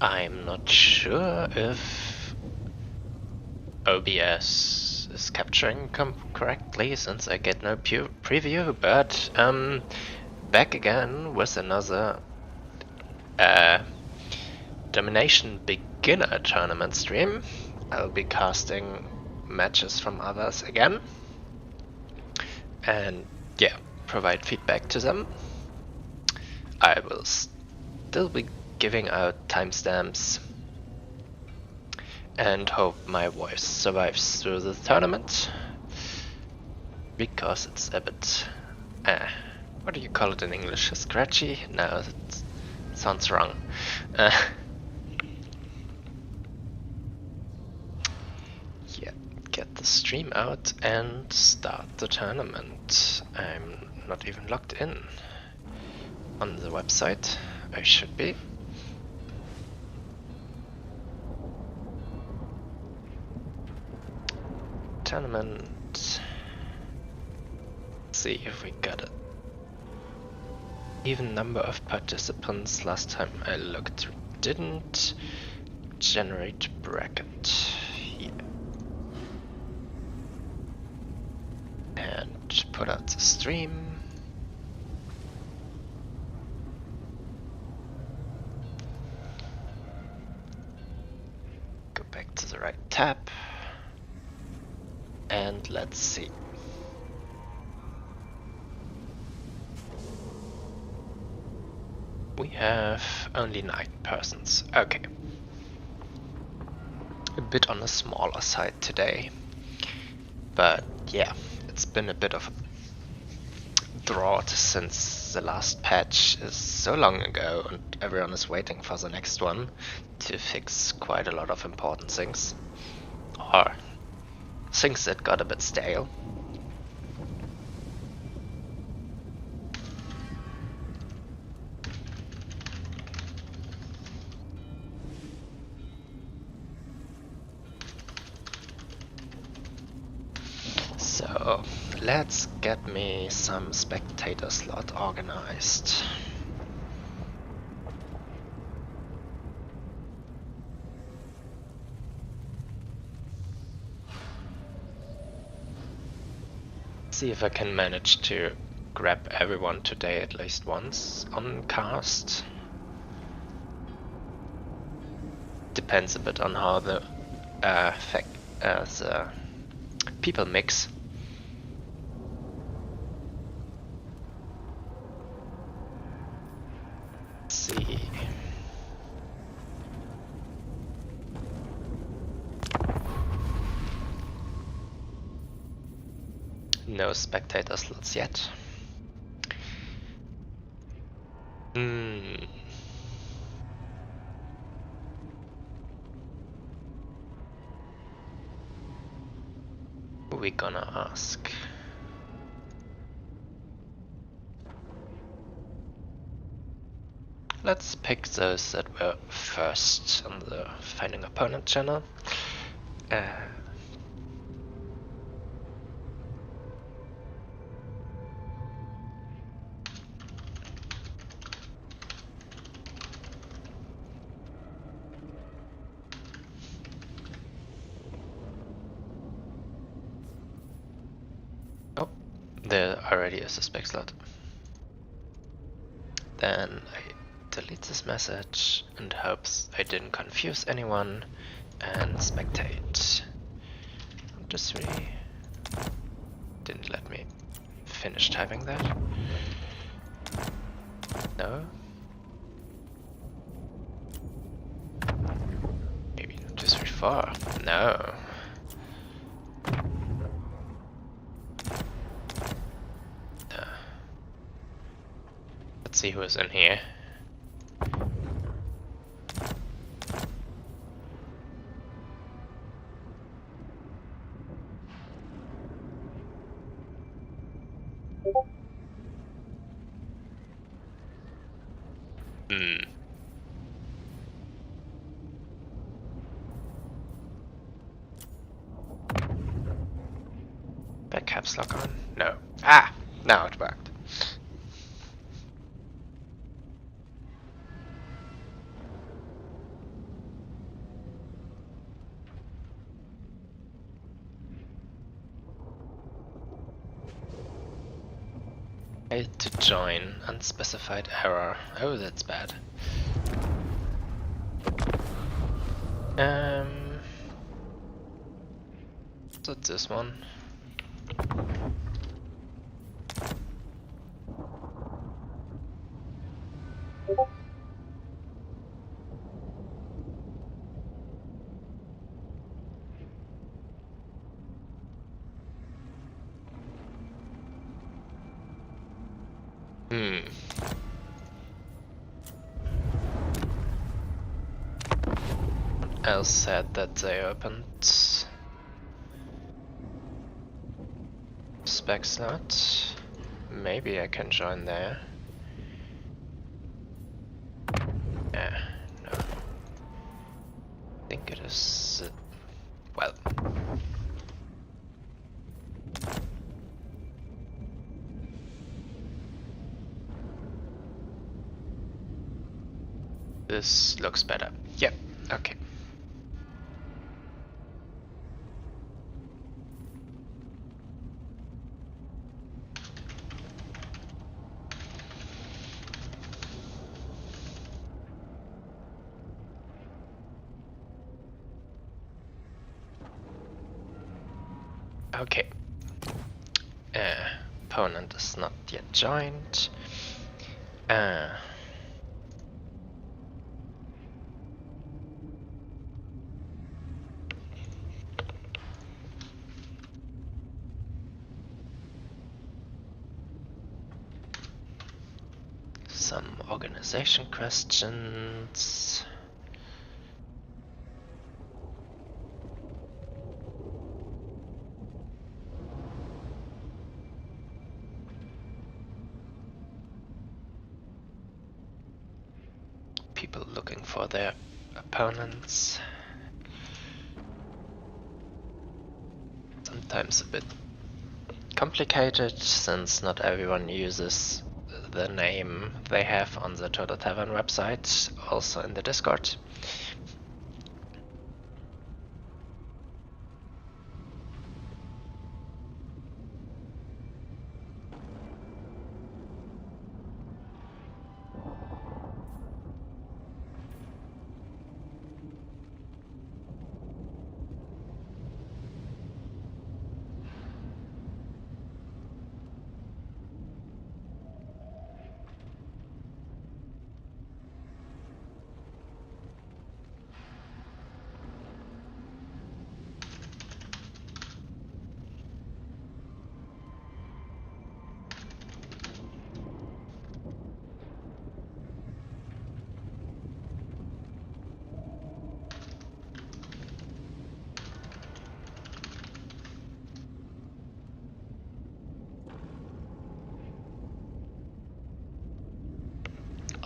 I'm not sure if OBS is capturing correctly since I get no preview, but back again with another Domination beginner tournament stream. I'll be casting matches from others again and yeah, provide feedback to them. I will still be giving out timestamps and hope my voice survives through the tournament, because it's a bit, what do you call it in English? Scratchy? No, that sounds wrong. Yeah, get the stream out and start the tournament. I'm not even logged in on the website. I should be. Tournament. See if we got an even number of participants. Last time I looked, didn't generate bracket. Yeah. And put out the stream. Go back to the right tab. And let's see. We have only 9 persons. Okay. A bit on the smaller side today. But yeah, it's been a bit of a drought since the last patch is so long ago and everyone is waiting for the next one to fix quite a lot of important things. Or things that got a bit stale. So let's get me some spectator slot organized. See if I can manage to grab everyone today at least once on cast. Depends a bit on how the people mix. Let's see. No spectator slots yet. Who we gonna ask? Let's pick those that were first on the Finding Opponent channel. Oh, there already is a spec slot. Then I delete this message and hopes I didn't confuse anyone and spectate. 1, 2, 3. Didn't let me finish typing that. No. Maybe 1, 2, 3, 4. No. Let's see who is in here. Back caps lock on? No. Ah! Now it worked. Failed to join. Unspecified error. Oh, that's bad. So it's this one. Else said that they opened spec slot. Maybe I can join there. Yeah, no. I think it is. Well. This looks better. Yep, okay. Okay. Opponent is not yet joined. Some organization questions. People looking for their opponents. Sometimes a bit complicated, since not everyone uses the name they have on the Total Tavern website, also in the Discord.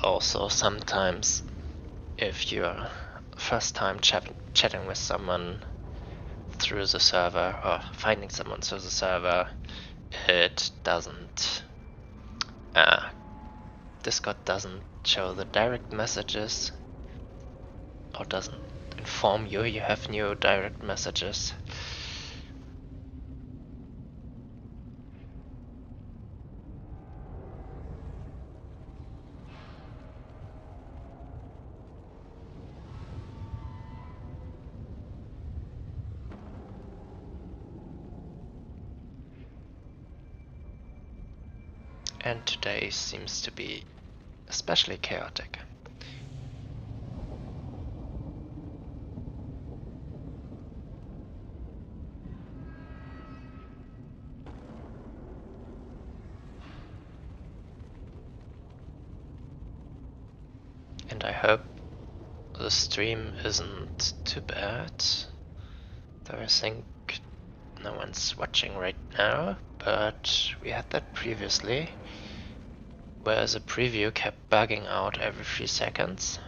Also, sometimes if you're first time chatting with someone through the server, or finding someone through the server, it doesn't Discord doesn't show the direct messages, or doesn't inform you have new direct messages. And today seems to be especially chaotic. And I hope the stream isn't too bad. Though I think no one's watching right now, but we had that previously, where the preview kept bugging out every 3 seconds.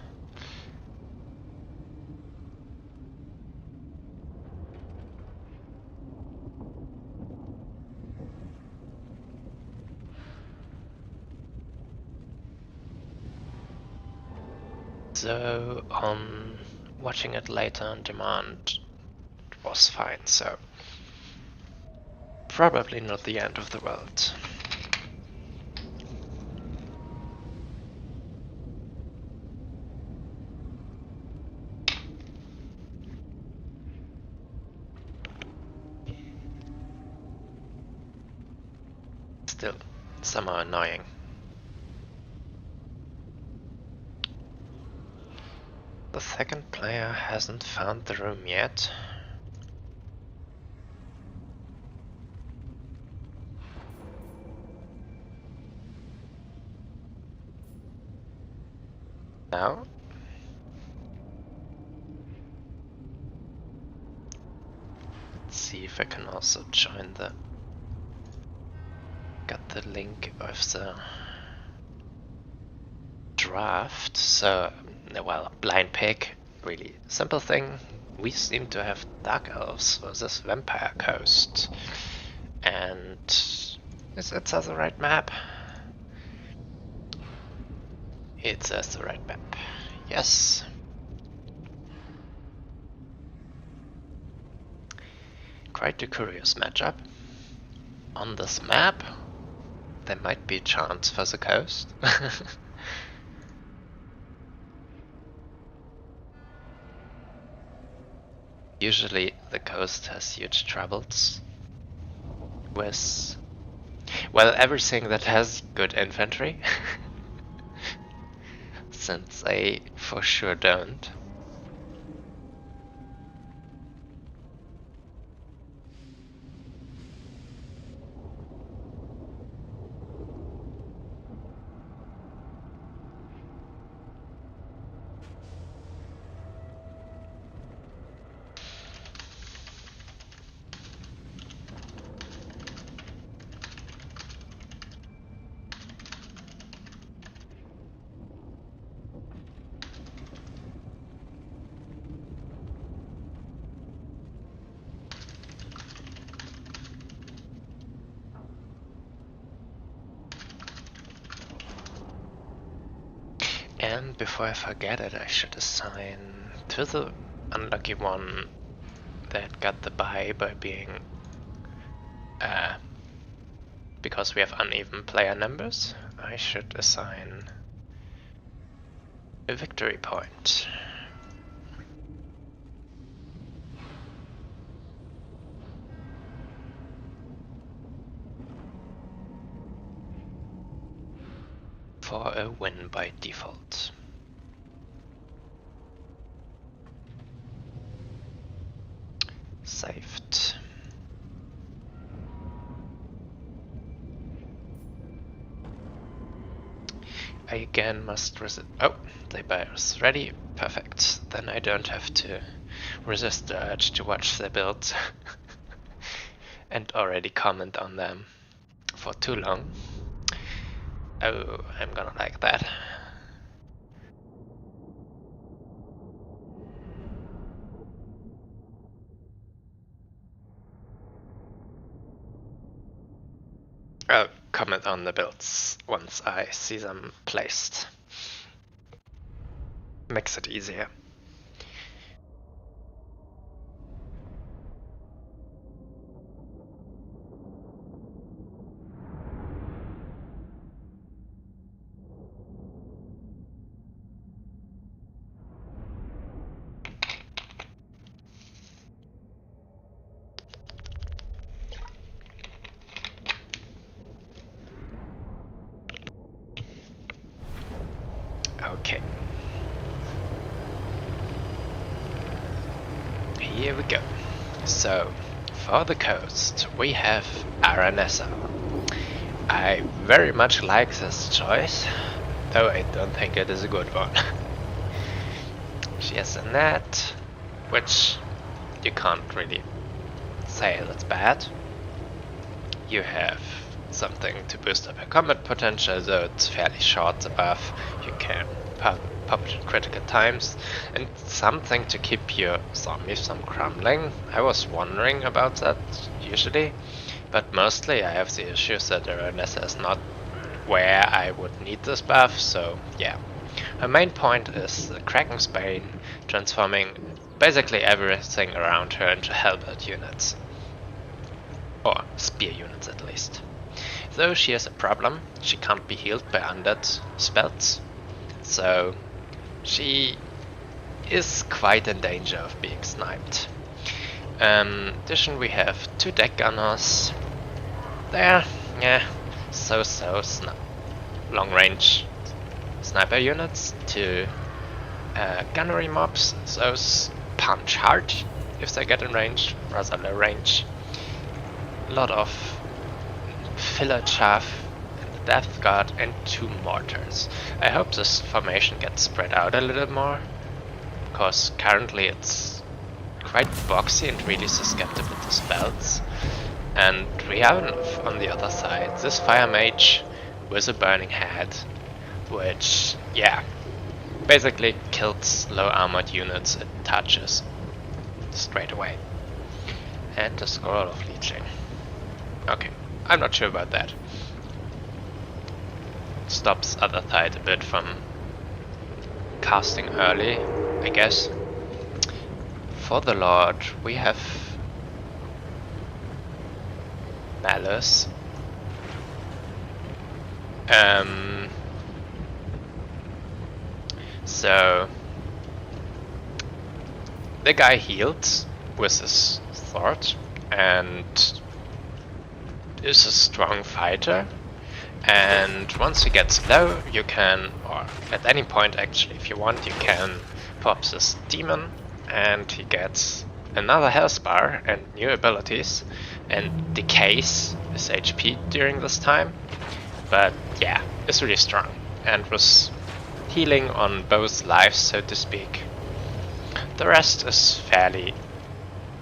So on watching it later on demand, it was fine, so probably not the end of the world. somehow annoying. The second player hasn't found the room yet. Now? Let's see if I can also join the... Got the link of the draft, so, well, blind pick, really simple thing. We seem to have Dark Elves versus Vampire Coast. And is it the right map? It says the right map. Yes. Quite a curious matchup. On this map, there might be a chance for the coast. Usually the coast has huge troubles with, well, everything that has good infantry. Since they for sure don't. And before I forget it, I should assign to the unlucky one that got the bye by being... because we have uneven player numbers, I should assign a victory point. For a win by default. Saved. I again must resist. Oh, the buyer is ready. Perfect. Then I don't have to resist the urge to watch their builds and already comment on them for too long. Oh, I'm gonna like that. I'll comment on the builds once I see them placed. Makes it easier. Okay. Here we go. So, for the coast, we have Aranessa. I very much like this choice, though I don't think it is a good one. She has a net, which you can't really say that's bad. You have something to boost up her combat potential, though it's fairly short the buff. You can pop it critical times, and something to keep your zombies from crumbling. I was wondering about that usually, but mostly I have the issues that Aranessa is not where I would need this buff, so yeah. Her main point is the Kraken's Bane, transforming basically everything around her into halberd units. Or spear units at least. Though she has a problem, she can't be healed by undead spells, so she is quite in danger of being sniped. In addition, we have two deck gunners. They're so long range sniper units to gunnery mobs. Those punch hard if they get in range, rather low range. A lot of filler chaff and the Death Guard and 2 mortars. I hope this formation gets spread out a little more, because currently it's quite boxy and really susceptible to spells. And we have on the other side this Fire Mage with a Burning Head, which, yeah, basically kills low armored units it touches straight away. And a Scroll of Leeching. Okay, I'm not sure about that. Stops other side a bit from casting early, I guess. For the Lord, we have Malice. So the guy healed with his sword and is a strong fighter, and once he gets low you can, or at any point actually if you want, you can pop this demon and he gets another health bar and new abilities, and decays his HP during this time. But yeah, it's really strong and was healing on both lives, so to speak. The rest is fairly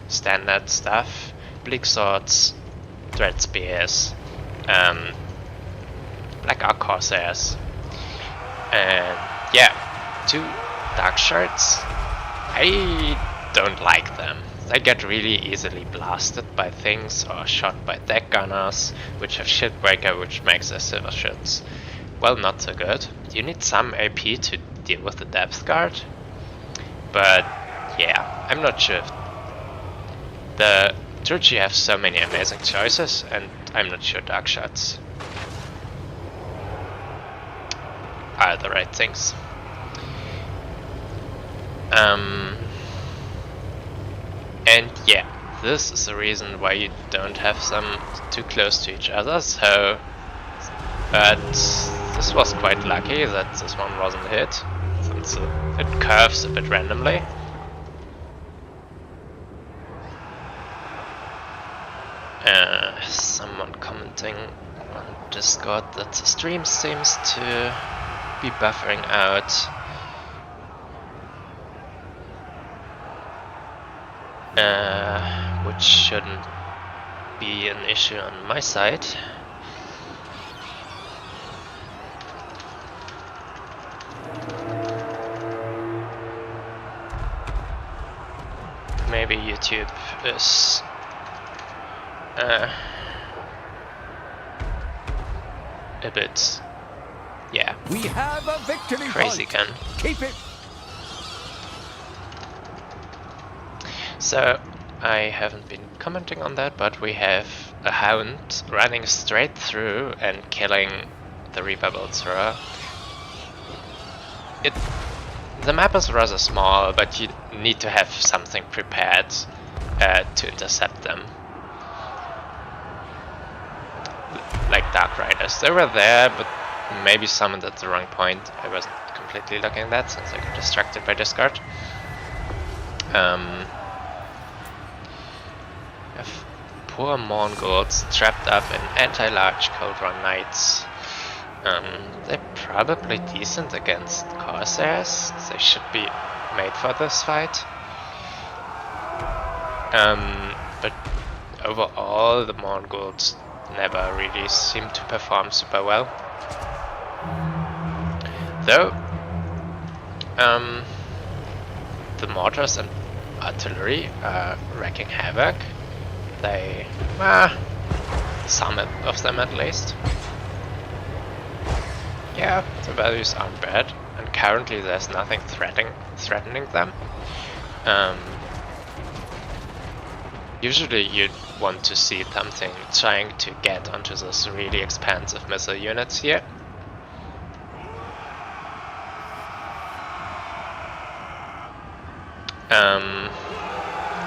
standard stuff. Bleak Swords, Dread Spears, Black Arc Corsairs, and yeah, 2 Dark Shards. I don't like them. They get really easily blasted by things or shot by deck gunners, which have Shieldbreaker, which makes their silver shields, well, not so good. You need some AP to deal with the Depth Guard, but yeah, I'm not sure if the Turkey have so many amazing choices, and I'm not sure Dark Shots are the right things. And yeah, this is the reason why you don't have them too close to each other, so... But this was quite lucky that this one wasn't hit, since it curves a bit randomly. Someone commenting on Discord that the stream seems to be buffering out. Which shouldn't be an issue on my side. Maybe YouTube is a bit, yeah, we have a victory crazy point. gun. Keep it. So I haven't been commenting on that, but we have a Hound running straight through and killing the Reaper Boltthrower. The map is rather small, but you need to have something prepared to intercept them. Like Dark Riders. They were there, but maybe summoned at the wrong point. I wasn't completely looking at that since I got distracted by discard. Have poor Mongols trapped up in anti-large Cold Run Knights. They're probably decent against Corsairs. They should be made for this fight. But overall, the Mongols never really seem to perform super well. Though, the mortars and artillery are wreaking havoc. They, some of them at least. Yeah, the values aren't bad, and currently there's nothing threatening them. Usually you'd want to see something trying to get onto those really expensive missile units here.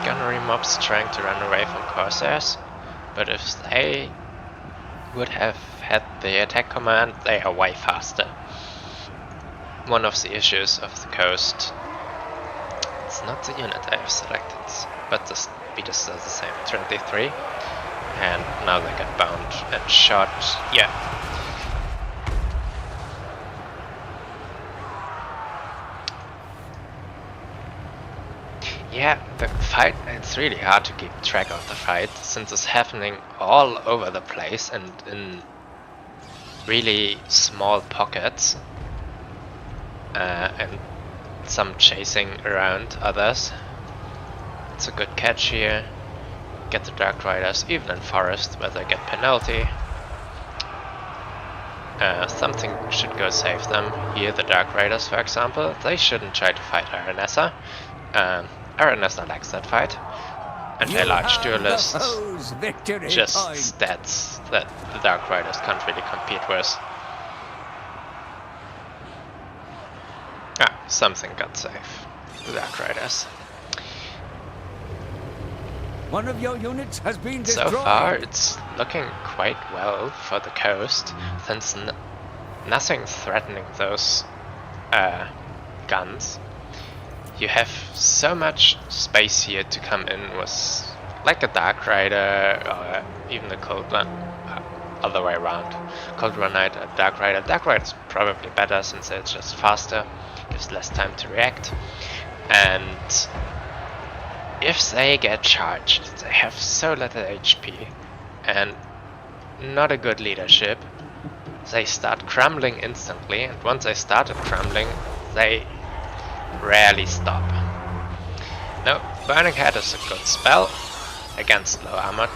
Gunnery mobs trying to run away from Corsairs, but if they would have had the attack command, they are way faster. One of the issues of the coast, it's not the unit I have selected, but the speed is still the same, 23. And now they get bound and shot, yeah. Yeah, the fight, it's really hard to keep track of the fight, since it's happening all over the place and in really small pockets. And some chasing around others. It's a good catch here. Get the Dark Riders, even in forest, where they get penalty. Something should go save them. Here, the Dark Riders, for example, they shouldn't try to fight Aranessa. Aranessa likes that fight. And a large duelist, just stats that the Dark Riders can't really compete with. Ah, something got safe. The Dark Riders. One of your units has been destroyed. So far, it's looking quite well for the coast, since nothing threatening those guns. You have so much space here to come in with, like a Dark Rider, or even a Cold One, other way around. Cold One Knight, a Dark Rider. Dark Rider is probably better since it's just faster, gives less time to react, and if they get charged, they have so little HP and not a good leadership. They start crumbling instantly, and once they started crumbling, they rarely stop. No, Burning Head is a good spell against low armored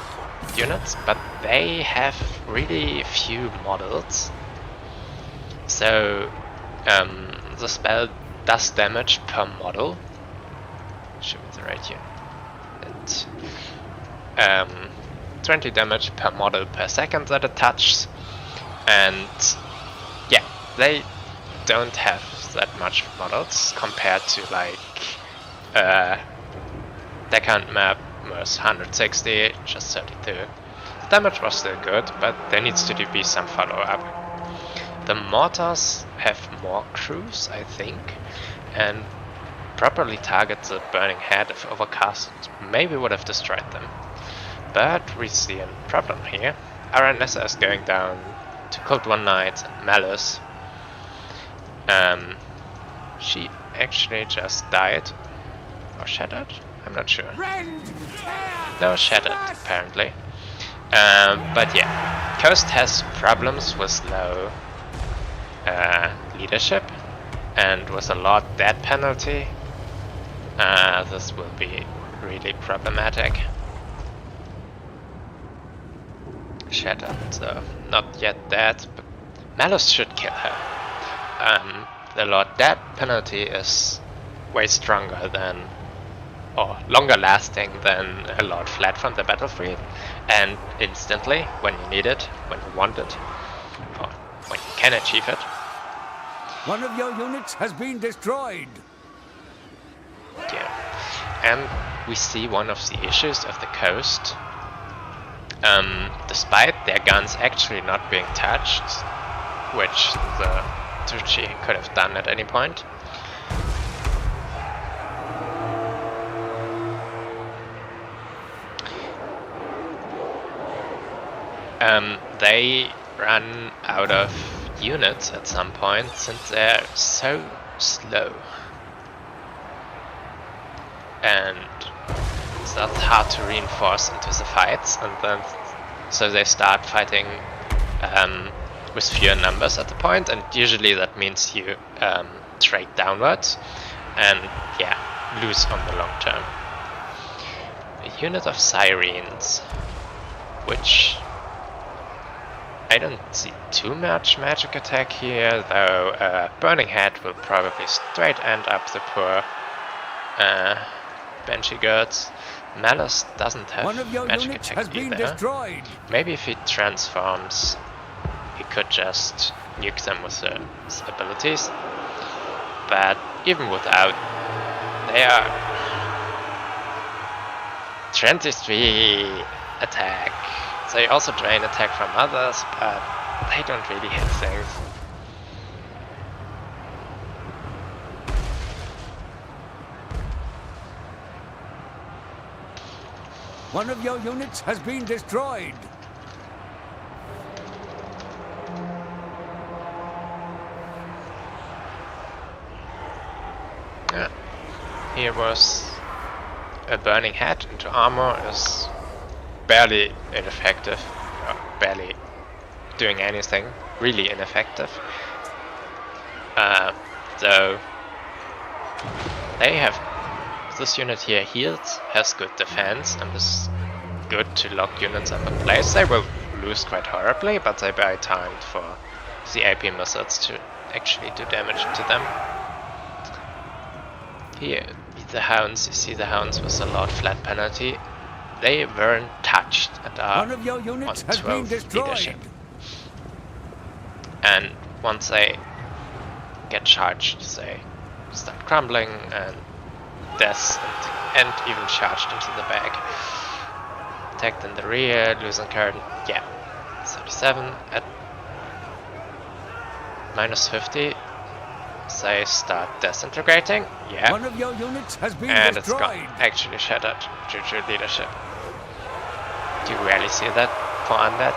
units, but they have really few models. So the spell does damage per model. Show me the right here. 20 damage per model per second that it touches, and yeah, they don't have that much models compared to like Deckhand map was 160, just 32. The damage was still good, but there needs to be some follow-up. The mortars have more crews, I think, and properly target the Burning Head if overcast maybe would have destroyed them. But we see a problem here. Aranessa is going down to Cold One Knight and Malice. She actually just died. Or shattered? I'm not sure. No, shattered apparently. But yeah, Coast has problems with low leadership and with a lot death penalty. This will be really problematic. Shattered, so not yet dead, but Malice should kill her. The Lord Death penalty is way stronger than, or longer lasting than a Lord Fled from the battlefield, and instantly, when you need it, when you want it, or when you can achieve it. One of your units has been destroyed. Yeah, and we see one of the issues of the coast. Despite their guns actually not being touched, which the Turchi could have done at any point, they run out of units at some point since they're so slow. And so that's hard to reinforce into the fights, and then so they start fighting with fewer numbers at the point, and usually that means you trade downwards and yeah, lose on the long term. A unit of Sirens, which I don't see too much magic attack here, though Burning Head will probably straight end up the poor Banshee Girls. Malice doesn't have magic attack either. Maybe if he transforms, he could just nuke them with his abilities. But even without, they are 23 attack. They also drain attack from others, but they don't really hit things. One of your units has been destroyed. Yeah. Here was a burning head into armor is barely ineffective, barely doing anything, really ineffective. So they have this unit here heals, has good defense, and is good to lock units up in place. They will lose quite horribly, but they buy time for the AP missiles to actually do damage to them. Here, the hounds, you see the hounds with a lot flat penalty. They weren't touched and are One of your units on has 12 been destroyed. leadership. And once they get charged, they start crumbling and death and even charged into the bag. Attacked in the rear, losing current, yeah. 37 at minus 50. They start disintegrating, yeah. One of your units has been And destroyed. it's gone, actually shattered due to leadership. You rarely see that for undead.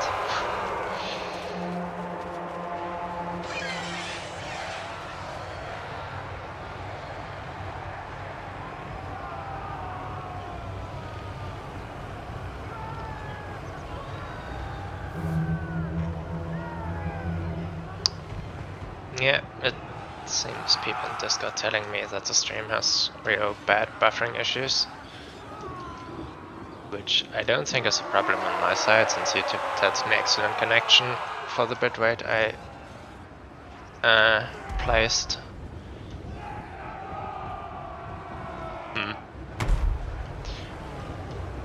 Yeah, it seems people in Discord telling me that the stream has real bad buffering issues, which I don't think is a problem on my side, since YouTube has an excellent connection for the bitrate I placed.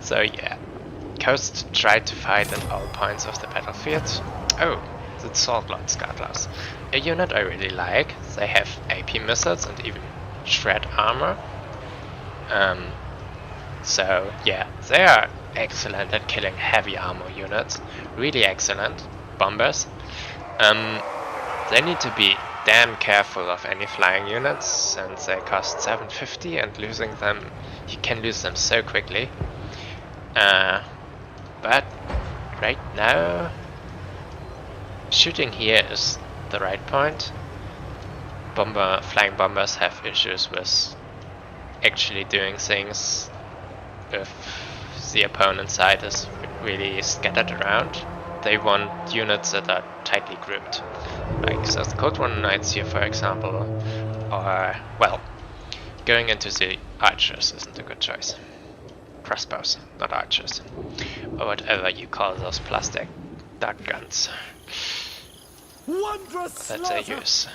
So yeah, Coast tried to fight at all points of the battlefield. Oh, the Sword Lord Scuttlers. A unit I really like. They have AP missiles and even shred armor. So yeah, they are excellent at killing heavy armor units. Really excellent. Bombers. They need to be damn careful of any flying units, since they cost 750 and losing them, you can lose them so quickly. But right now, shooting here is the right point. Flying bombers have issues with actually doing things if the opponent's side is really scattered around. They want units that are tightly grouped, like those Cold One Knights here, for example, or, well, going into the archers isn't a good choice. Crossbows, not archers, or whatever you call those plastic dart guns Wondrous that they use.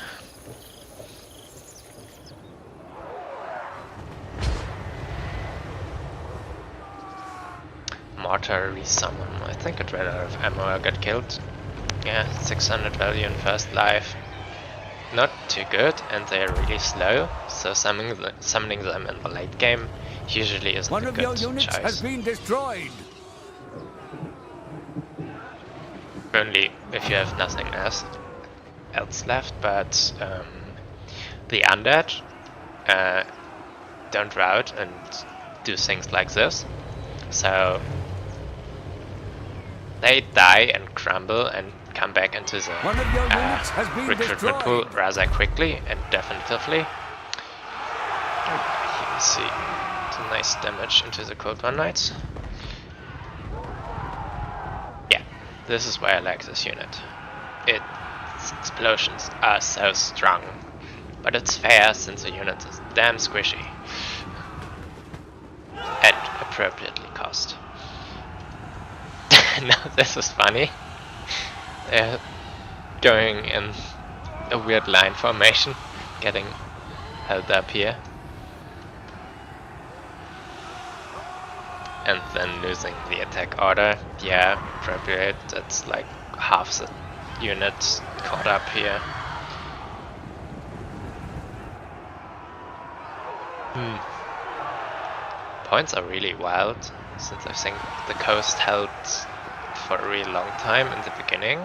Mortar resummon. I think I'd rather have ammo or get killed. Yeah, 600 value in first life. Not too good, and they're really slow, so summoning them in the late game usually isn't One a of your good units choice. has been destroyed. Only if you have nothing else left, but the undead don't rout and do things like this, so they die and crumble and come back into the One of your units has been recruitment pool destroyed. rather quickly and definitively. Here we see some nice damage into the Cold One Knights. Yeah, this is why I like this unit. Its explosions are so strong, but it's fair since the unit is damn squishy and appropriately cost. Now this is funny. They're going in a weird line formation, getting held up here, and then losing the attack order. Yeah, appropriate. It's like half the unit caught up here. Points are really wild, since I think the coast held for a really long time in the beginning.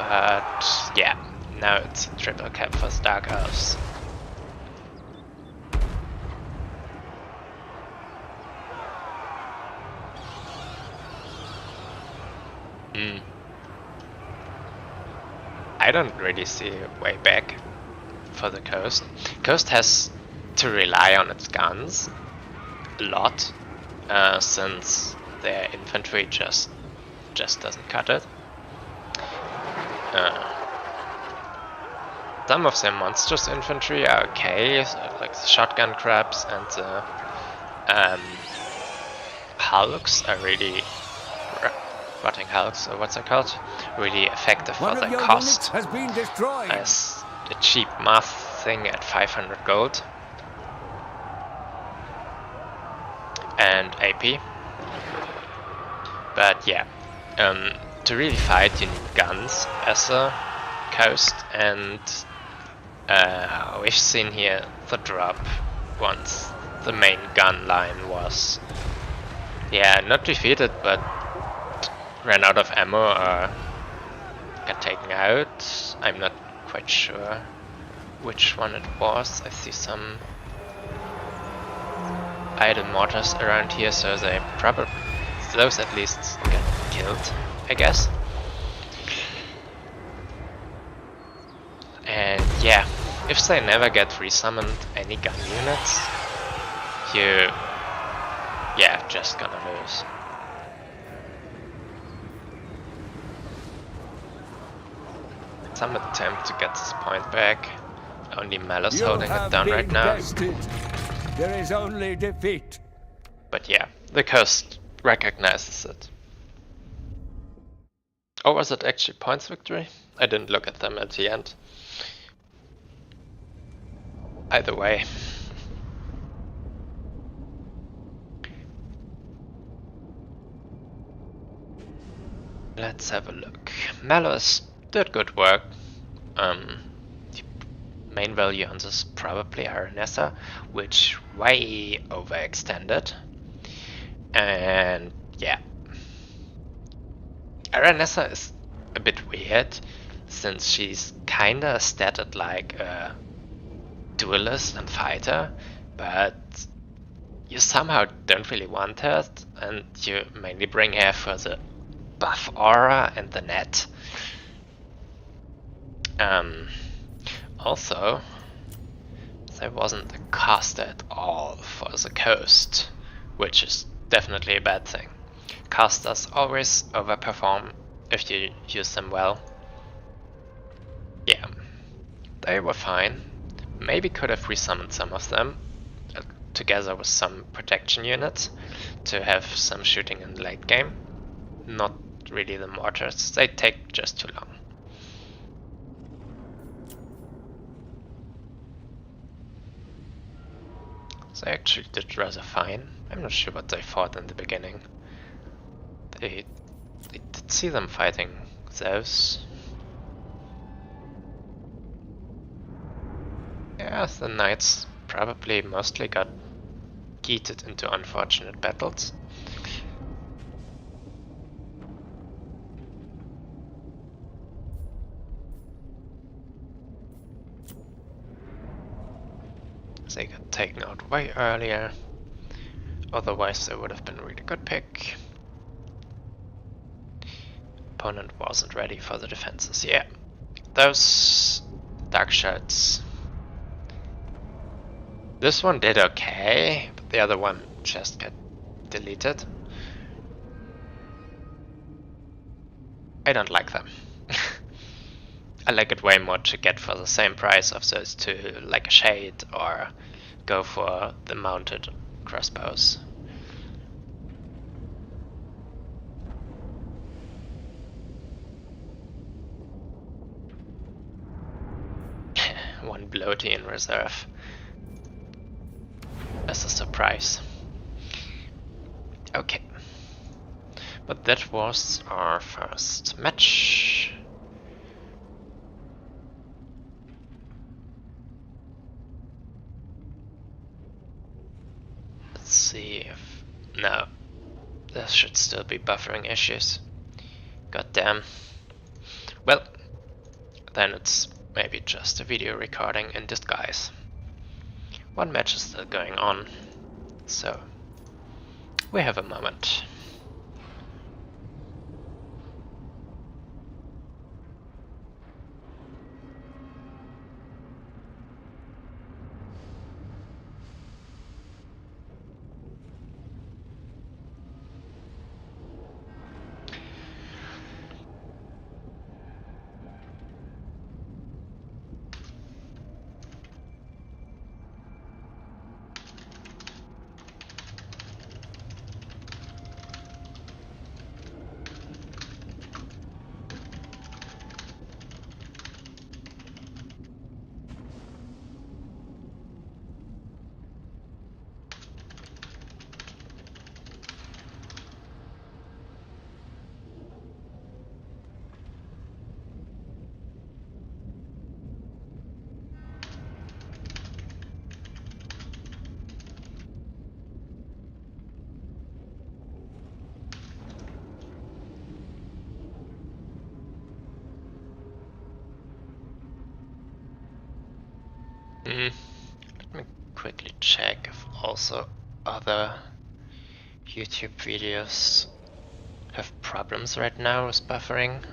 But yeah, now it's a triple cap for the Dark Elves. I don't really see a way back for the Coast. Coast has to rely on its guns a lot, since their infantry just doesn't cut it. Some of their monstrous infantry are okay, like the shotgun crabs and the hulks are really rotting hulks, or what's it called? Really effective for the cost. Has been destroyed. As a cheap math thing at 500 gold. And AP. But yeah, to really fight you need guns as a Coast, and we've seen here the drop once the main gun line was, yeah, not defeated, but ran out of ammo or got taken out. I'm not quite sure which one it was. I see some idle mortars around here, so they probably, those at least get killed, I guess. And yeah, if they never get resummoned any gun units, you, yeah, just gonna lose. Some attempt to get this point back. Only Malus holding it down right now. There is only defeat. But yeah, the Coast recognizes it. Or was it actually points victory? I didn't look at them at the end. Either way. Let's have a look. Malus did good work. The main value on this is probably Aranessa, which way overextended. And yeah, Aranessa is a bit weird, since she's kinda statted like a duelist and fighter, but you somehow don't really want her, and you mainly bring her for the buff aura and the net. Also, there wasn't a caster at all for the Coast, which is definitely a bad thing. Casters always overperform if you use them well. Yeah, they were fine. Maybe could have resummoned some of them together with some protection units to have some shooting in the late game. Not really the mortars, they take just too long. They actually did rather fine. I'm not sure what they fought in the beginning. They did see them fighting those. Yeah, the knights probably mostly got yeeted into unfortunate battles. They got taken out way earlier. Otherwise they would have been a really good pick. Opponent wasn't ready for the defenses. Yeah, those dark shots. This one did okay, but the other one just got deleted. I don't like them. I like it way more to get for the same price of those two, like a Shade, or go for the mounted crossbows. One bloaty in reserve as a surprise. Okay, but that was our first match. Let's see if... no, there should still be buffering issues. God damn. Well, then it's maybe just a video recording in disguise. One match is still going on, so we have a moment. Let me quickly check if also other YouTube videos have problems right now with buffering.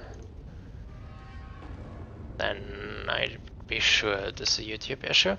Then I'd be sure this is a YouTube issue.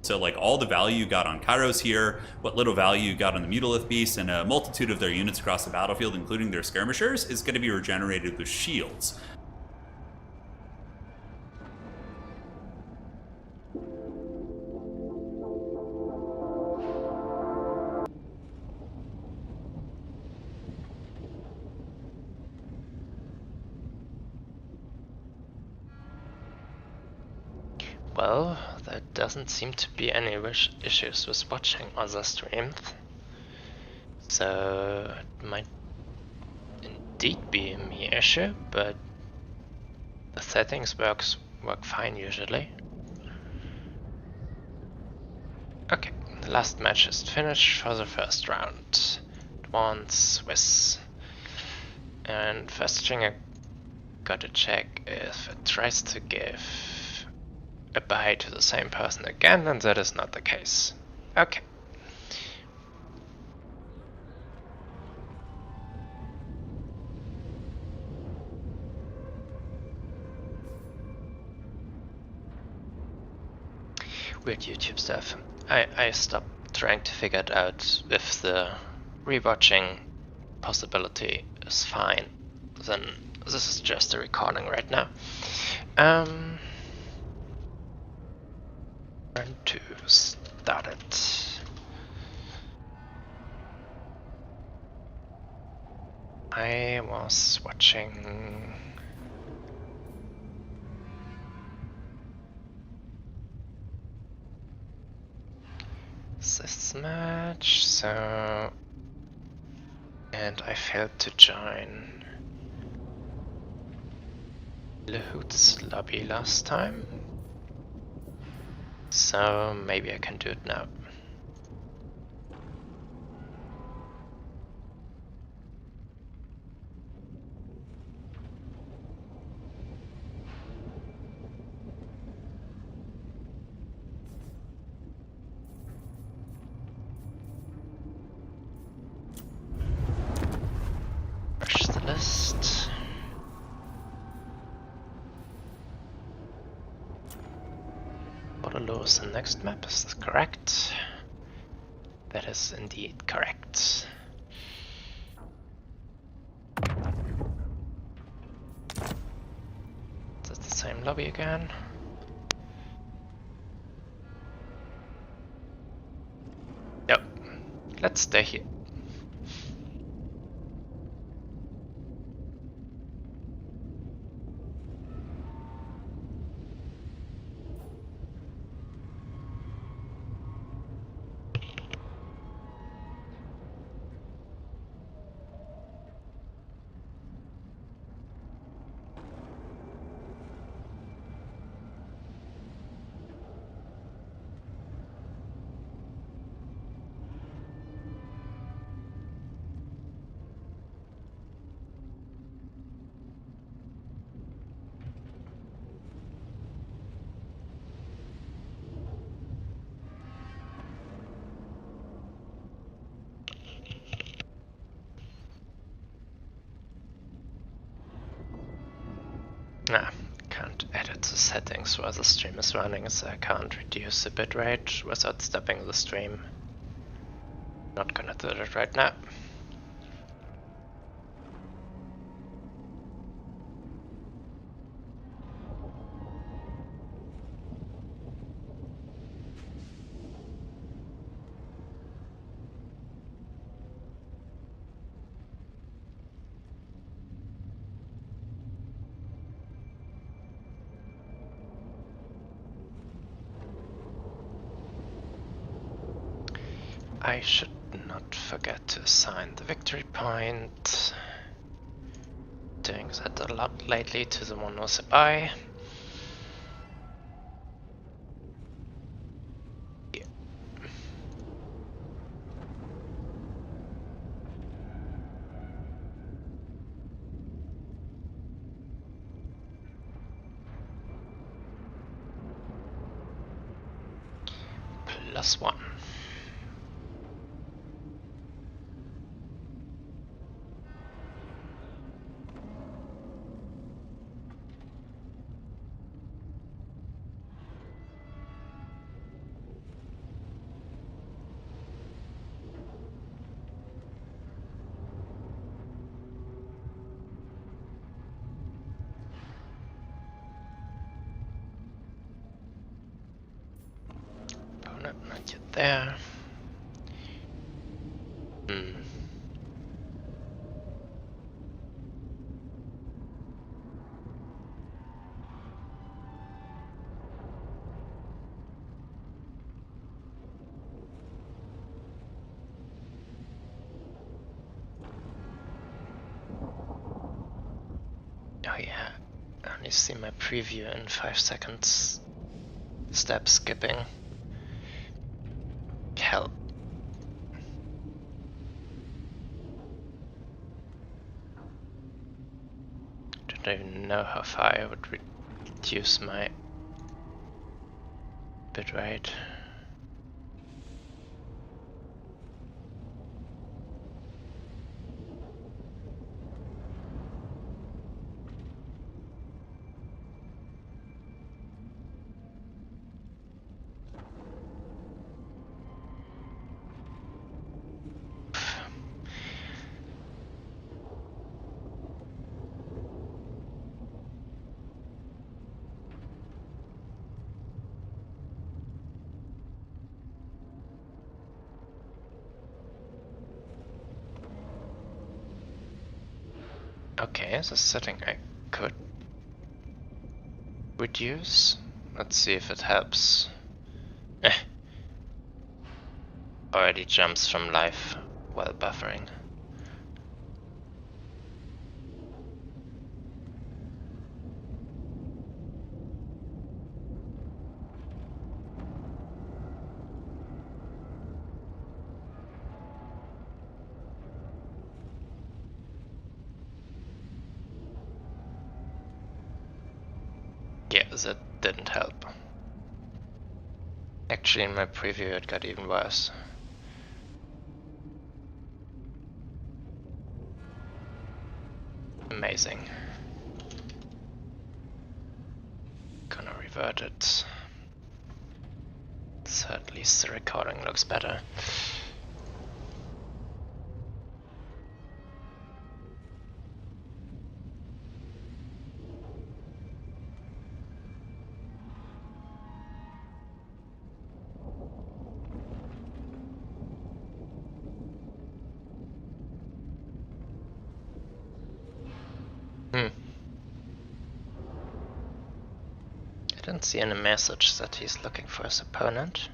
So like all the value you got on Kairos here, what little value you got on the Mutalith Beast, and a multitude of their units across the battlefield, including their skirmishers, is going to be regenerated with shields. Well, there doesn't seem to be any issues with watching other streams. So it might indeed be a me issue, but the settings work fine usually. Okay, the last match is finished for the first round. Advance Swiss. And first thing I gotta check if it tries to give a buy to the same person again, and that is not the case. Okay. Weird YouTube stuff. I stopped trying to figure it out if the rewatching possibility is fine. Then this is just a recording right now. Round 2 started. I was watching this match, so and I failed to join Lehoot's lobby last time, so maybe I can do it now. Refresh the list. Waterloo is the next map, is this correct? That is indeed correct. Is that the same lobby again? Yep. Let's stay here. Ah, can't edit the settings while the stream is running, so I can't reduce the bitrate without stopping the stream. Not gonna do that right now. I should not forget to assign the victory point. Doing that a lot lately to the one with a buy. Yeah. +1. Opponent not yet there. Oh yeah, I only see my preview in 5 seconds. Step skipping. Help. Don't even know how far I would reduce my bitrate. Okay, the setting I could reduce. Let's see if it helps. Already jumps from life while buffering. Yeah, that didn't help. Actually, in my preview it got even worse. Amazing. Gonna revert it. So at least the recording looks better. I didn't see any message that he's looking for his opponent.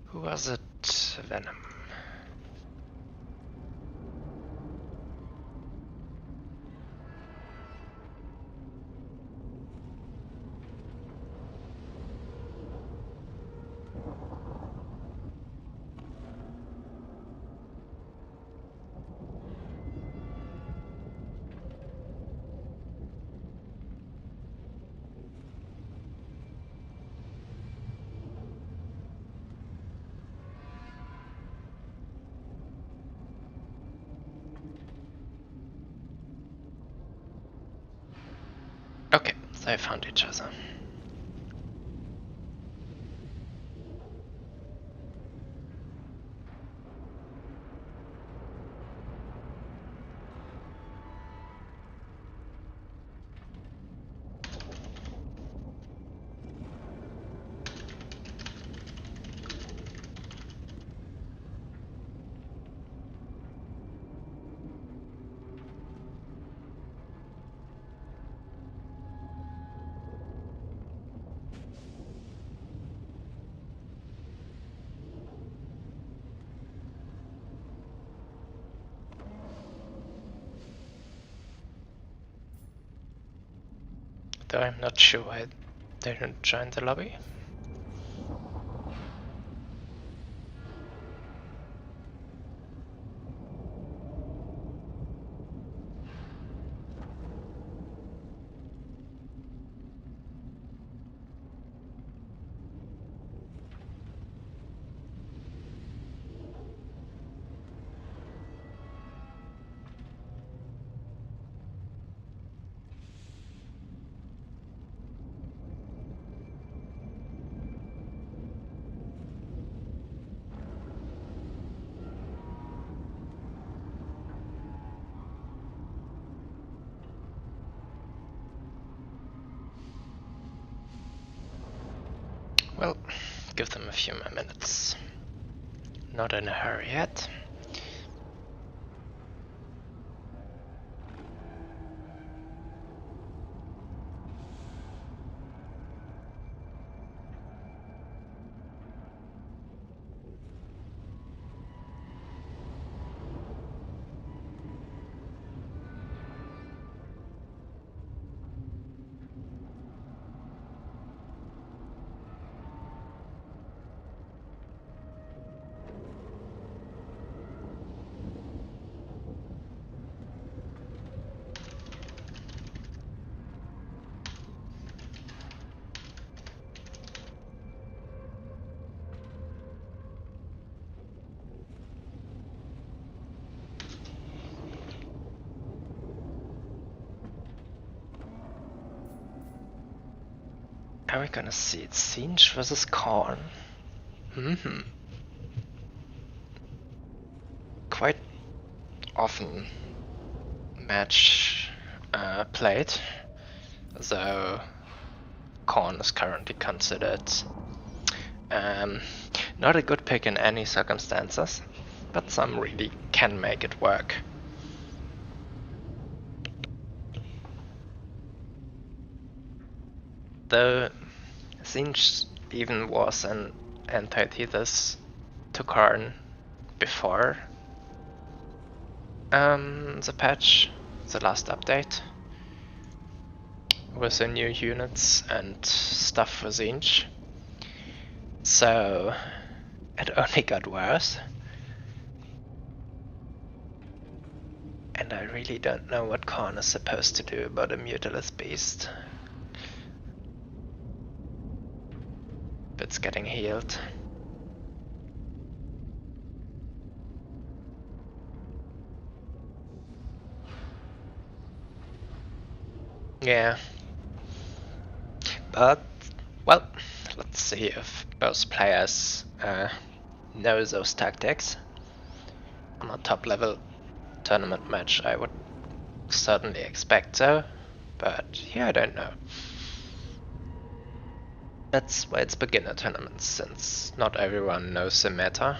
Who was it? Venom. they found each other. Though I'm not sure why they didn't join the lobby. Well, give them a few more minutes. Not in a hurry yet. Are we gonna see it Singe versus Korn? Quite often match played, though Korn is currently considered not a good pick in any circumstances, but some really can make it work. Though Singe even was an antithesis to Karn before the patch, the last update, with the new units and stuff for Singe. So it only got worse. And I really don't know what Karn is supposed to do about a Mutilus Beast. It's getting healed. Yeah. But, well, let's see if both players know those tactics. On a top level tournament match I would certainly expect so, but yeah, I don't know. That's why it's beginner tournaments, since not everyone knows the meta.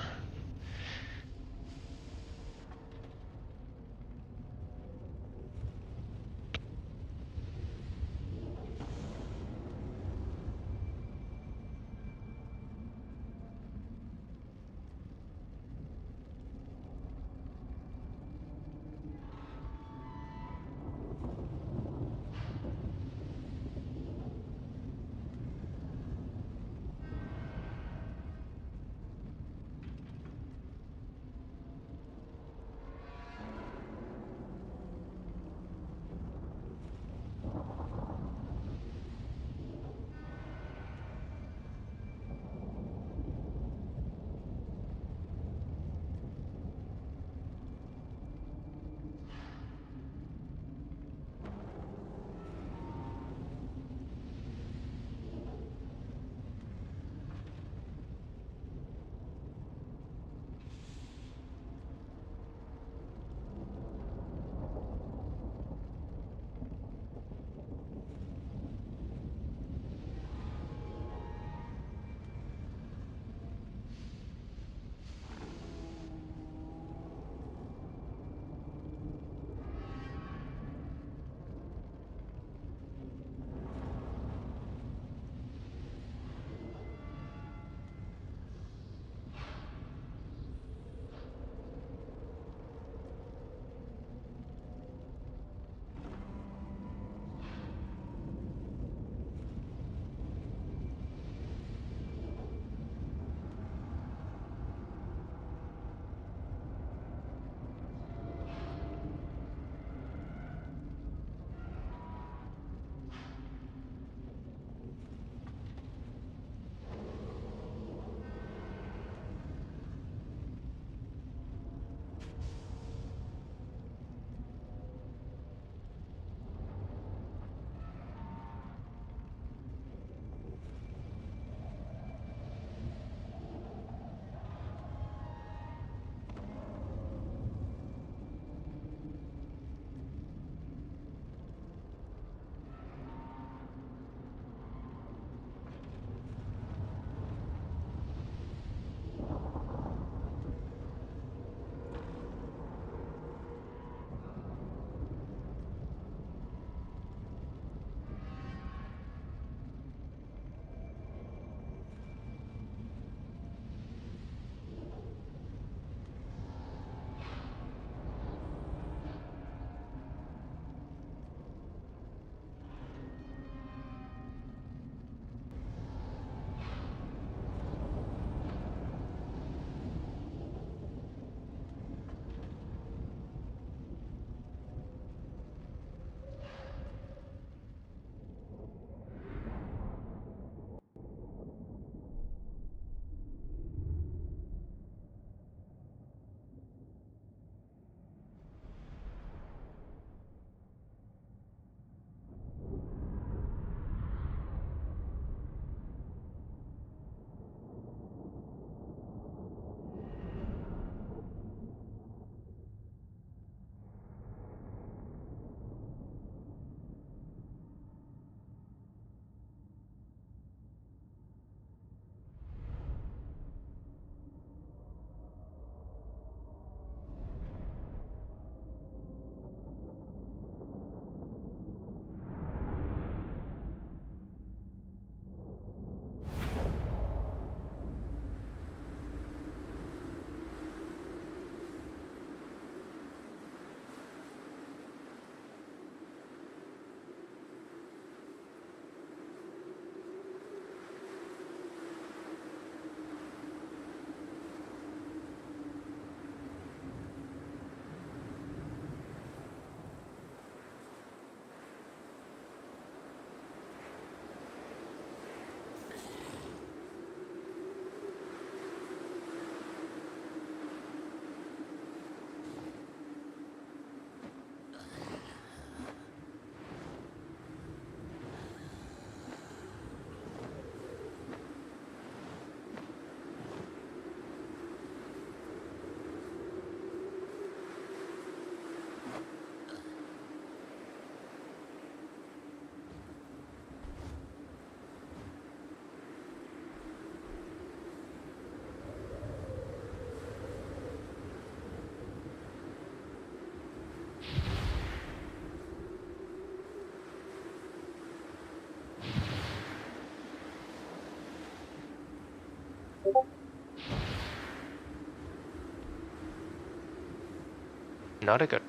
Not a good...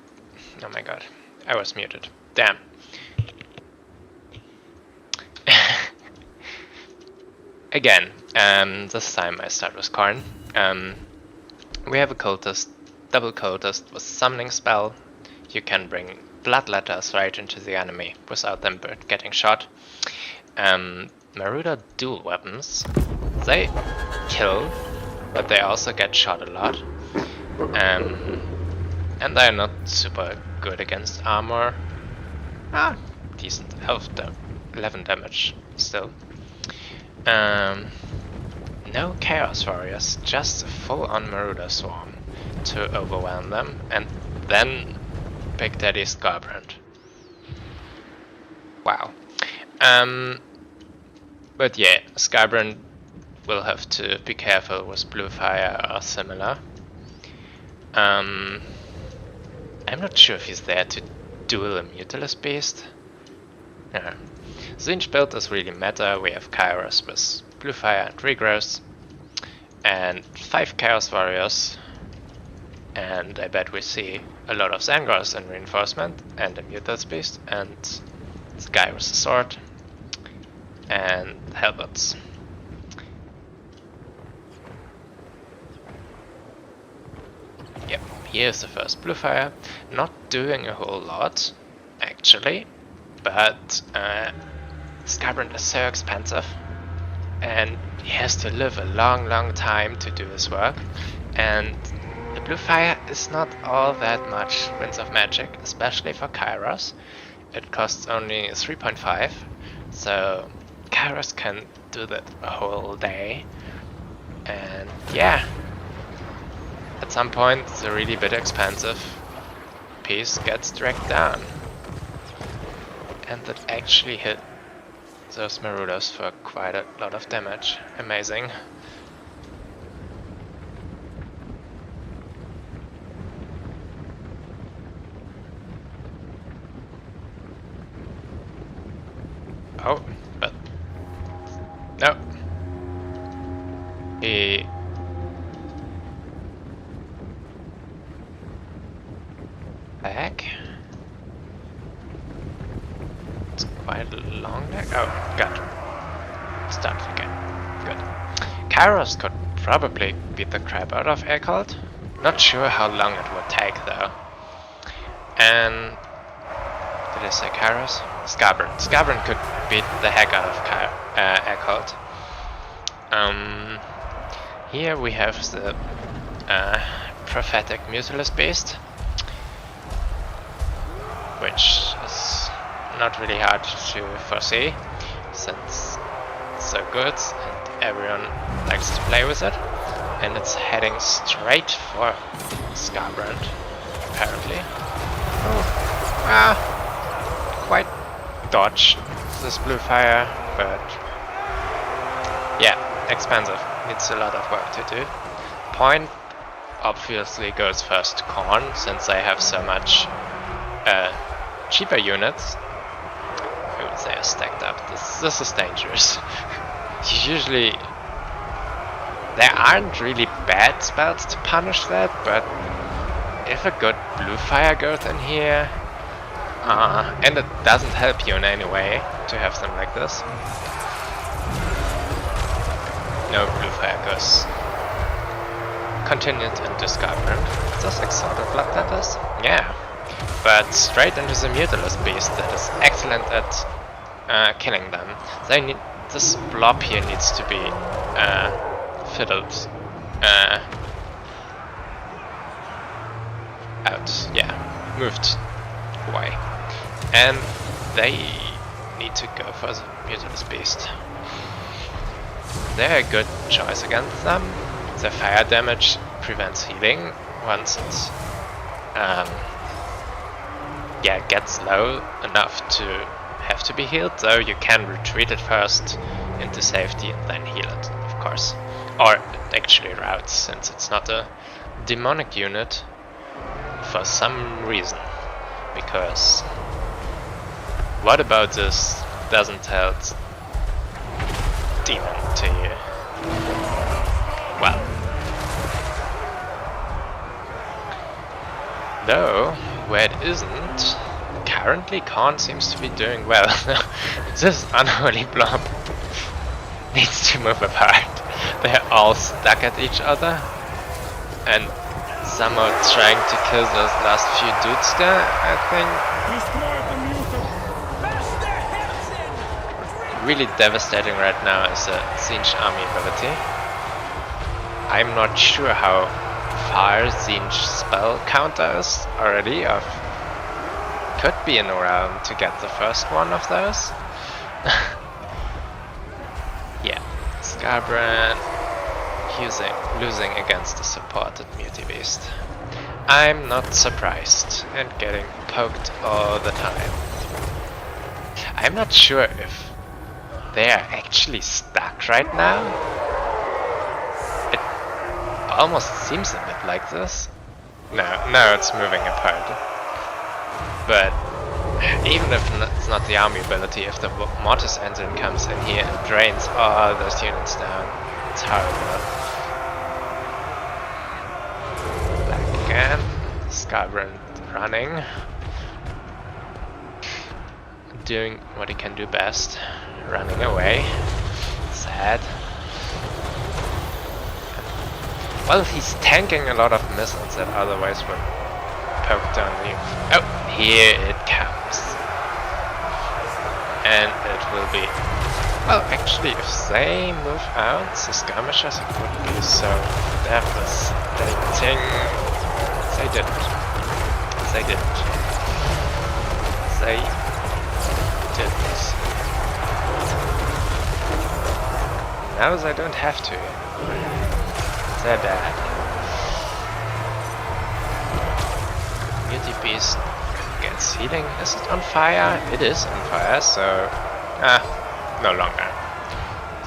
Oh my god. I was muted. Damn. Again, this time I start with Karn. We have a cultist, double cultist with summoning spell. You can bring blood letters right into the enemy without them getting shot. Marauder dual weapons. They kill, but they also get shot a lot. And they're not super good against armor. Decent. 11 damage still. No Chaos Warriors, just a full-on Marauder Swarm to overwhelm them, and then Big Daddy Scarbrand. Wow. But yeah, Scarbrand will have to be careful with Blue Fire or similar. I'm not sure if he's there to duel a Mutilus Beast. No. Zinch build does really matter. We have Kairos with Blue Fire and Regrowth, and 5 Chaos Warriors, and I bet we see a lot of Zangors in reinforcement, and a Mutilus Beast, and this guy with a sword, and Halberds. Yep, here's the first Blue Fire. Not doing a whole lot, actually, but Skybrand is so expensive, and he has to live a long time to do his work, and the Blue Fire is not all that much Winds of Magic, especially for Kairos. It costs only 3.5, so Kairos can do that a whole day, and yeah, at some point the really bit expensive piece gets dragged down. And that actually hit those Marauders for quite a lot of damage. Amazing. Oh, but no. He back. It's quite long there. Oh, God. Start again. Good. Kairos could probably beat the crap out of Eckhold. Not sure how long it would take though. And did I say Kairos? Scarbrand. Scarbrand could beat the heck out of Eckhold. Here we have the prophetic Mutilus Beast, which is not really hard to foresee since it's so good and everyone likes to play with it, and it's heading straight for Scarbrand apparently. Quite dodged this Blue Fire, but yeah, expensive, needs a lot of work to do. Point obviously goes first to Korn, since they have so much cheaper units. I would say are stacked up. This is dangerous. Usually there aren't really bad spells to punish that, but if a good Blue Fire goes in here, and it doesn't help you in any way to have them like this. No, Blue Fire goes continued into Scarbrand. Is this exalted blood letters? Yeah. But straight into the Mutilus Beast that is excellent at killing them. They need this blob here needs to be fiddled out. Yeah, moved away, and they need to go for the Mutilus Beast. They're a good choice against them. The fire damage prevents healing once it's gets low enough to have to be healed, though you can retreat it first into safety and then heal it, of course. Or it actually routes, since it's not a demonic unit for some reason. Because what about this doesn't tell demon to you? Though, where it isn't, currently Khan seems to be doing well. This unholy blob needs to move apart. They're all stuck at each other and somehow trying to kill those last few dudes there, I think. Really devastating right now is the Zinj army ability. I'm not sure how far Zinj spell counter is already, or could be in a realm to get the first one of those. Yeah, Scarbrand losing against the supported Muti Beast. I'm not surprised, and getting poked all the time. I'm not sure if they are actually stuck right now. It almost seems a bit like this. No, it's moving apart. But even if it's not the army ability, if the Mortis engine comes in here and drains all those units down, it's horrible. Back again, Scarbrand running. Doing what he can do best. Running away. Sad. Well, he's tanking a lot of missiles that otherwise would poke down the... Oh, here it comes. And it will be... Well, actually, if they move out, the skirmishers, it wouldn't be so devastating. They didn't. They didn't. They didn't. Now they don't have to. They're bad. Muti Beast gets healing. Is it on fire? It is on fire, so... no longer.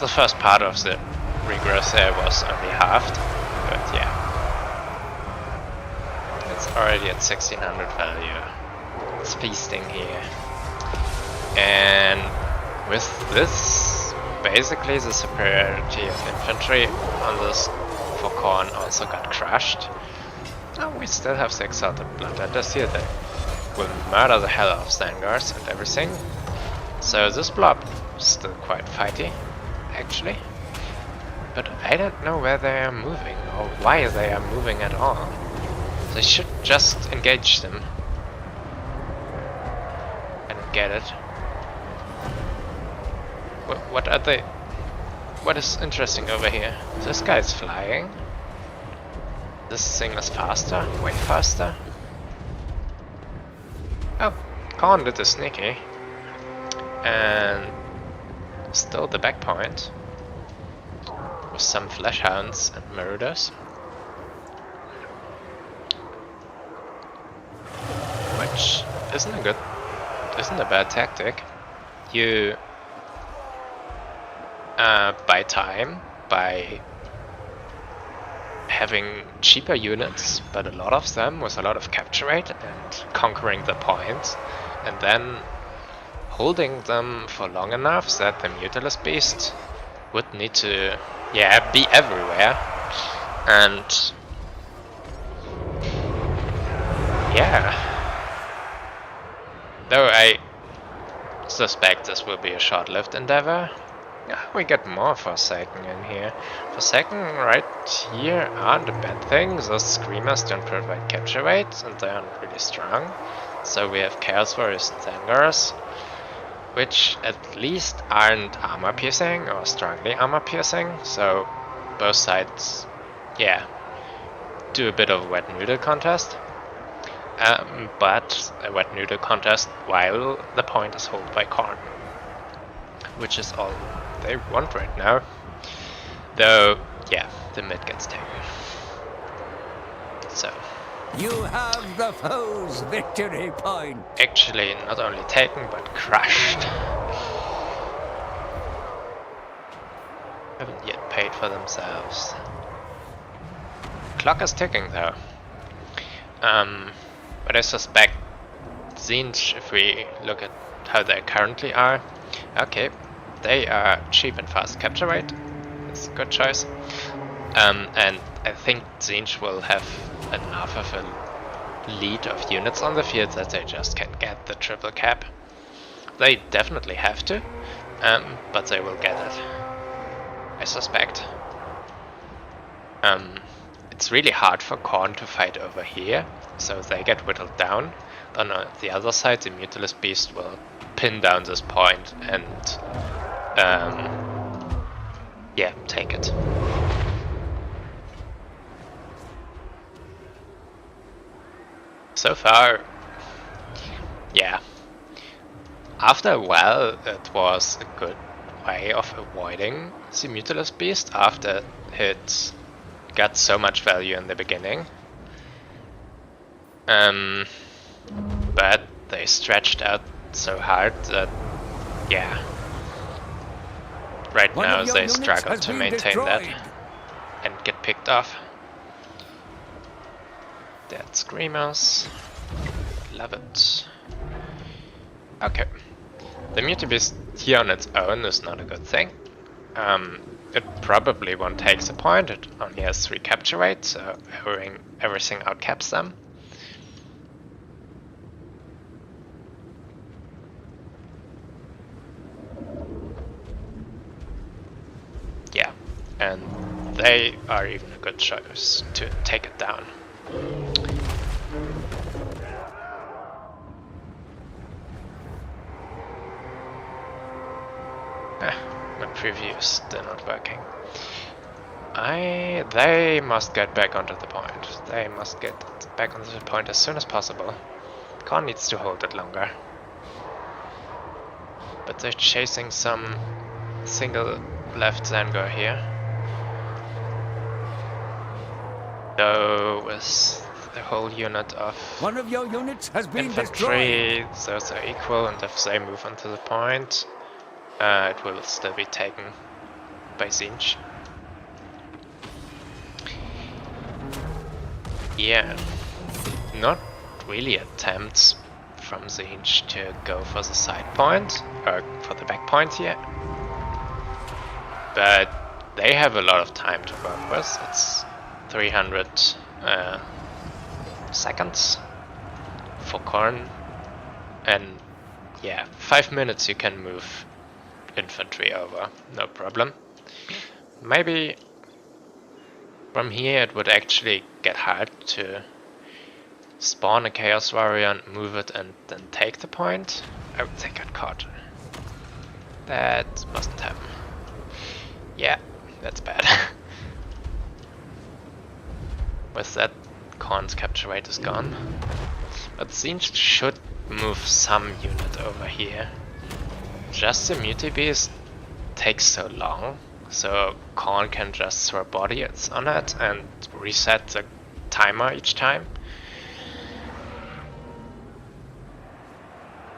The first part of the regrowth there was only halved, but yeah. It's already at 1600 value. It's feasting here. And with this, basically the superiority of infantry on this for Khorne also got crushed. Oh, we still have the Exalted Bloodletters here that will murder the hell out of Zangars and everything. So this blob is still quite fighty, actually. But I don't know where they are moving or why they are moving at all. They should just engage them and get it. What are they? What is interesting over here? This guy's flying. This thing is faster, way faster. Oh, Khorne did the sneaky. And still the back point. With some fleshhounds and murders. Which isn't a bad tactic. You buy time by having cheaper units, but a lot of them with a lot of capture rate and conquering the points, and then holding them for long enough that the Mutilus Beast would need to, be everywhere. And though I suspect this will be a short-lived endeavor. We get more Forsaken in here. Forsaken right here aren't a bad thing. Those Screamers don't provide capture rates and they aren't really strong. So we have Chaos Warriors and Zangars, which at least aren't armor piercing or strongly armor piercing. So both sides, do a bit of a wet noodle contest. But a wet noodle contest while the point is held by Khorne, which is all they want right now. Though, the mid gets taken. So. You have the foe's victory point. Actually, not only taken, but crushed. Haven't yet paid for themselves. Clock is ticking though. But I suspect Zinj, if we look at how they currently are, okay, they are cheap and fast capture rate. That's a good choice. And I think Zinj will have enough of a lead of units on the field that they just can get the triple cap. They definitely have to, but they will get it, I suspect. It's really hard for Khorne to fight over here, so they get whittled down. On the other side, the Mutilus Beast will pin down this point and yeah, take it. So far, yeah. After a while, it was a good way of avoiding the Mutilus Beast after it got so much value in the beginning. But they stretched out so hard that, yeah. Right now they struggle to maintain that and get picked off. Dead Screamers. Love it. Okay. The Mutibeast here on its own is not a good thing. It probably won't take the point, it only has 3 capture rate, so everything outcaps them. Yeah, and they are even a good choice to take it down. My preview is still not working. They must get back onto the point. They must get back onto the point as soon as possible. Khorne needs to hold it longer. But they're chasing some single left Zangor here. Though with the whole unit of One of your units has been infantry, destroyed. those are equal, and if they move onto the point, it will still be taken by Tzeentch. Yeah, not really attempts from Tzeentch to go for the side point, or for the back point here. But they have a lot of time to work with. It's 300 seconds for Khorne, and yeah, 5 minutes you can move infantry over, no problem. Maybe from here it would actually get hard to spawn a Chaos Warrior and move it and then take the point. I would think I'd caught. That mustn't happen. Yeah, that's bad. With that, Khorne's capture rate is gone. But Tzeentch should move some unit over here. Just the Mutibeast takes so long, so Khorne can just throw bodies on it and reset the timer each time.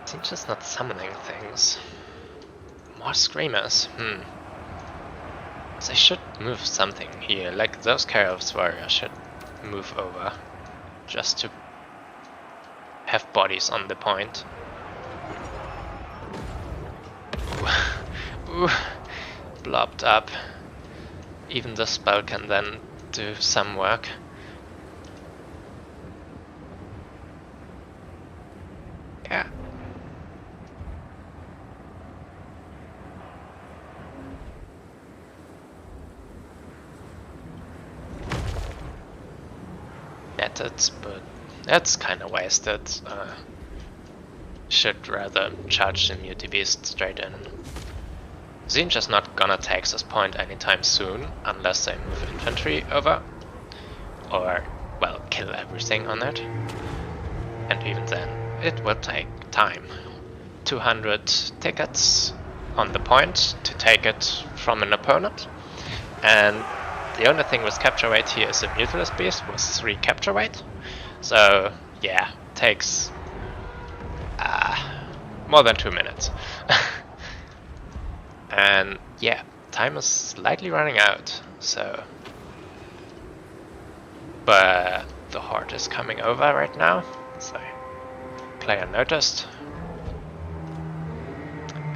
Tzeentch is not summoning things. More Screamers, They should move something here, like those Chaos Warriors should move over, just to have bodies on the point. Ooh, blobbed up. Even the spell can then do some work. Yeah. Methods, but that's kind of wasted. Should rather charge the Mutibeast straight in. Tzeentch is not gonna take this point anytime soon, unless they move infantry over. Or, well, kill everything on it. And even then, it will take time. 200 tickets on the point to take it from an opponent. And the only thing with capture rate here is the Mutilus Beast with 3 capture rate. So, yeah, takes more than 2 minutes. And yeah, time is slightly running out, so... But the Horde is coming over right now, so player noticed.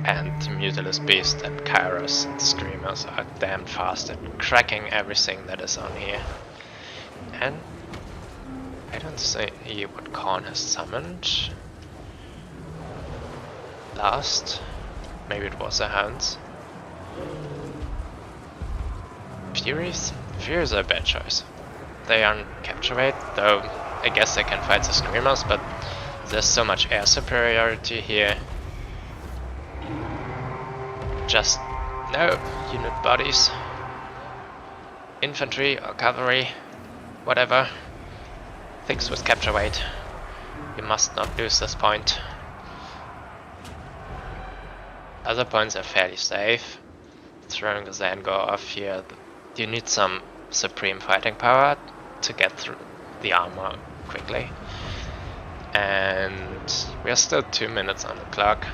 And the Mutilus Beast and Kairos and Screamers are damn fast at cracking everything that is on here. And I don't see what Korn has summoned. Last. Maybe it was a Hounds. Furies? Furies are a bad choice. They aren't capture rate, though I guess they can fight the Screamers, but there's so much air superiority here. Just no unit bodies. Infantry or cavalry, whatever. Fix with capture weight. You must not lose this point. Other points are fairly safe. Throwing the Zangor off here, you need some supreme fighting power to get through the armor quickly. And we are still 2 minutes on the clock.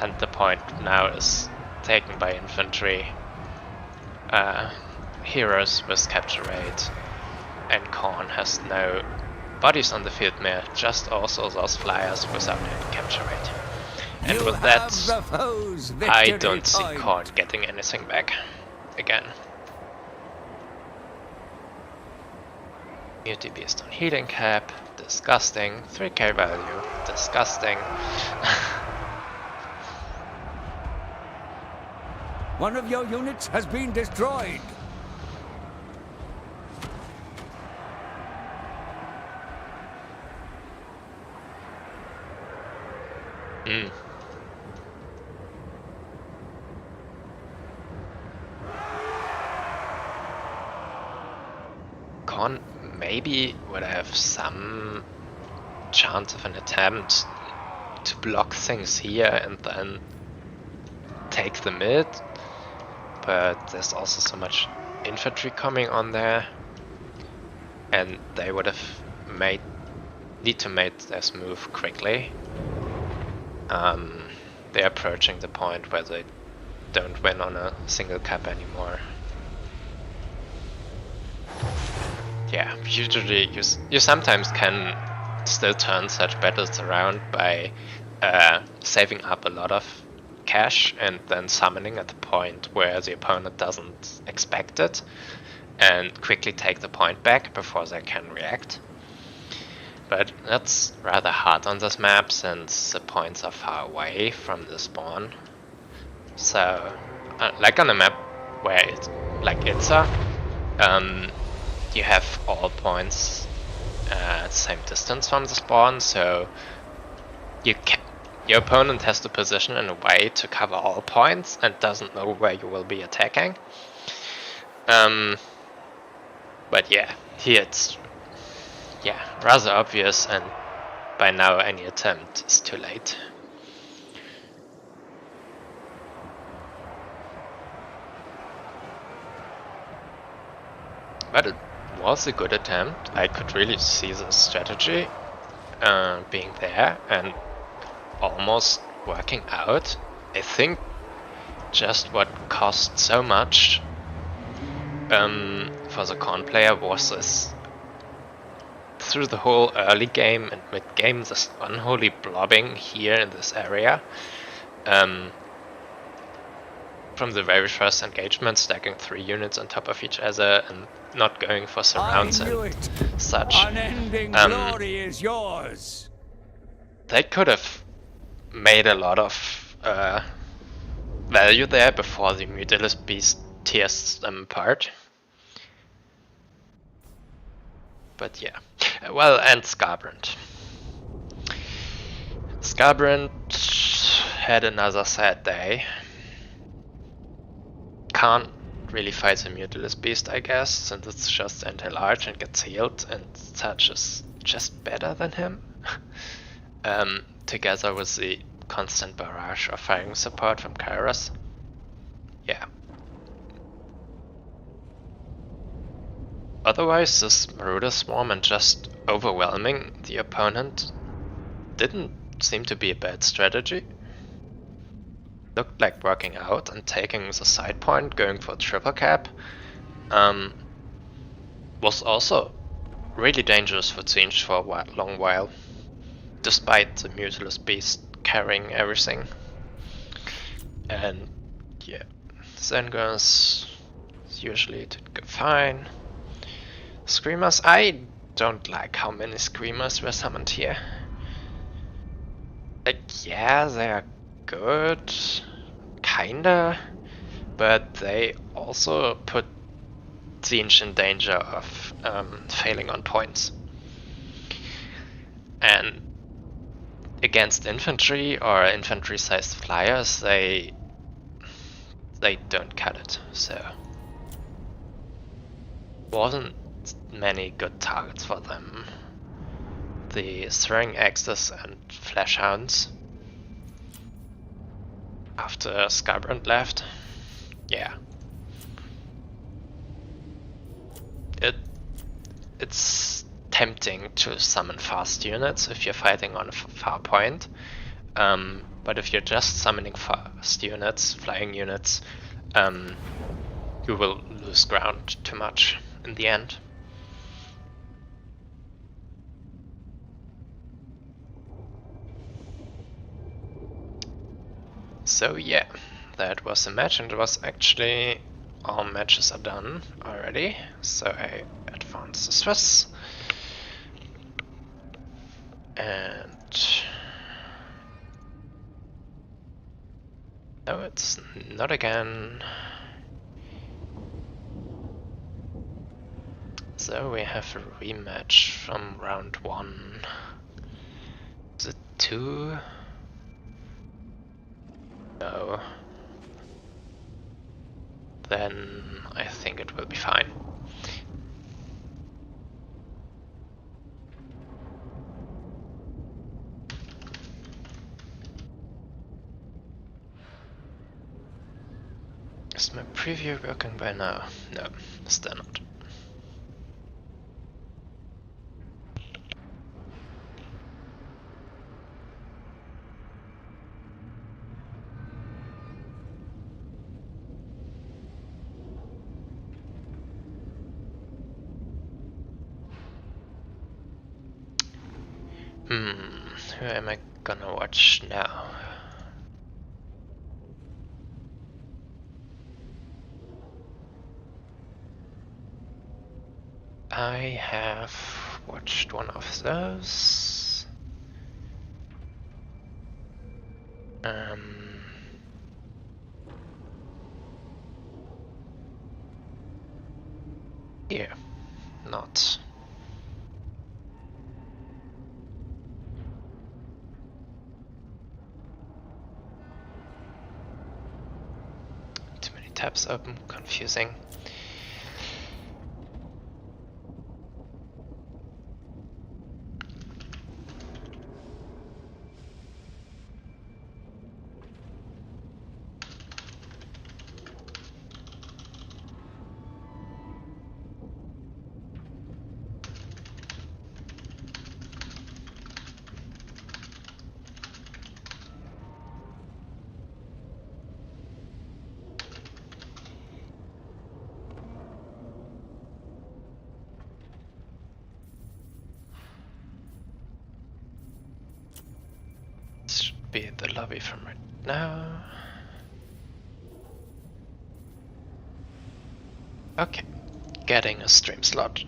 And the point now is taken by infantry. Heroes with capture rate. And Korn has no bodies on the field mere, just also those flyers without any capture rate. And with that, I don't see Korn getting anything back again. Muty Beast on healing cap, disgusting. 3k value, disgusting. One of your units has been destroyed. Korn maybe would have some chance of an attempt to block things here and then take the mid, but there's also so much infantry coming on there, and they would have need to make this move quickly. They're approaching the point where they don't win on a single cap anymore. Yeah, usually you sometimes can still turn such battles around by saving up a lot of cash and then summoning at the point where the opponent doesn't expect it and quickly take the point back before they can react. But that's rather hard on this map since the points are far away from the spawn. So, like on a map where it's like Itza, you have all points at the same distance from the spawn, so your opponent has to position in a way to cover all points and doesn't know where you will be attacking. But yeah, here it's rather obvious, and by now any attempt is too late. But it was a good attempt. I could really see the strategy being there and almost working out. I think just what cost so much for the Korn player was this, through the whole early game and mid game, this unholy blobbing here in this area. From the very first engagement, stacking 3 units on top of each other and not going for surrounds and such. Unending glory is yours. They could have made a lot of value there before the Mutilis Beast tears them apart. But yeah. Well, and Scarbrand. Scarbrand had another sad day. Can't really fight the Mutilis Beast, I guess, since it's just anti-large and gets healed, and such is just better than him. Together with the constant barrage of firing support from Kairos. Yeah. Otherwise, this Marauder Swarm and just overwhelming the opponent didn't seem to be a bad strategy. Looked like working out, and taking the side point, going for triple cap, was also really dangerous for Zinj for a long while, despite the Mutilis Beast carrying everything. And yeah, Zengers usually did go fine. Screamers, I don't like how many screamers were summoned here. Like, yeah, they are good, kinda, but they also put Zinj in danger of failing on points. And against infantry or infantry-sized flyers, they don't cut it. So wasn't many good targets for them. The throwing axes and flash hounds after Skybrand left. Yeah. It's tempting to summon fast units if you're fighting on a far point. But if you're just summoning fast units, flying units, you will lose ground too much in the end. So yeah, that was a match, and it was actually all matches are done already. So I advance the Swiss. And no, it's not again. So we have a rematch from round 1. Is it 2? No. Then I think it will be fine. Is my preview working by now? No, still not. Who am I gonna watch now? I have watched one of those. Here, not. Too many tabs open, confusing. Be the lobby from right now. Okay, getting a stream slot.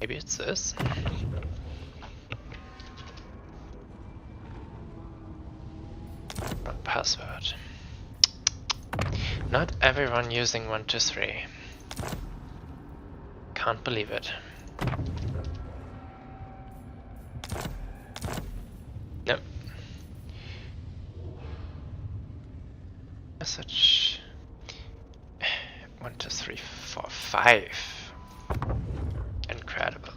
Maybe it's this. Password. Not everyone using 123. Can't believe it. Nope. Message. 1, 2, 3, 4, 5. Incredible.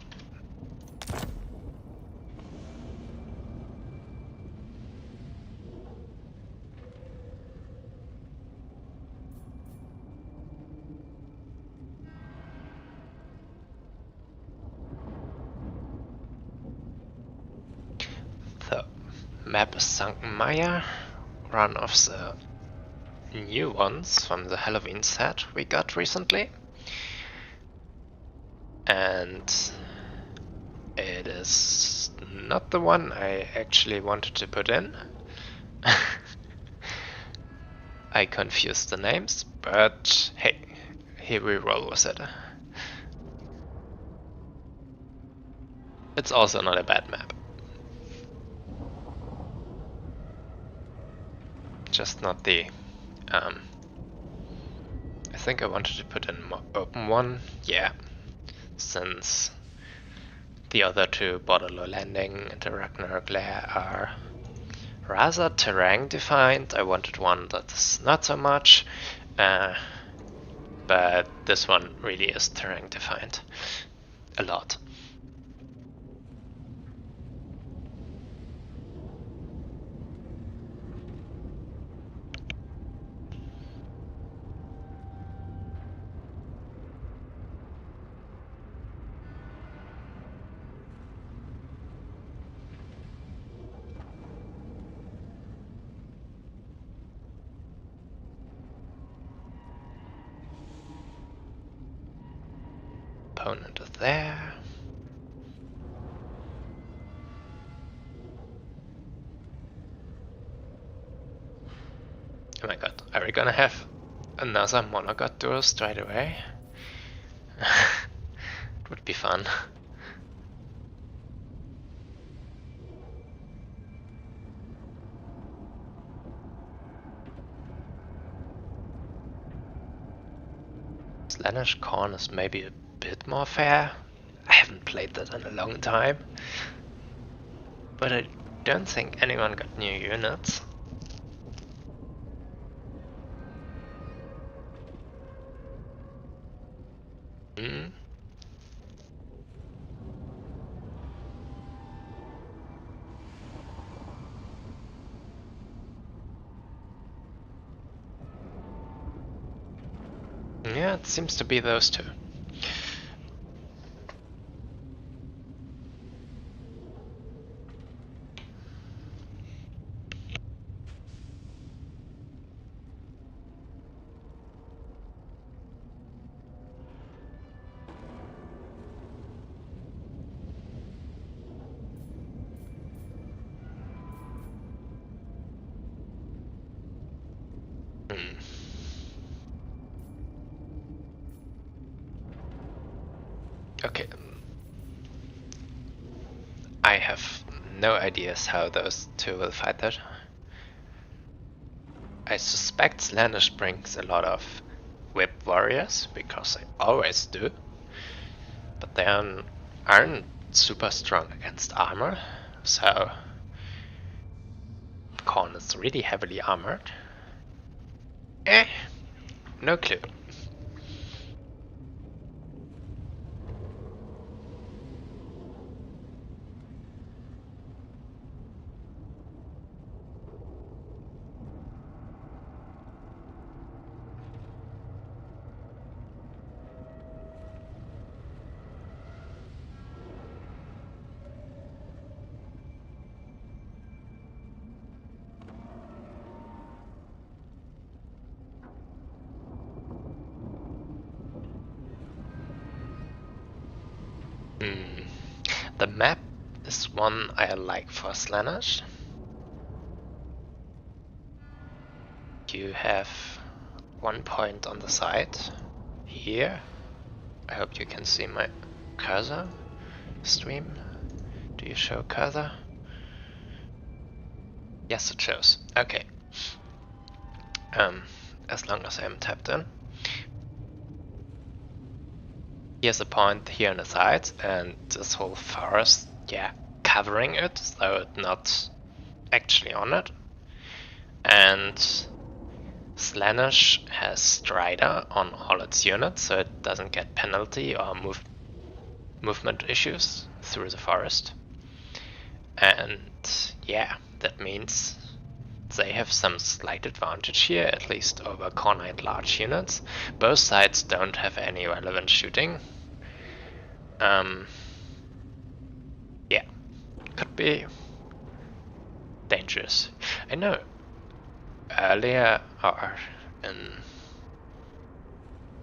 Map is Sunken Maya, one of the new ones from the Halloween set we got recently. and it is not the one I actually wanted to put in. I confused the names, but hey, here we roll with it. It's also not a bad map. Just not the... I think I wanted to put in a more open one, yeah, since the other two, Borderloo Landing and the Ragnarok Lair, are rather terrain defined. I wanted one that's not so much, but this one really is terrain defined a lot. Opponent is there. Oh my god, are we gonna have another Monogod duel straight away? It would be fun. Slaanesh Khorne is maybe a bit more fair. I haven't played that in a long time. But I don't think anyone got new units. Hmm. Yeah, it seems to be those two. Hmm. Okay. I have no ideas how those two will fight that. I suspect Slaanesh brings a lot of whip warriors, because they always do. But they aren't super strong against armor, so Khorne is really heavily armored. No clue. The map is one I like for Slaanesh. You have 1 point on the side here. I hope you can see my cursor stream. Do you show cursor? Yes, it shows. Okay. As long as I'm tapped in. Here's a point here on the side, and this whole forest, yeah, covering it, so it's not actually on it. And Slaanesh has Strider on all its units, so it doesn't get penalty or movement issues through the forest. And yeah, that means they have some slight advantage here, at least over Khornite large units. Both sides don't have any relevant shooting. Yeah, could be dangerous. I know earlier, or in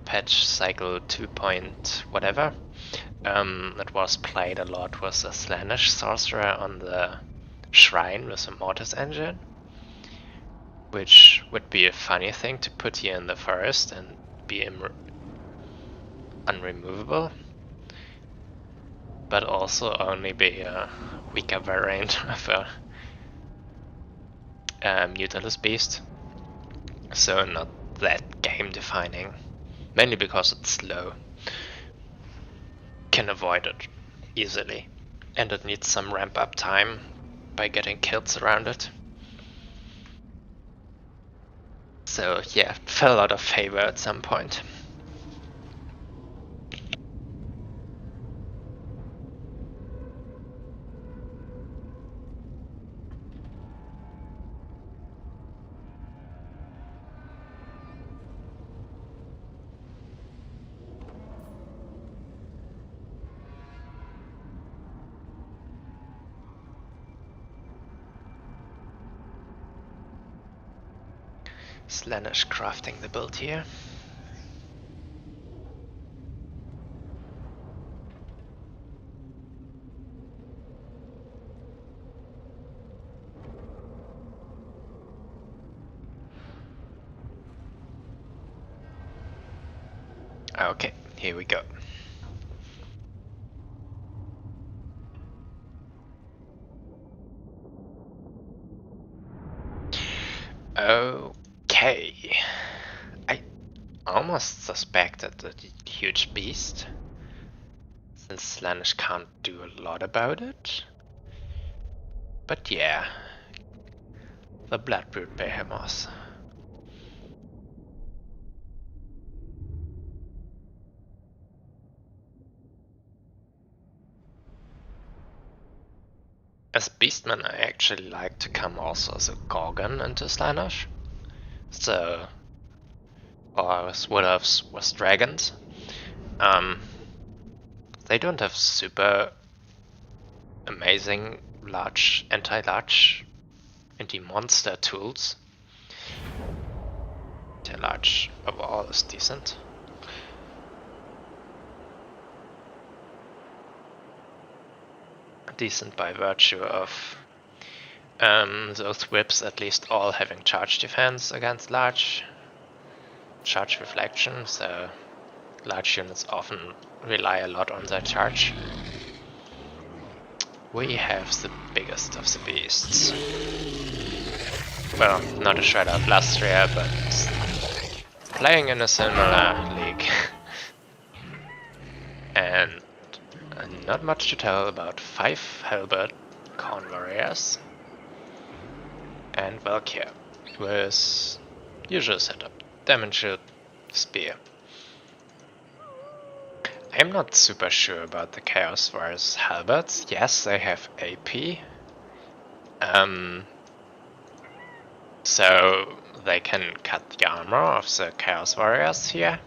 patch cycle 2 point whatever, that was played a lot was a Slaanesh sorcerer on the shrine with a mortis engine, which would be a funny thing to put here in the forest and be unremovable, but also only be a weaker variant of a Mutalist Beast, so not that game defining, mainly because it's slow. Can avoid it easily, and it needs some ramp up time by getting kills around it. So yeah, it fell out of favor at some point. Slaanesh crafting the build here. Okay, here we go. Okay. I almost suspected a huge beast, since Slaanesh can't do a lot about it. But yeah, the Bloodroot Behemoth. As Beastman, I actually like to come also as a Gorgon into Slaanesh. So, or as Wood Elves with dragons. They don't have super amazing large anti-large anti-monster tools. Anti-large overall is decent. Decent by virtue of those whips at least all having charge defense against large, charge reflection, so large units often rely a lot on their charge. We have the biggest of the beasts. Well, not a Shredder of Lustria, but playing in a similar league. And not much to tell about 5 Halberd Corn Warriors and Valkyr with usual setup, damage shield, spear. I'm not super sure about the Chaos Warriors Halberds. Yes, they have AP. So they can cut the armor of the Chaos Warriors here.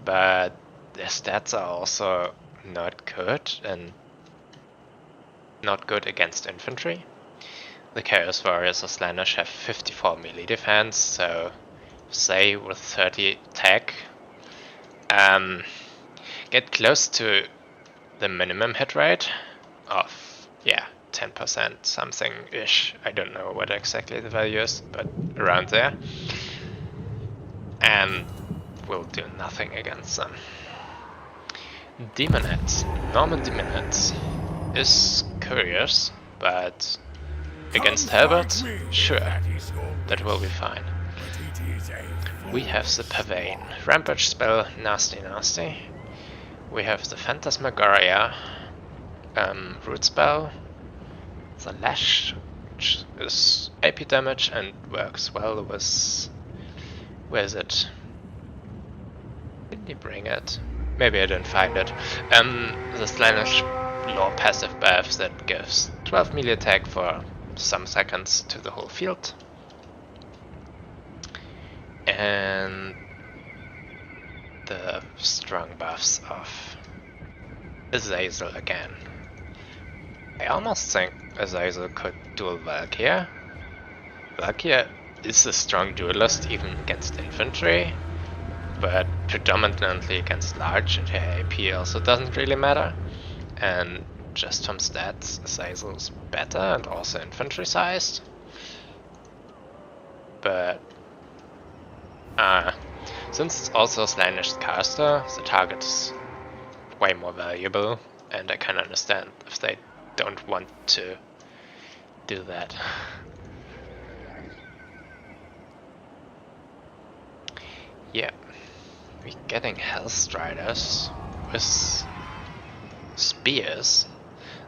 But their stats are also not good, and not good against infantry. The Chaos Warriors of Slaanesh have 54 melee defense, so say with 30 attack, get close to the minimum hit rate of, yeah, 10% something-ish. I don't know what exactly the value is, but around there. And will do nothing against them. Demonettes, Norman Demonettes is curious, but against Halberds, sure, that will be fine. We have the Pavane, Rampage spell, nasty nasty. We have the Phantasmagoria, root spell, the Lash, which is AP damage and works well with... where is it? Didn't he bring it? Maybe I didn't find it. The Slaanesh lore passive buff that gives 12 melee attack for some seconds to the whole field. And the strong buffs of Azazel again. I almost think Azazel could duel Valkyr. Valkyr is a strong duelist even against infantry, but predominantly against large, and her AP also doesn't really matter. And just from stats, Azazel's better and also infantry sized. But since it's also a Slanished caster, the target is way more valuable, and I can understand if they don't want to do that. Yeah, we're getting Hellstriders with spears.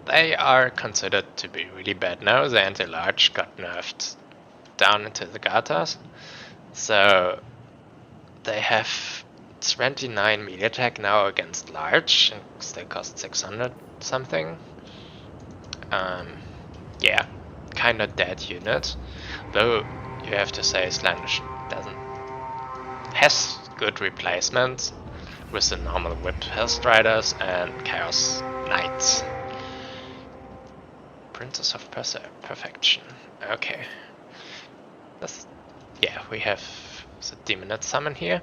They are considered to be really bad now. The anti-large got nerfed down into the Gathas, so they have 29 melee attack now against large, and they cost 600 something. Yeah, kinda dead unit. Though you have to say Slanish has good replacements with the normal whip Hellstriders and Chaos Knights. Princess of Perfection. Okay. Yeah, we have the Demonite summon here,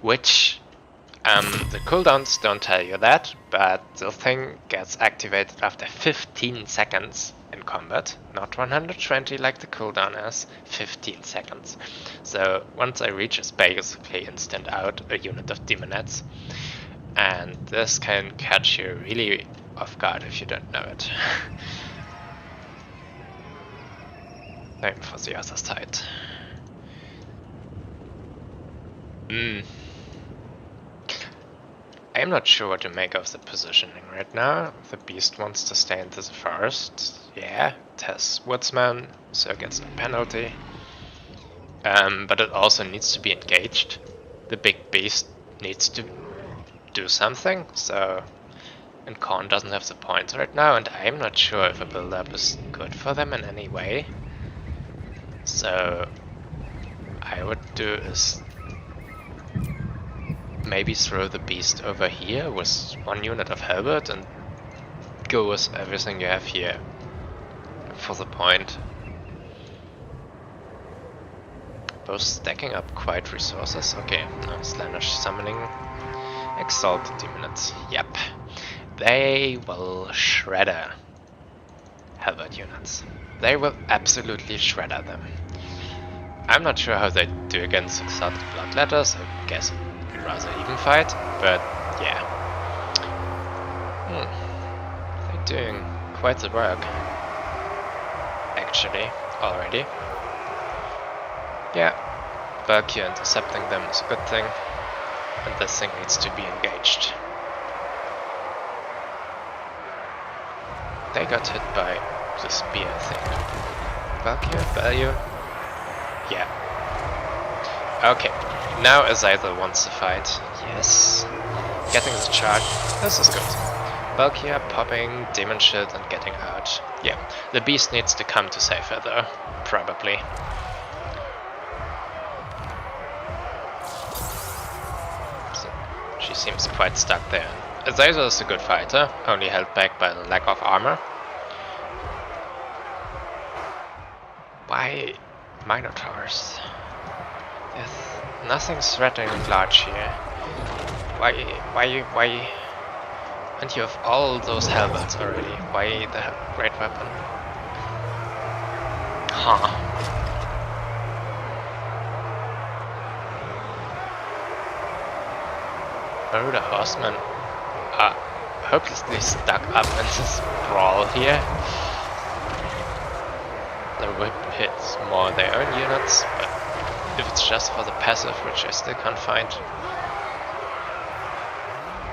which the cooldowns don't tell you that, but the thing gets activated after 15 seconds in combat, not 120 like the cooldown is, 15 seconds. So once I reach is basically instant out a unit of Demonites, and this can catch you really off guard if you don't know it. Same for the other side. I'm not sure what to make of the positioning right now. The beast wants to stay into the forest. Yeah, it has woodsman, so it gets no penalty. But it also needs to be engaged. The big beast needs to do something, so... And Korn doesn't have the points right now, and I'm not sure if a build-up is good for them in any way. So... I would do is... maybe throw the beast over here with one unit of halberd and go with everything you have here for the point. Both stacking up quite resources. Okay, now Slanish summoning Exalted Demonites. Yep. They will shredder halberd units. They will absolutely shredder them. I'm not sure how they do against Exalted Bloodletters. I guess rather even fight, but yeah. They're doing quite the work, actually, already. Yeah, Valkyrie intercepting them is a good thing, and this thing needs to be engaged. They got hit by the spear thing. Valkyrie, value? Yeah. Okay. Now Azazel wants to fight. Yes. Getting the charge. This is good. Valkyria popping, Demon Shield and getting out. Yeah. The beast needs to come to save her though. Probably. So she seems quite stuck there. Azazel is a good fighter, only held back by the lack of armor. Why Minotaurs? There's nothing threatening large here. Why? And you have all those halberds already. Why the great weapon? Huh. Oh, the horsemen are hopelessly stuck up in this brawl here. The whip hits more their own units, but if it's just for the passive, which I still can't find.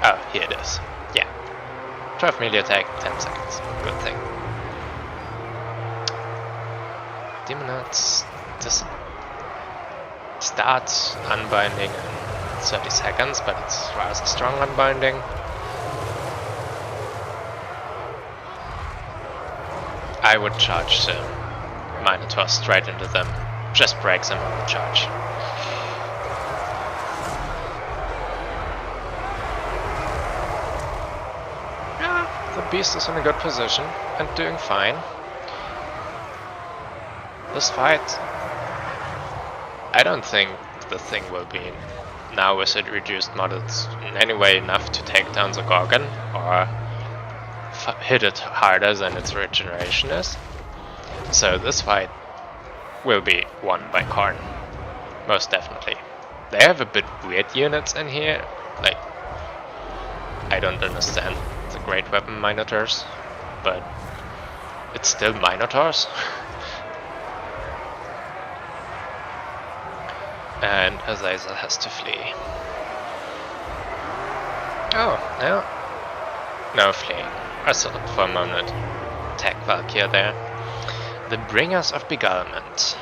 Oh, here it is. Yeah. 12 melee attack, 10 seconds. Good thing. Demonites just starts unbinding in 30 seconds, but it's rather strong unbinding. I would charge the Minotaur straight into them. Just breaks them on the charge. Yeah, the beast is in a good position and doing fine. This fight, I don't think the thing will be now with it reduced models in any way enough to take down the Gorgon or hit it harder than its regeneration is. So this fight will be won by Korn, most definitely. They have a bit weird units in here, like I don't understand the Great Weapon Minotaurs, but it's still Minotaurs. And Azazel has to flee. Oh, no. No fleeing. I thought for a moment. Attack Valkyr there. The Bringers of Beguilement.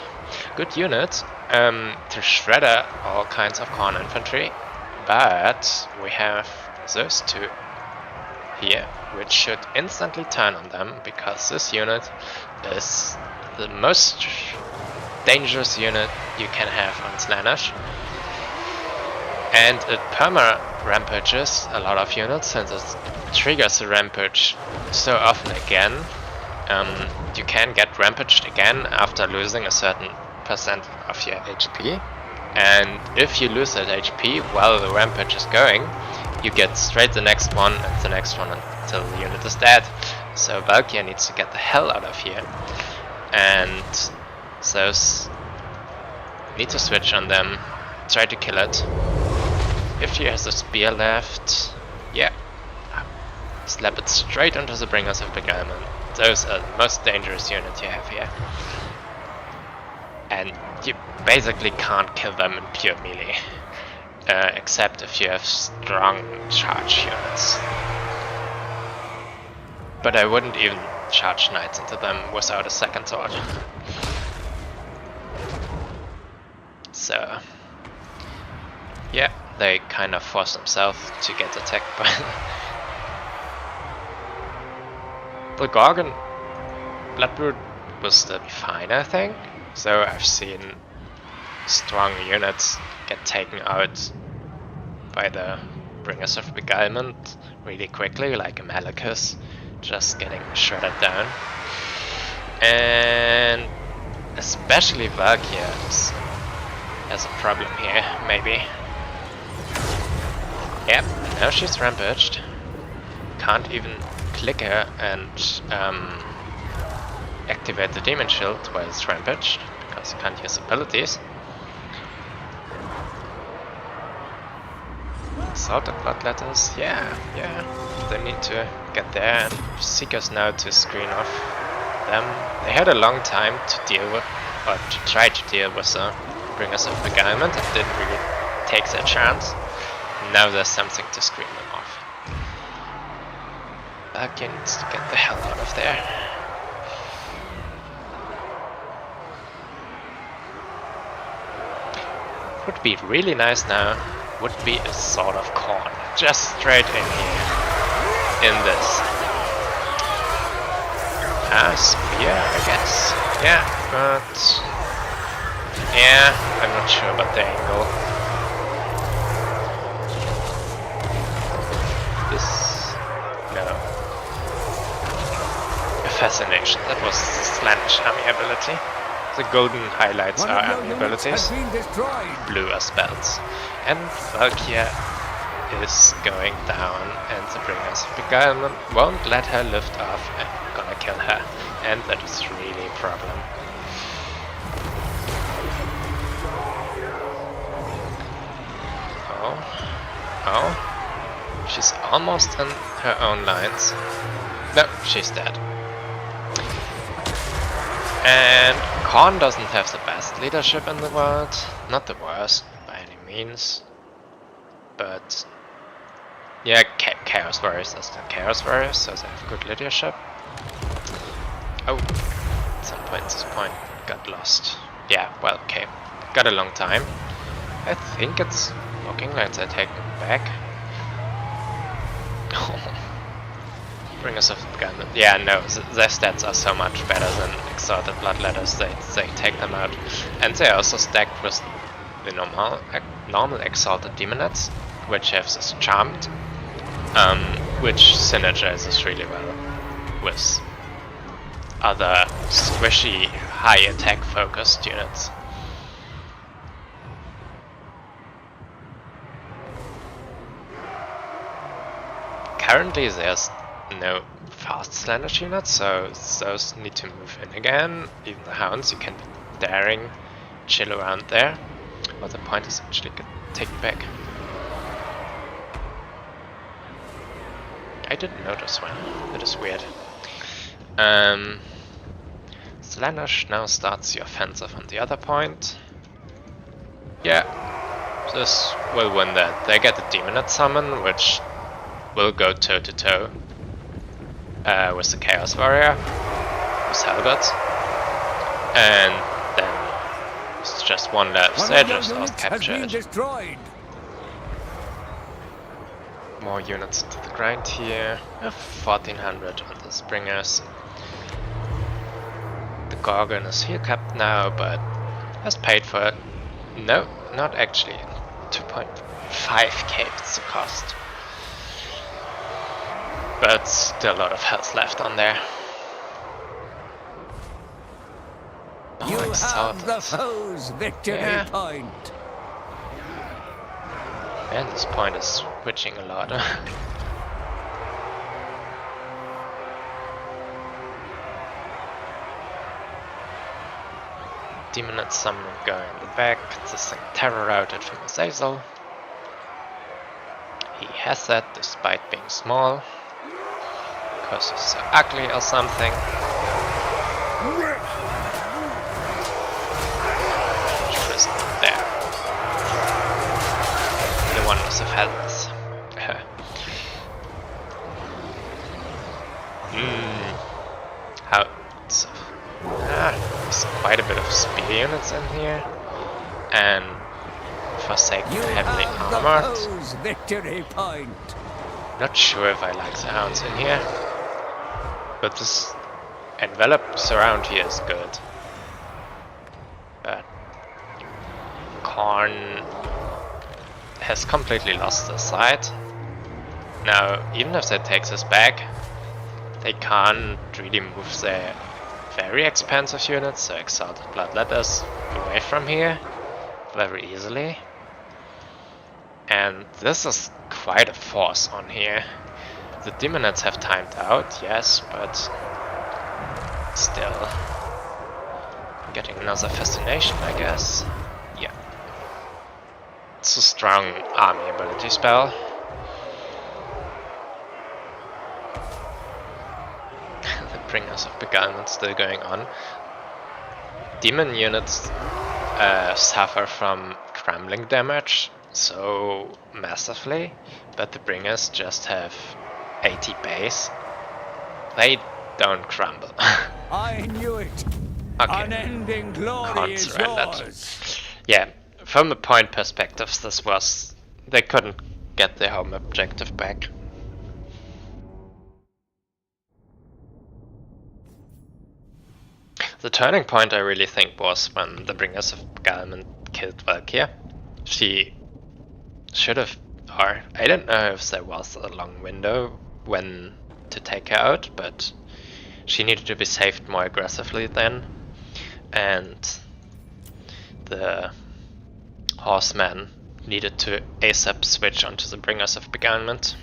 Good unit to shredder all kinds of Khorne infantry, but we have those two here, which should instantly turn on them, because this unit is the most dangerous unit you can have on Slaanesh. And it perma-rampages a lot of units, since it triggers the rampage so often again. You can get rampaged again after losing a certain percent of your HP. And if you lose that HP while the rampage is going, you get straight the next one and the next one until the unit is dead. So Valkyr needs to get the hell out of here. And those need to switch on them, try to kill it. If she has a spear left, yeah, slap it straight onto the Bringers of Beguilement. Those are the most dangerous units you have here. And you basically can't kill them in pure melee, except if you have strong charge units. But I wouldn't even charge knights into them without a second thought. So, yeah, they kind of force themselves to get attacked by the Gorgon. Bloodbrood will still be fine, I think. So I've seen strong units get taken out by the Bringers of Beguilement really quickly, like a Malachus just getting shredded down. And especially Valkyr has a problem here, maybe. Yep, now she's rampaged. Can't even click her and activate the Demon Shield while it's rampaged, because you can't use abilities. Assault and Bloodletters, yeah, they need to get there, and Seekers now to screen off them. They had a long time to deal with, or to try to deal with the Bringers of Beguilement, and didn't really take their chance. Now there's something to screen them off. Valkyr needs to get the hell out of there. Would be really nice now, would be a Sword of Khorne, just straight in here, in this. Spear, I guess. Yeah, but yeah, I'm not sure about the angle. No. A fascination, that was the Slaanesh army ability. The golden highlights are army abilities, blue are spells. And Valkyr is going down, and the Bringers of Beguilement won't let her lift off and gonna kill her. And that is really a problem. Oh. She's almost in her own lines. No, she's dead. And Khorne doesn't have the best leadership in the world. Not the worst, by any means. But yeah, Chaos Warriors are still Chaos Warriors, so they have good leadership. Oh, at some point this point got lost. Yeah, well, okay. Got a long time. I think it's looking like they're taking it back. Bringers of Beguilement. Yeah, no, their stats are so much better than Exalted Bloodletters, they take them out. And they're also stacked with the normal Exalted Demonettes, which have this Charmed, which synergizes really well with other squishy, high attack focused units. currently there's no fast Slanish units, so those need to move in again. Even the Hounds, you can be daring, chill around there. Well, the point is actually get taken back. I didn't notice one. That is weird. Slanish now starts the offensive on the other point. Yeah, this will win that. They get the Demonite Summon, which will go toe to toe with the Chaos Warrior, with Helgut, and then it's just one left. They just out-capture it. More units into the grind here. 1400 on the Springers. The Gorgon is here capped now, but has paid for it. No, not actually. 2.5k it's the cost. But still a lot of health left on there. You have the foe's victory point. And this point is switching a lot. Demonite Summon going in the back, this thing terror routed from Azazel. He has that despite being small. Because he's so ugly or something. Just there. The one must have had this. How? There's quite a bit of spear units in here, and Forsaken heavily armored. Victory point. Not sure if I like the Hounds in here, but this envelop surround here is good. But Khorne has completely lost their sight. Now, even if they take this back, they can't really move their very expensive units, so Exalted Bloodletters, away from here very easily. And this is quite a force on here. The Demonites have timed out, yes, but still. Getting another Fascination, I guess. Yeah. It's a strong army ability spell. Bringers of Beguilement still going on. Demon units suffer from crumbling damage so massively, but the Bringers just have 80 base. They don't crumble. I knew it. Okay. Unending glory is yours. Yeah, from a point perspective, they couldn't get their home objective back. The turning point I really think was when the Bringers of Beguilement killed Valkyr. She should have, or I don't know if there was a long window when to take her out, but she needed to be saved more aggressively then. And the Horseman needed to ASAP switch onto the Bringers of Beguilement.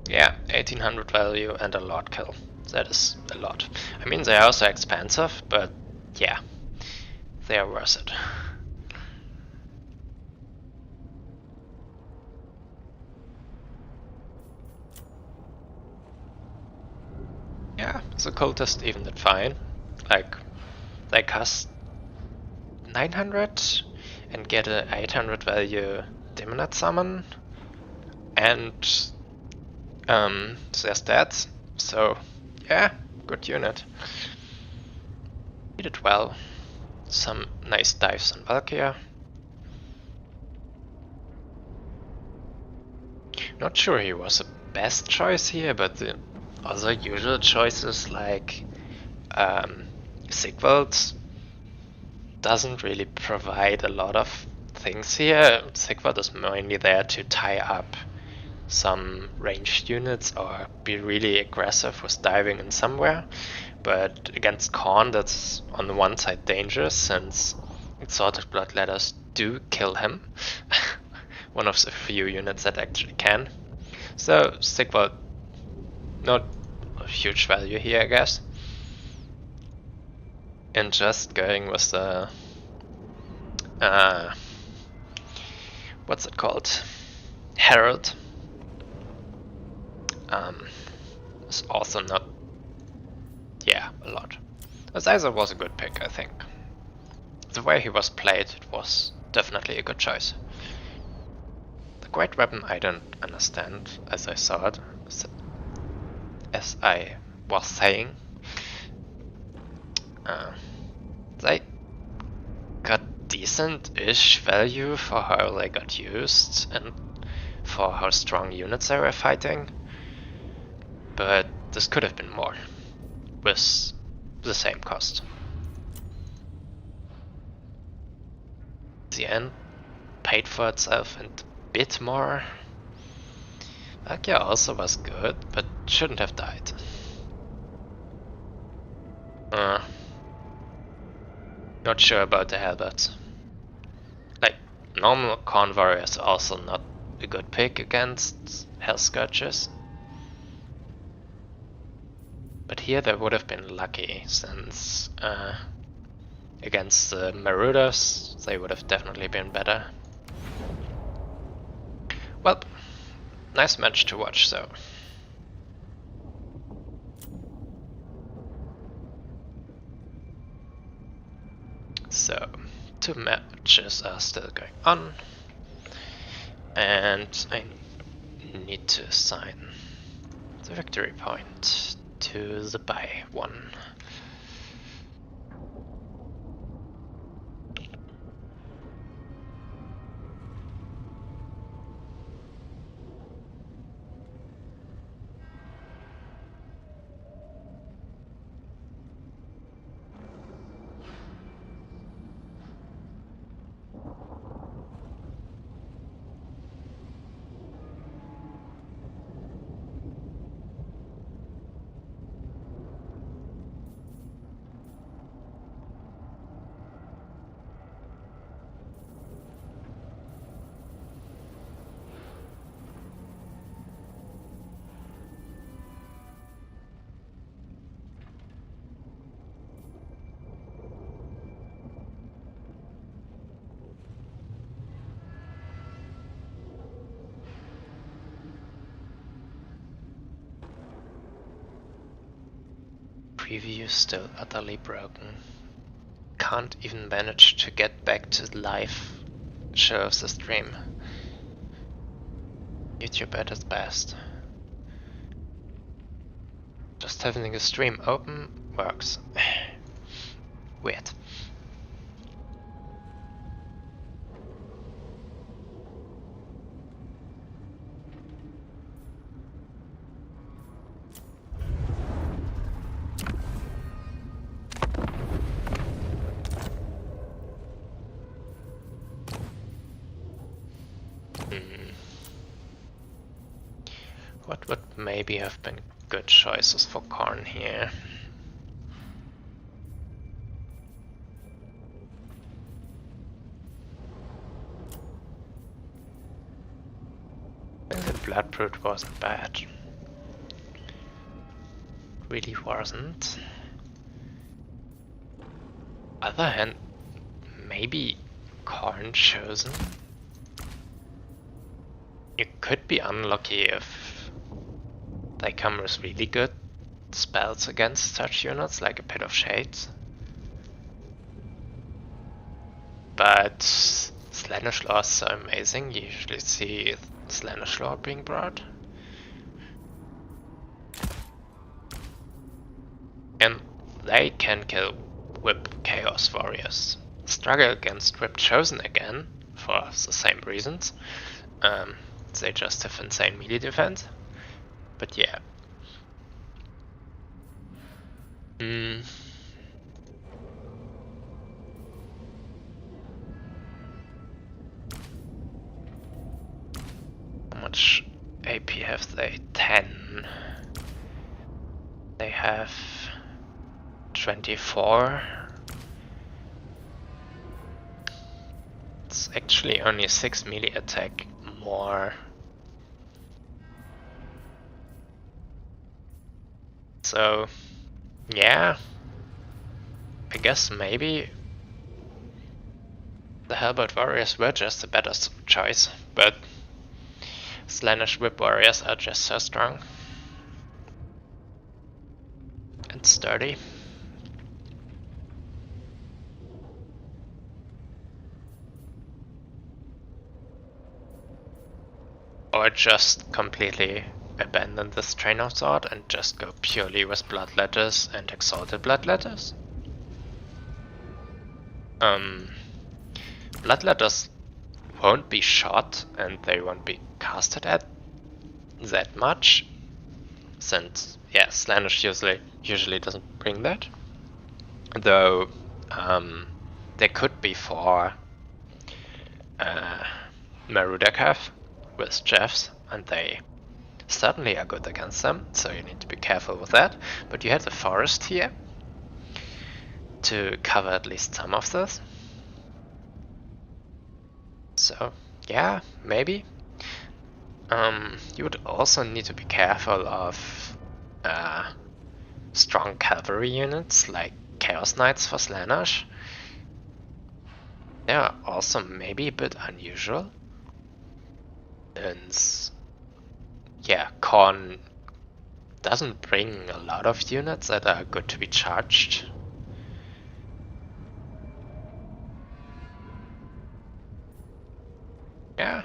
Yeah, 1800 value and a Lord kill. That is a lot. I mean, they are also expensive, but yeah, they are worth it. Yeah, the cultist even did fine. Like, they cost 900 and get a 800 value Demonite Summon, and their stats. So yeah, good unit. He did well. Some nice dives on Valkyr. Not sure he was the best choice here, but the other usual choices like Sigvald doesn't really provide a lot of things here. Sigvald is mainly there to tie up some ranged units or be really aggressive with diving in somewhere, but against Khorne that's on the one side dangerous since Exalted Bloodletters do kill him. One of the few units that actually can. So Sigvald, not a huge value here, I guess. And just going with the what's it called? Herald. Is also not, yeah, a lot. Azazel was a good pick, I think. The way he was played, it was definitely a good choice. The great weapon I don't understand, as I saw it, as I was saying. They got decent-ish value for how they got used and for how strong units they were fighting, but this could have been more with the same cost. The end paid for itself and a bit more. Akia also was good, but shouldn't have died. Not sure about the Halberd. Like, normal Corn Warrior is also not a good pick against Hell Scourges. But here they would have been lucky, since against the Marauders they would have definitely been better. Well, nice match to watch though. So, 2 matches are still going on, and I need to assign the victory point to the buy one. Preview still utterly broken. Can't even manage to get back to the live show of the stream. YouTube at its best. Just having a stream open works. Weird. What would maybe have been good choices for Karn here? I think the Bloodbrute wasn't bad. Really wasn't. Other hand, maybe Karn chosen? You could be unlucky if they come with really good spells against such units, like a Pit of Shades. But Slanish Law is so amazing, you usually see Slanish Law being brought. And they can kill Whip Chaos Warriors. Struggle against Whip Chosen again, for the same reasons. They just have insane melee defense. But yeah. How much AP have they? 10. They have 24. It's actually only 6 melee attack more so yeah, I guess maybe the Hellbolt Warriors were just a better choice, but Slaanesh Whip Warriors are just so strong and sturdy. Or just completely abandon this train of thought and just go purely with Bloodletters and Exalted Bloodletters. Bloodletters won't be shot and they won't be casted at that much, since yeah, Slaanesh usually doesn't bring that. Though there could be 4 Marudakav with Jeffs, and they certainly are good against them, so you need to be careful with that. But you have the forest here to cover at least some of this. So yeah, maybe. You would also need to be careful of strong cavalry units like Chaos Knights for Slaanesh. They are also maybe a bit unusual. And yeah, Khorne doesn't bring a lot of units that are good to be charged. Yeah.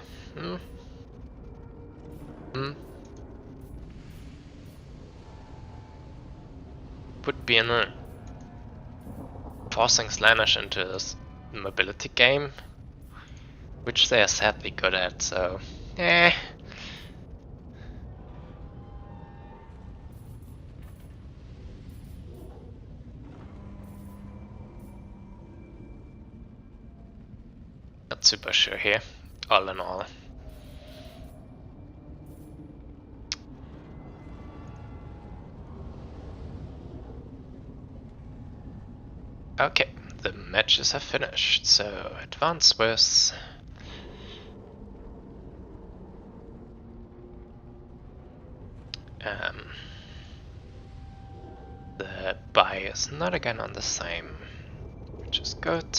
Would be in a forcing Slaanesh into this mobility game, which they are sadly good at, so eh. Not super sure here, all in all. Okay, the matches have finished, so advance with the buy is not again on the same, which is good.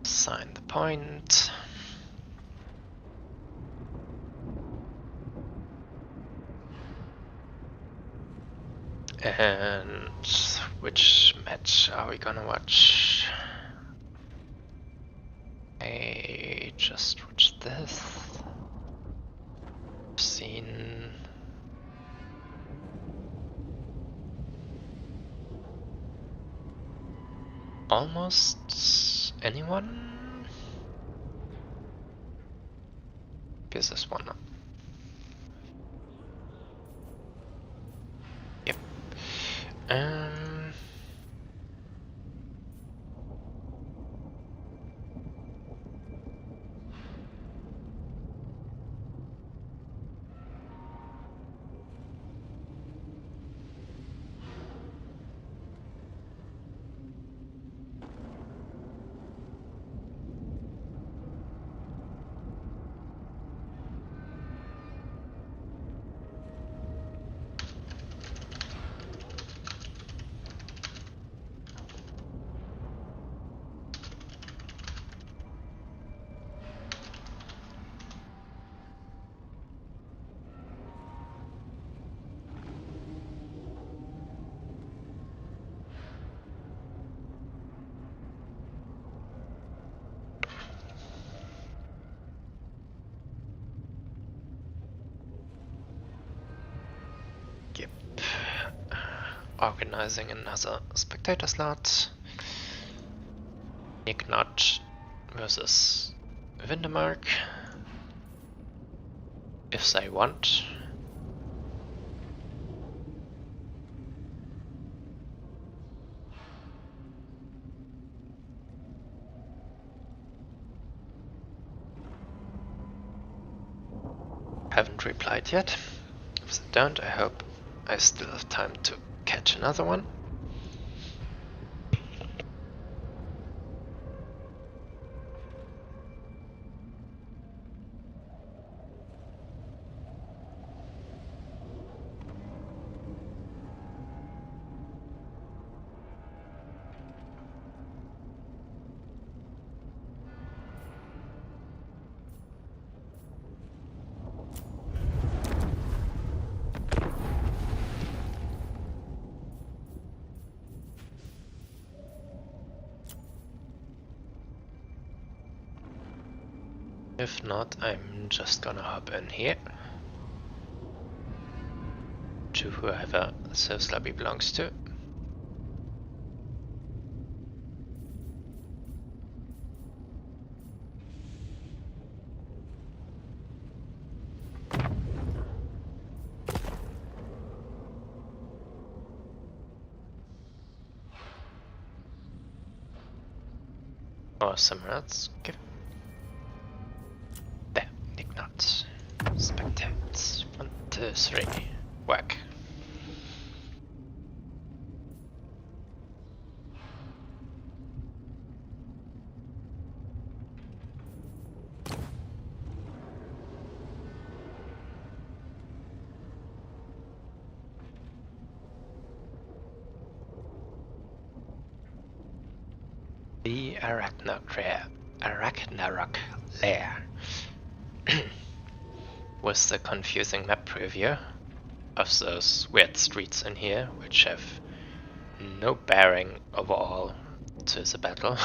Sign the point. And which match are we gonna watch? I just watched this. I've seen almost anyone. Guess this one up. Yep. Yep. Organizing another spectator slot. Ignat versus Vindemark. If they want. Haven't replied yet. If they don't, I hope I still have time to catch another one. If not, I'm just gonna hop in here to whoever Sous Lobby belongs to. Or somewhere else. Give. There, Ignat. Spectate. 1, 2, 3. Whack. The Arachnarok lair was the confusing map preview of those weird streets in here, which have no bearing overall to the battle.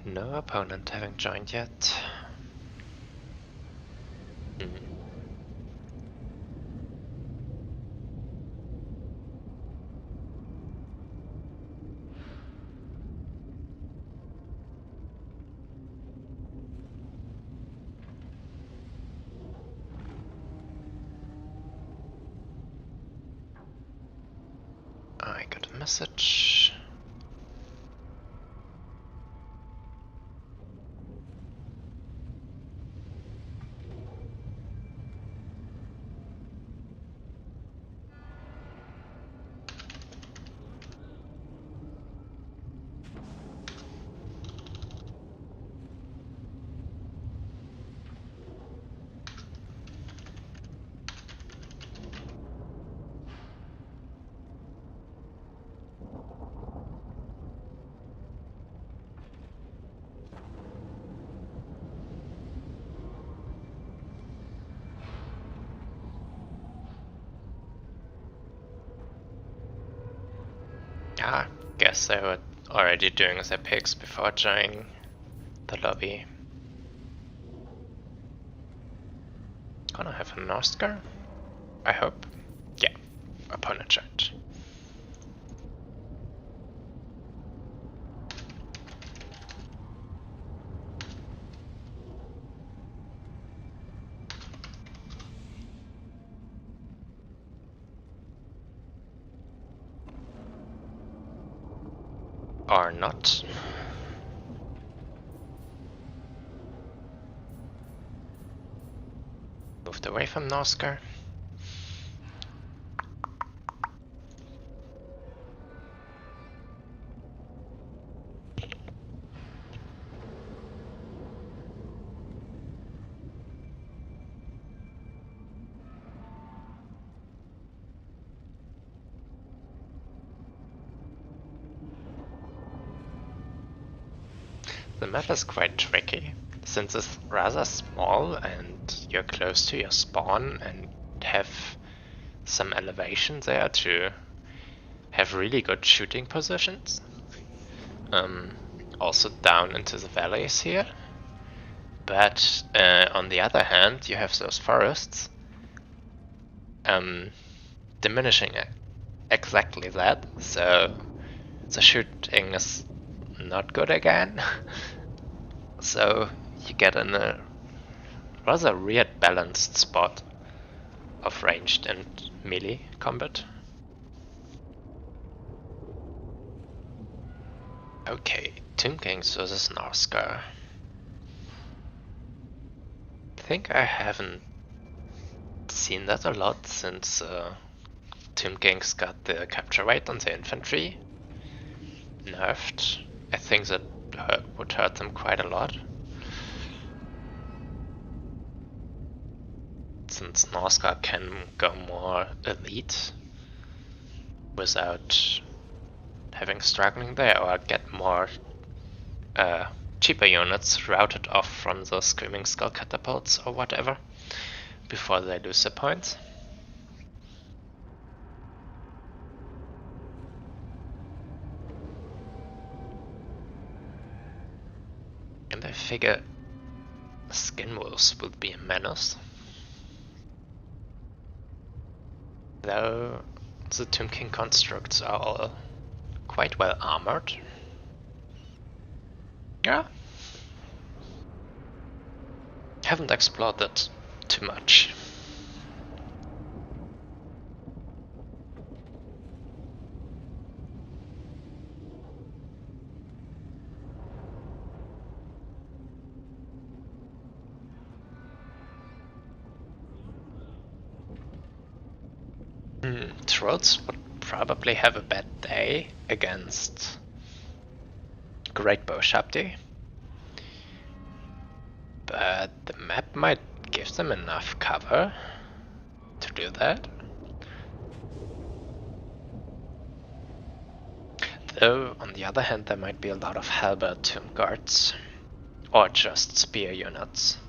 No opponent having joined yet. I got a message. Ah, guess they were already doing their picks before joining the lobby. Gonna have an Oscar? I hope. Yeah, opponent joined. Or not. Moved away from Oscar. The map is quite tricky, since it's rather small and you're close to your spawn and have some elevation there to have really good shooting positions. Also down into the valleys here. But on the other hand, you have those forests, diminishing exactly that, so the shooting is not good again. So you get in a rather weird balanced spot of ranged and melee combat. Okay, Tomb Kings versus Narska. I think I haven't seen that a lot since Tomb Kings got the capture rate on the infantry nerfed. I think that would hurt them quite a lot. Since Narska can go more elite without having struggling there, or get more cheaper units routed off from the Screaming Skull catapults or whatever before they lose their points. And I figure Skin Wolves would be a menace. Though the Tomb King constructs are all quite well armored. Yeah. Haven't explored that too much. Trolls would probably have a bad day against Great Bow Shabdi, but the map might give them enough cover to do that. Though, on the other hand, there might be a lot of halberd tomb guards, or just spear units.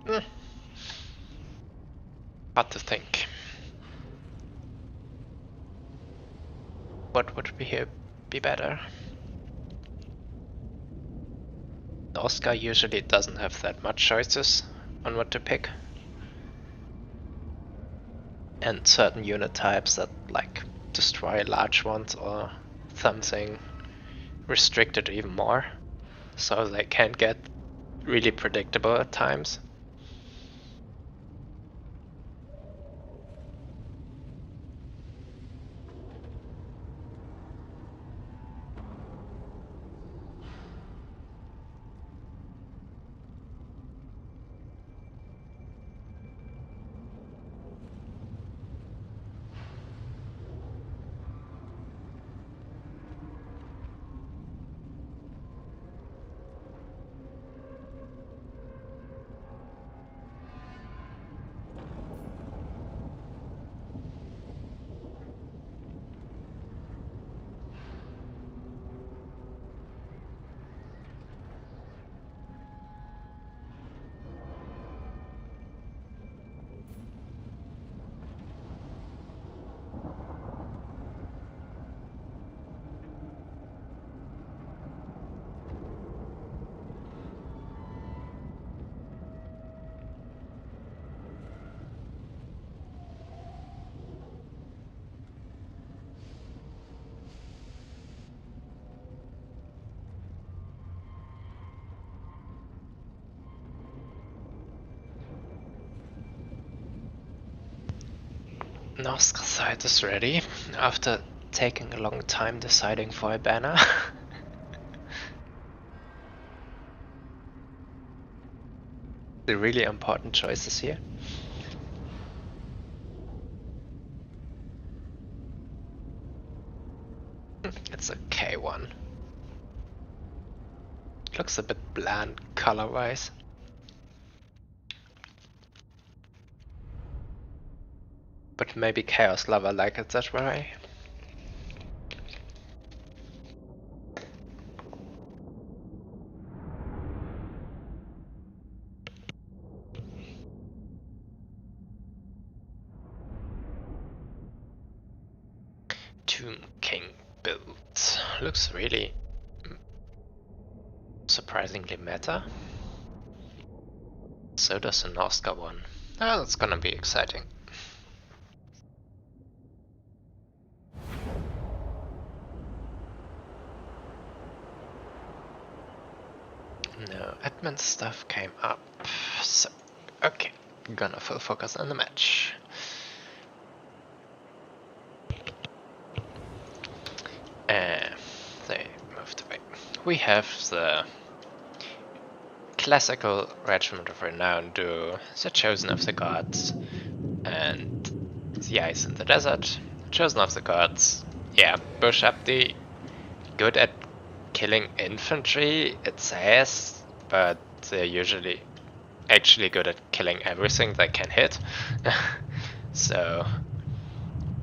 Hard to think. What would be better? Oscar usually doesn't have that much choices on what to pick. And certain unit types that like destroy large ones or something restrict it even more, so they can get really predictable at times. Nosk's side is ready after taking a long time deciding for a banner. The really important choices here. It's a K1. Looks a bit bland color-wise. But maybe Chaos Lover like it that way. Tomb King build. Looks really surprisingly meta. So does the Norska one. Oh, that's gonna be exciting. admin stuff came up. So, okay, gonna full focus on the match. They moved away. We have the classical Regiment of Renown duo, the Chosen of the Gods, and the Ice in the Desert. Chosen of the Gods, yeah, Bush Abdi, good at killing infantry, it says, but they're usually actually good at killing everything they can hit. So,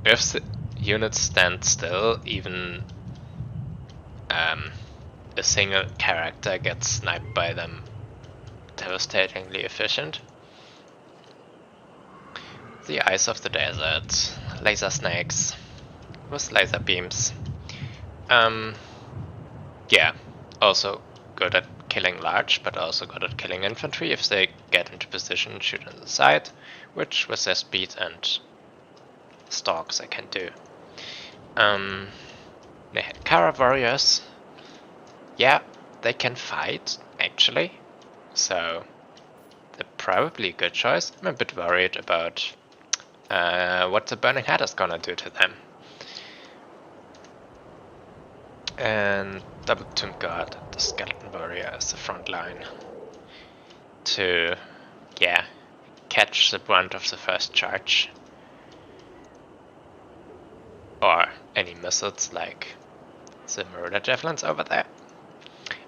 if the units stand still, even a single character gets sniped by them, devastatingly efficient. The Ice of the Desert, laser snakes with laser beams. Yeah, also good at killing large, but also good at killing infantry if they get into position, shoot on the side, which with their speed and stalks I can do. They had Kara warriors. Yeah, they can fight, actually, so they're probably a good choice. I'm a bit worried about what the Burning Head is gonna do to them. And Double Tomb Guard, the Skeleton Warrior, as the front line to, yeah, catch the brunt of the first charge. Or any missiles like the Marauder Javelins over there.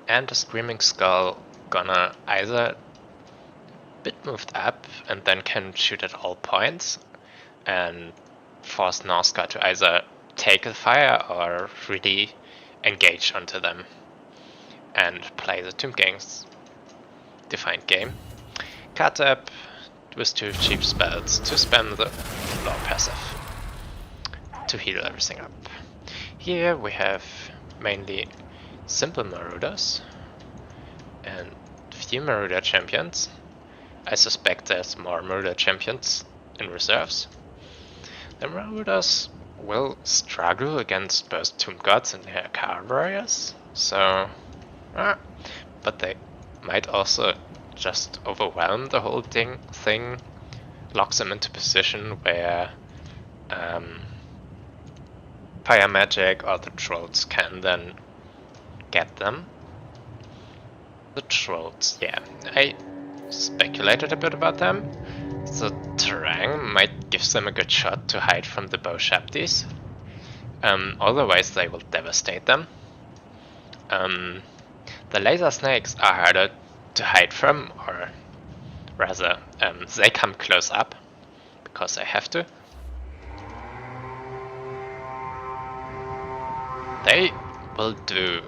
And the Screaming Skull gonna either bit moved up and then can shoot at all points and force Norska to either take the fire or really engage onto them and play the Tomb King's defined game. Cut up with 2 cheap spells to spam the low passive to heal everything up. Here we have mainly simple Marauders and few Marauder champions. I suspect there's more Marauder champions in reserves. The Marauders will struggle against both Tomb Gods and their Car Warriors, so but they might also just overwhelm the whole thing, lock them into position where fire magic or the trolls can then get them. The trolls, yeah, I speculated a bit about them. The terrain might give them a good shot to hide from the bow shafties. Otherwise they will devastate them. The laser snakes are harder to hide from, or rather, they come close up because they have to. They will do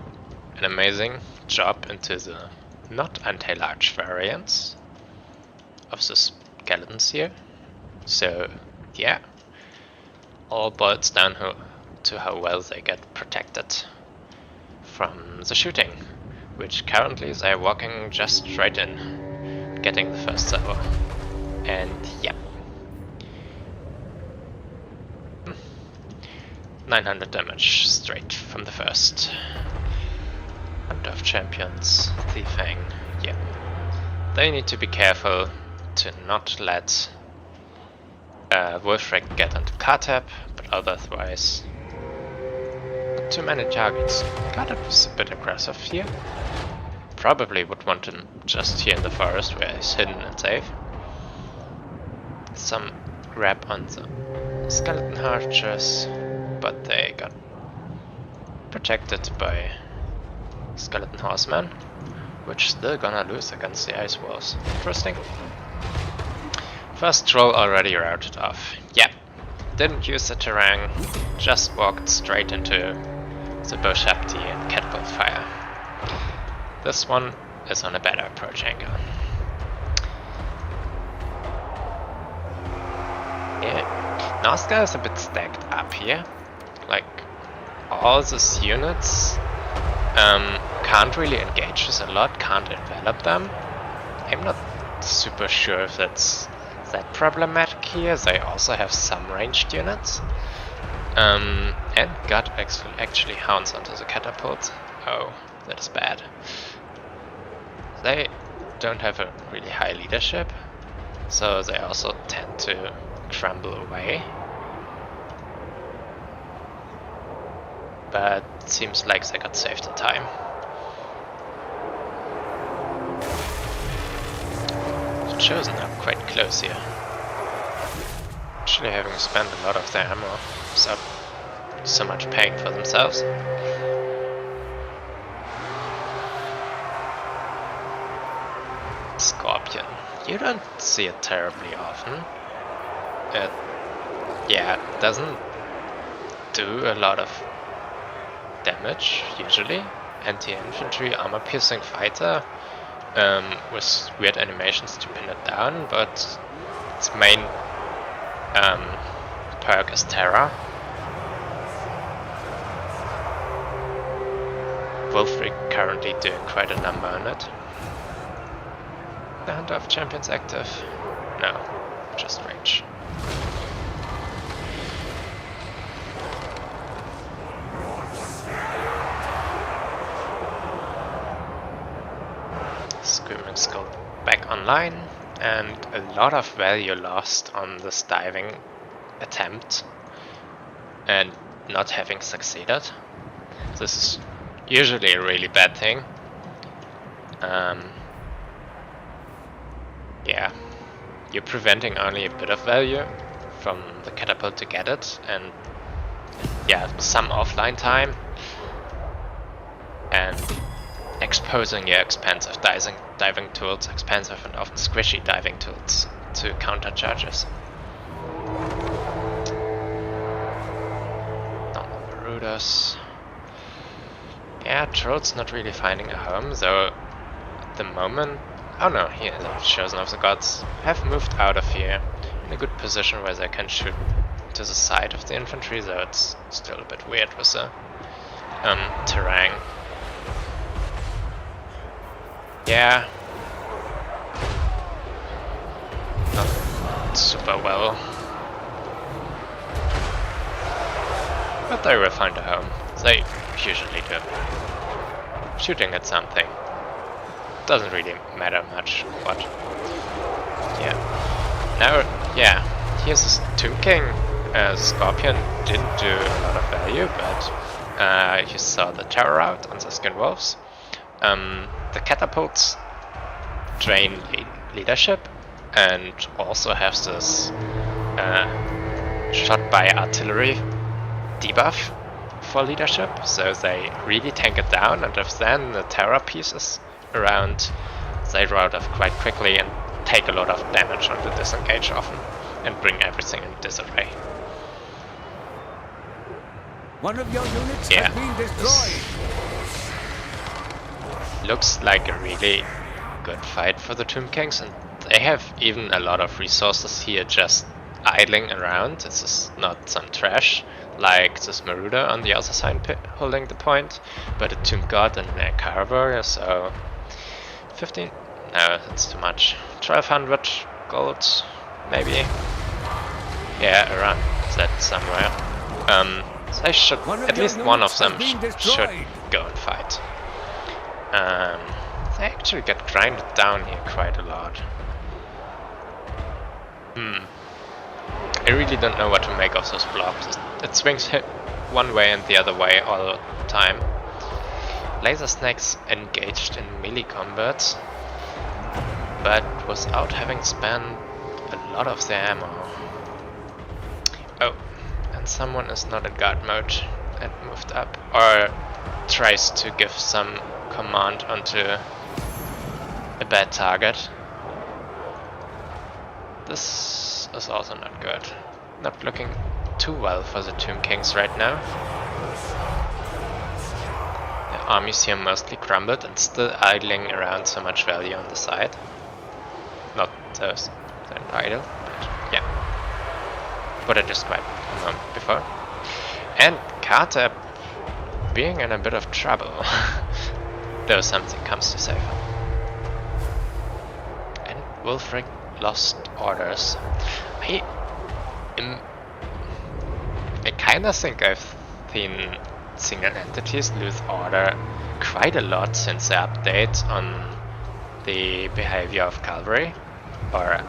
an amazing job into the not anti-large variants of the skeletons here. So yeah, all boils down to how well they get protected from the shooting, which currently they're walking just straight in, getting the first servo. And yeah, 900 damage straight from the first. Hunt of Champions, the Fang, yeah. They need to be careful to not let Wolfric get onto Katep, but otherwise not too many targets. Katep is a bit aggressive here. Probably would want him just here in the forest where he's hidden and safe. Some grab on the skeleton archers, but they got protected by skeleton horsemen, which still gonna lose against the ice walls. Interesting. First troll already routed off. Yeah, didn't use the terrain, just walked straight into the bush empty and catapult fire. This one is on a better approach angle. Yeah, Nazca is a bit stacked up here. Like, all these units can't really engage with a lot, can't envelop them. I'm not super sure if that's that problematic here. They also have some ranged units. And got actually hounds onto the catapult. Oh, that is bad. they don't have a really high leadership, so they also tend to crumble away. But it seems like they got saved in time. The Chosen are quite close here. Actually having spent a lot of their ammo without so much paying for themselves. Scorpion. You don't see it terribly often. It, yeah, it doesn't do a lot of damage, usually. Anti-infantry, armor-piercing fighter, with weird animations to pin it down, but its main perk is Terra. Wolfric currently doing quite a number on it. The Hunter of Champions active? No, just range. Screaming Skull back online, and a lot of value lost on this diving attempt and not having succeeded. This is usually a really bad thing. Yeah, you're preventing only a bit of value from the catapult to get it, and yeah, some offline time, and exposing your expensive diving tools, expensive and often squishy diving tools, to counter charges. Normal Marauders. Yeah, Troll's not really finding a home, though at the moment. Oh no, here the Chosen of the Gods have moved out of here in a good position where they can shoot to the side of the infantry, though it's still a bit weird with the terrain. Yeah, not super well, but they will find a home. They usually do. Shooting at something doesn't really matter much what. Yeah. Now, yeah, here's this Tomb King. Scorpion didn't do a lot of value, but you saw the terror out on the Skin Wolves. The catapults drain leadership and also have this shot by artillery debuff for leadership, so they really tank it down, and if then the terror pieces around, they rout off quite quickly and take a lot of damage on the disengage often and bring everything in disarray. One of your units has been destroyed. Looks like a really good fight for the Tomb Kings, and they have even a lot of resources here just idling around. This is not some trash like this Marauder on the other side holding the point, but a Tomb God and a Carver, so 15? No, that's too much. 1200 gold, maybe? Yeah, around that somewhere. They should, at least one of them should go and fight. They actually get grinded down here quite a lot. I really don't know what to make of those blobs. It swings one way and the other way all the time. Laser snakes engaged in melee combat, but without having spent a lot of their ammo. Oh, and someone is not in guard mode and moved up, or tries to give some command onto a bad target. This is also not good. Not looking too well for the Tomb Kings right now. The armies here mostly crumbled and still idling around so much value on the side. Not those that are idle, but yeah. What I described a moment before. And Carter being in a bit of trouble. Though something comes to save him. And Wolfric lost orders. I kinda think I've seen single entities lose order quite a lot since the update on the behavior of cavalry, or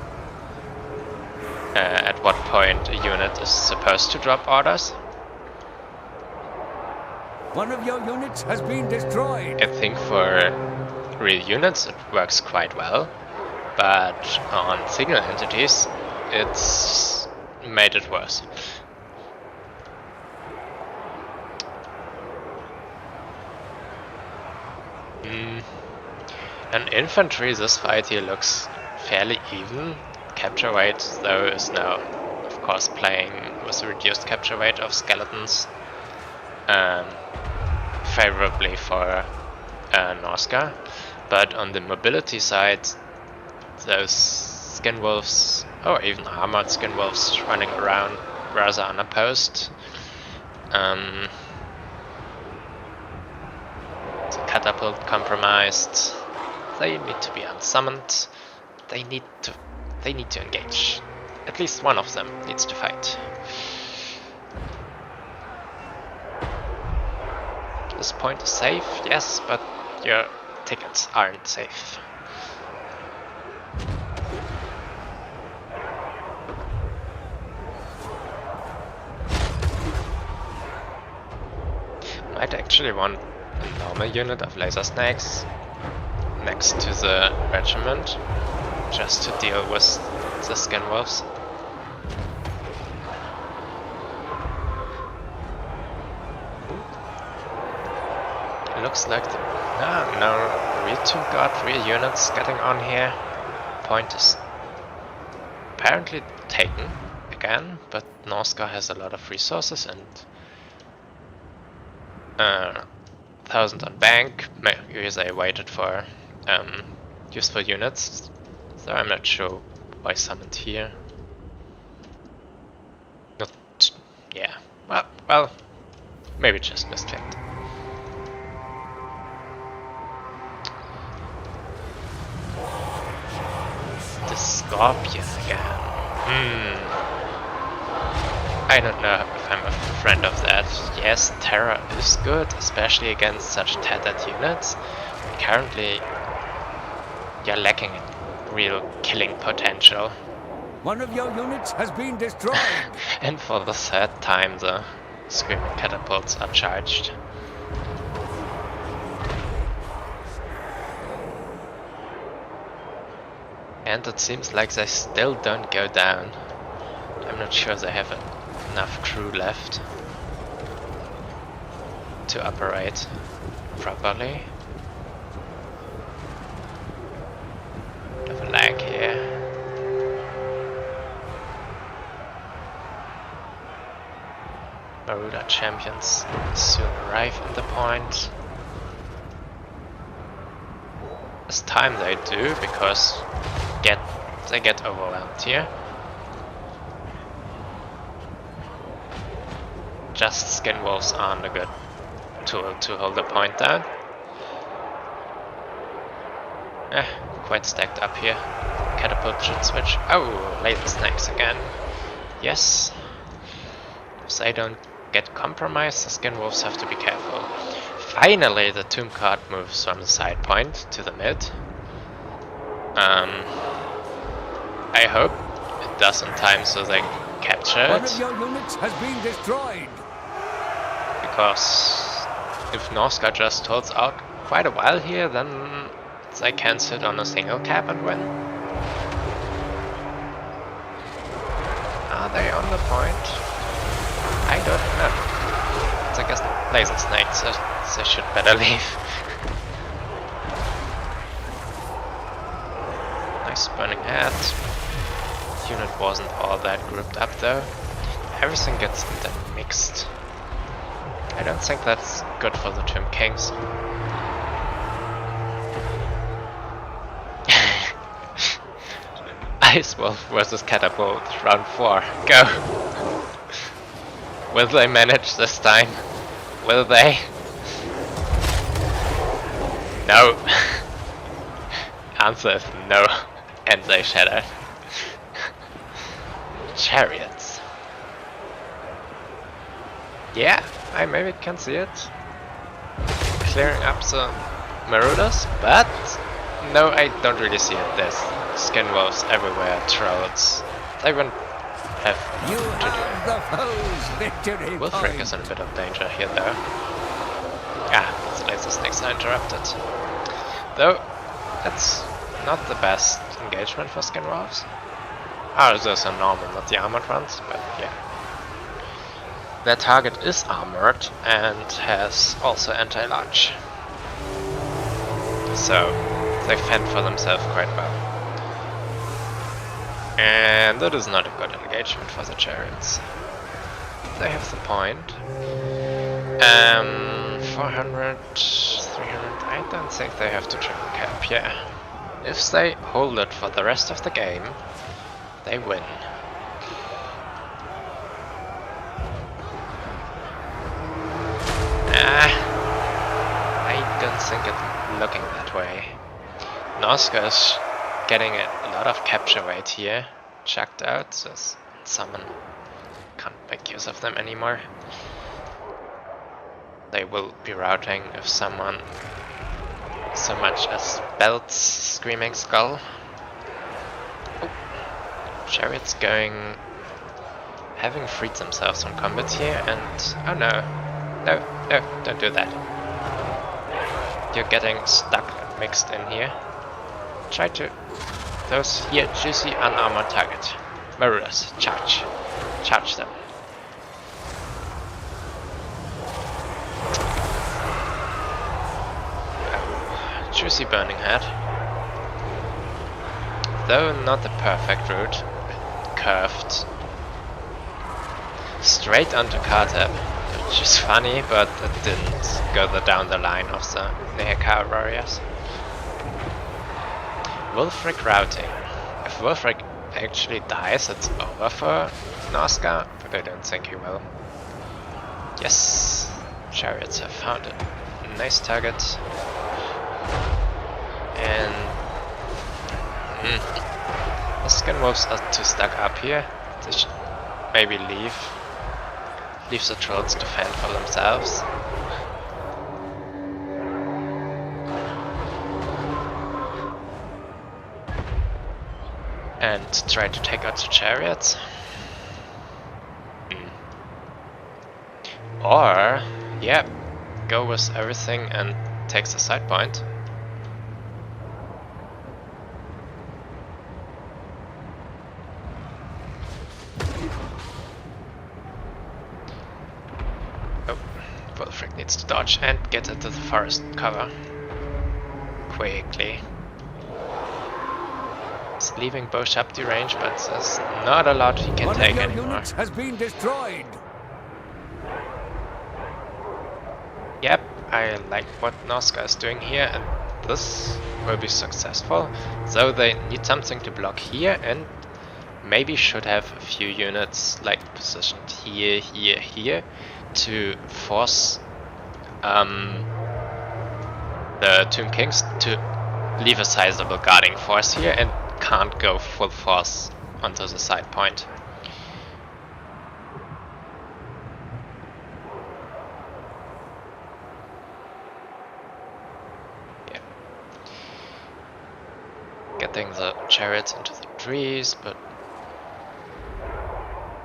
at what point a unit is supposed to drop orders. One of your units has been destroyed. I think for real units it works quite well, but on single entities it's made it worse. And infantry, this fight here looks fairly even. Capture rate though is now of course playing with the reduced capture rate of skeletons favorably for Norska, but on the mobility side those skin wolves, or even armored skin wolves, running around rather unopposed. The catapult compromised. They need to be unsummoned. They need to engage. At least one of them needs to fight. This point is safe, yes, but your tickets aren't safe. Might actually want a normal unit of laser snakes next to the regiment, just to deal with the skin wolves. It looks like the no real tomb guard, real units getting on here. Point is apparently taken again, but Norska has a lot of resources and 1000 on bank. Maybe they waited for useful units, so I'm not sure why summoned here. Not, yeah. Well, maybe just misclicked. The Scorpion again. I don't know if I'm a friend of that. Yes, Terror is good, especially against such tattered units. But currently, you're lacking in real killing potential. One of your units has been destroyed. And for the third time, the Screaming Catapults are charged. And it seems like they still don't go down. I'm not sure they have enough crew left to operate properly. Bit of a lag here. Marauder champions soon arrive at the point. It's time they do, because they get overwhelmed here. Just skin wolves aren't a good tool to hold the point down. Quite stacked up here. Catapult should switch. Oh, laser snakes again. Yes. If they don't get compromised, the skin wolves have to be careful. Finally, the tomb card moves from the side point to the mid. I hope it does in time so they can capture it. One of your units has been destroyed. Because if Norska just holds out quite a while here, then they can sit on a single cap and win. Are they on the point? I don't know. It's I guess laser snakes, so they should better leave. Nice burning head. Unit wasn't all that grouped up though. Everything gets intermixed. I don't think that's good for the Tomb Kings. Ice Wolf versus Catapult, round 4. Go! Will they manage this time? Will they? No! Answer is no. And they shatter. Chariots. Yeah, I maybe can see it. Clearing up the Marauders, but No, I don't really see it. There's skin wolves everywhere, trolls. They wouldn't have You to do it. have the foe's victory Wolfric point. is in a bit of danger here though. Ah, the laser snakes are interrupted. Though, that's not the best engagement for skin wolves. Oh, those are normal, not the armored ones, but yeah. Their target is armored and has also anti-large. So, they fend for themselves quite well. And that is not a good engagement for the chariots. They have the point. 400, 300, I don't think they have to triple cap, yeah. If they hold it for the rest of the game, they win. I don't think it's looking that way. Noska is getting a lot of capture weight here, chucked out, so someone can't make use of them anymore. They will be routing if someone so much as belts Screaming Skull. Oh. Chariots having freed themselves from combat here, and oh no, don't do that. You're getting stuck and mixed in here. Try to those here juicy unarmored target. Marauders, charge them. Juicy burning head. Though not the perfect route, curved straight onto Kartab, which is funny, but it didn't go down the line of the Nehekar warriors. Wolfric routing. If Wolfric actually dies, it's over for Noska, but I don't think he will. Yes, chariots have found a nice target. And the skin wolves are too stuck up here. They should maybe leave the trolls to fend for themselves. And try to take out the chariots. Or, yeah, go with everything and take the side point. Oh, Wolfric needs to dodge and get into the forest cover quickly. He's leaving Bosch up the range, but there's not a lot he can take anymore. One of your units has been destroyed. Yep, I like what Noska is doing here, and this will be successful. So they need something to block here, and maybe should have a few units like positioned here, here, here, to force the Tomb Kings to leave a sizable guarding force here and can't go full force onto the side point. Yeah. Getting the chariots into the trees, but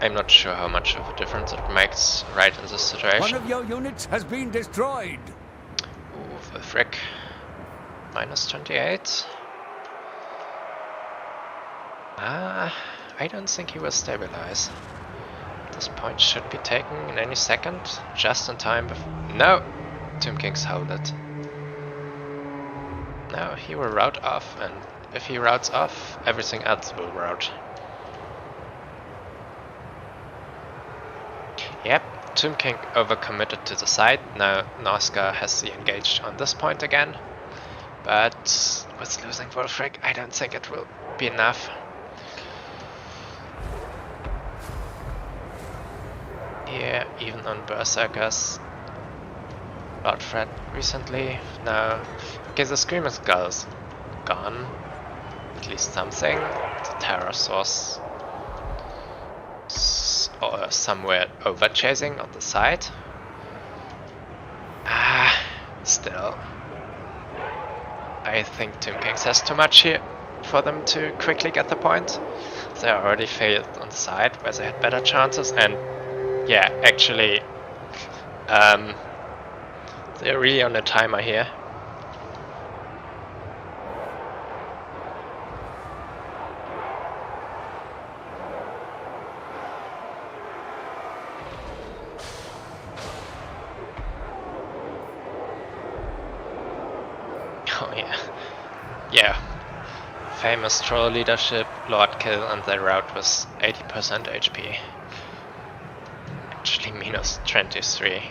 I'm not sure how much of a difference it makes right in this situation. One of your units has been destroyed. Ooh, the frick. Minus 28. I don't think he will stabilize. This point should be taken in any second, just in time. No! Tomb Kings hold it. No, he will rout off, and if he routes off, everything else will rout. Yep, Tomb King overcommitted to the side. Now Noska has the engaged on this point again. But with losing Wolfric, I don't think it will be enough. Here, even on Berserkers, Lord Fred recently. Now, okay, the Screaming Skull's gone. At least something. The Terror Source or somewhere over chasing on the side. Still. I think Tomb Kings has too much here for them to quickly get the point. They already failed on the side where they had better chances, and yeah, actually, they're really on a timer here. Oh yeah. Yeah. Famous troll leadership, Lord kill, and their route was 80% HP. Actually minus 23.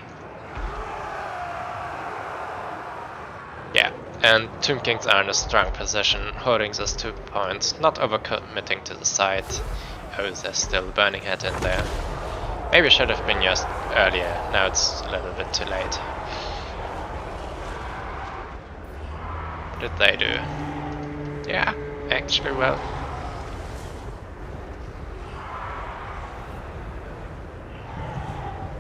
Yeah, and Tomb Kings are in a strong position, holding those 2 points, not overcommitting to the side. Oh, there's still Burning Head in there. Maybe should have been used earlier, now it's a little bit too late. What did they do? Yeah, actually well.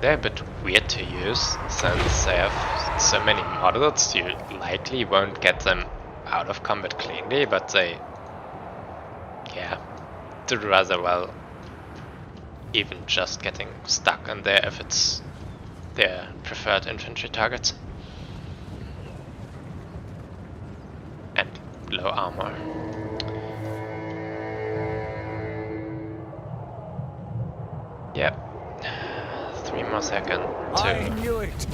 They're a bit weird to use, since they have so many models, you likely won't get them out of combat cleanly, but they, yeah, did rather well, even just getting stuck in there if it's their preferred infantry targets. And low armor. Yep. 3 more seconds. 2. I knew it.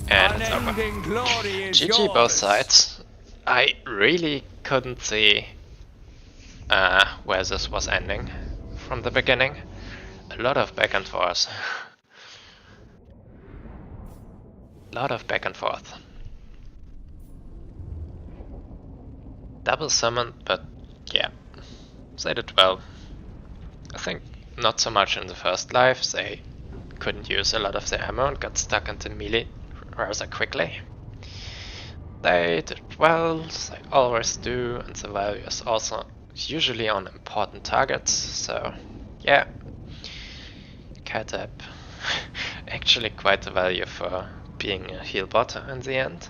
And it's over. Unending glory is GG yours. both sides. I really couldn't see where this was ending from the beginning. A lot of back and forth. Lot of back and forth. Double summoned, but yeah, they did well. I think not so much in the first life, they couldn't use a lot of their ammo and got stuck into melee rather quickly. They did well, they always do, and the value is also usually on important targets, so yeah. Catap, actually quite a value for being a heal bot in the end.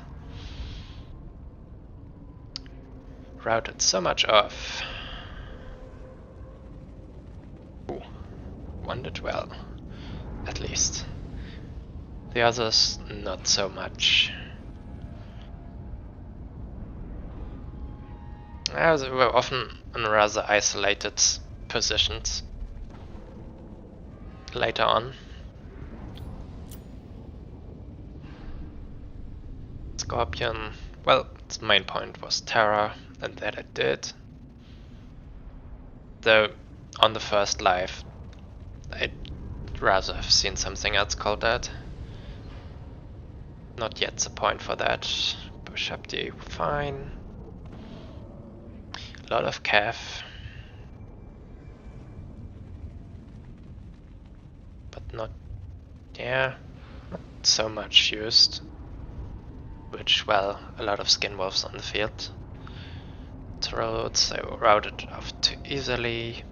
Routed so much off. Ooh, one did well, at least. The others, not so much. They were often in rather isolated positions later on. Scorpion, well, its main point was terror, and that it did. Though on the first live, I'd rather have seen something else called that. Not yet the point for that. Push up the fine. A lot of cav. But not, yeah, not so much used. Which, well, a lot of skin wolves on the field. Roads, they were routed off too easily.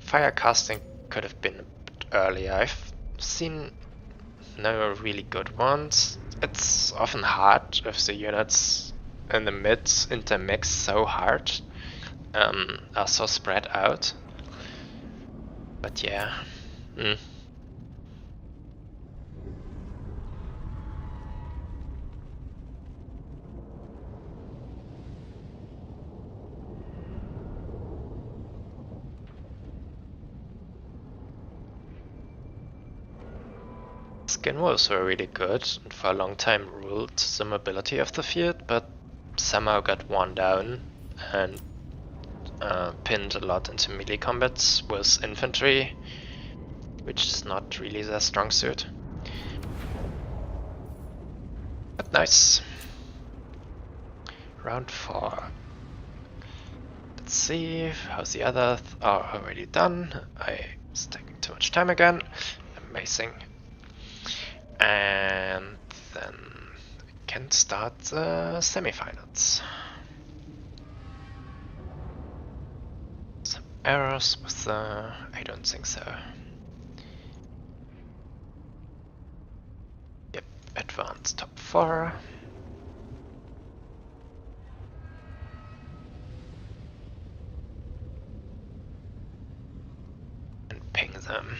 Fire casting could have been a bit earlier. I've seen no really good ones. It's often hard if the units in the mid intermix so hard, are so spread out. But yeah. Skin wolves were really good and for a long time ruled the mobility of the field, but somehow got worn down and pinned a lot into melee combats with infantry, which is not really their strong suit. But nice. Round 4. Let's see how the others are already done. I was taking too much time again. Amazing. And then we can start the semifinals. errors with the... I don't think so. Yep, advanced top 4. And ping them.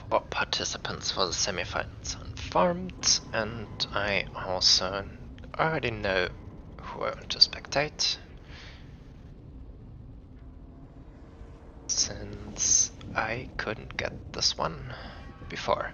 For participants for the semifinals informed, and I also already know who I want to spectate, since I couldn't get this one before.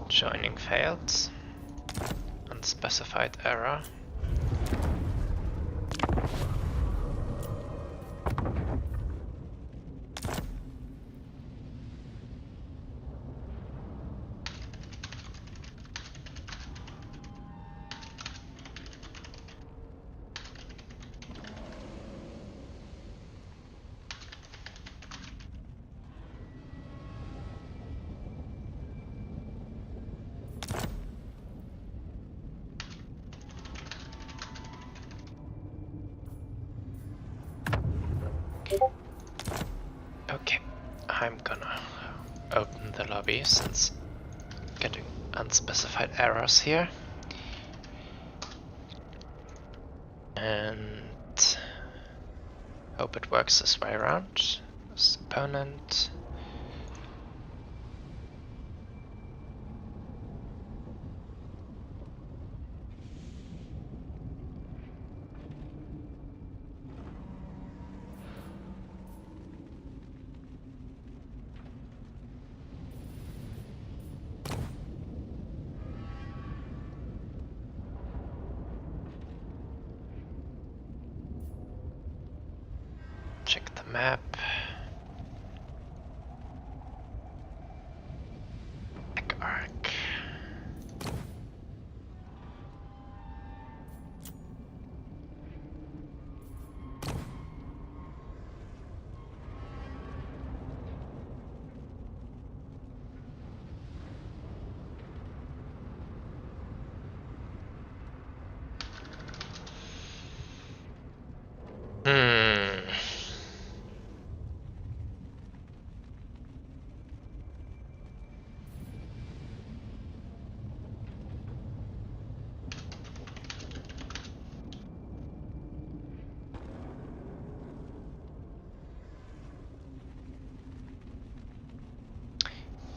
Joining failed. Unspecified error. Okay, I'm gonna open the lobby since getting unspecified errors here. And hope it works this way around. This opponent. Check the map. Back arc.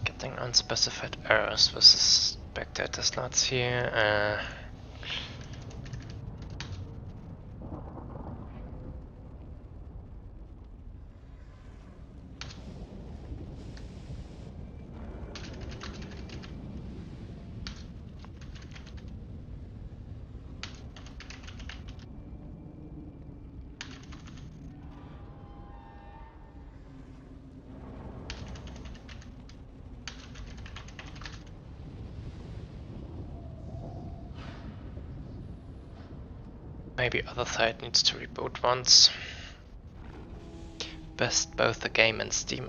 Getting unspecified errors versus spectator slots here. Maybe other side needs to reboot once. Best both the game and Steam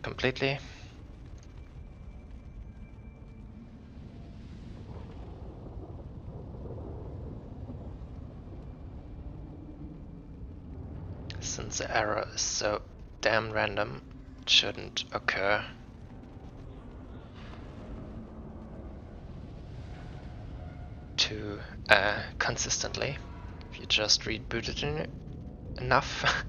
completely. Since the error is so damn random, it shouldn't occur. Too consistently. If you just reboot it enough.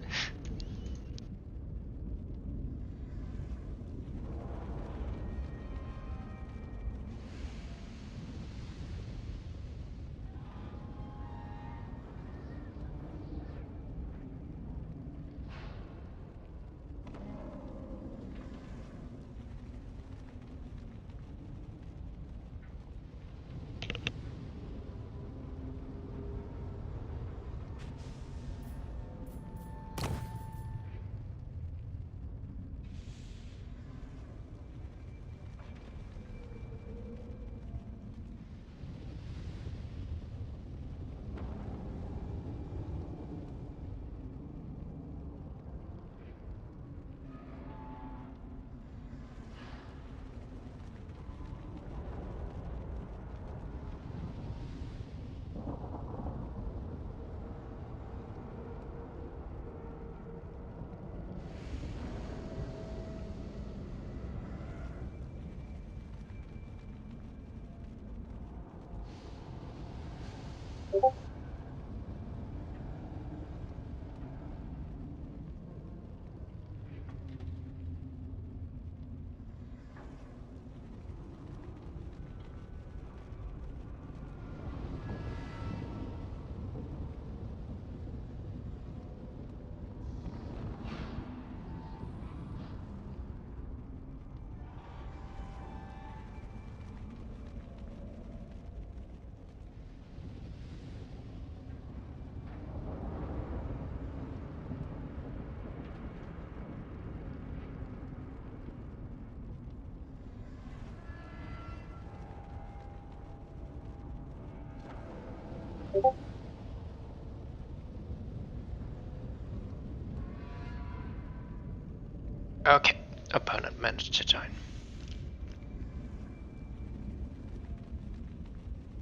Okay, opponent managed to join.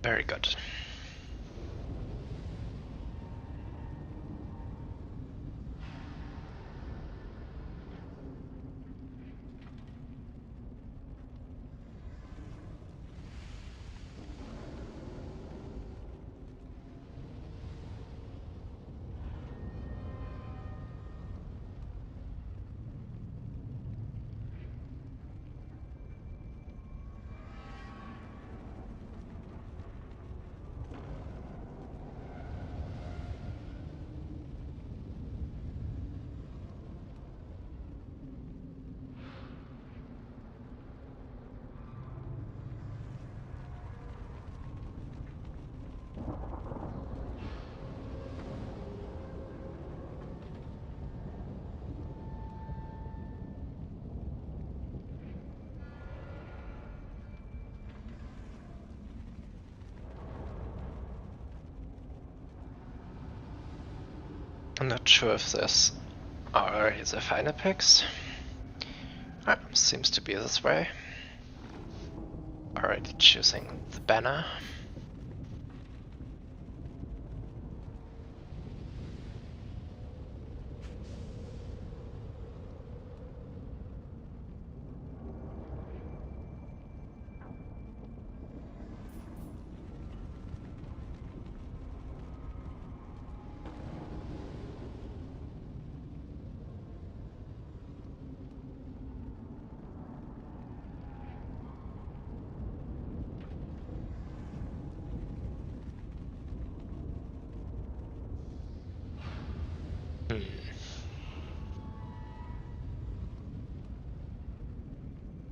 Very good. I'm not sure if this are the final picks. Seems to be this way. Already choosing the banner.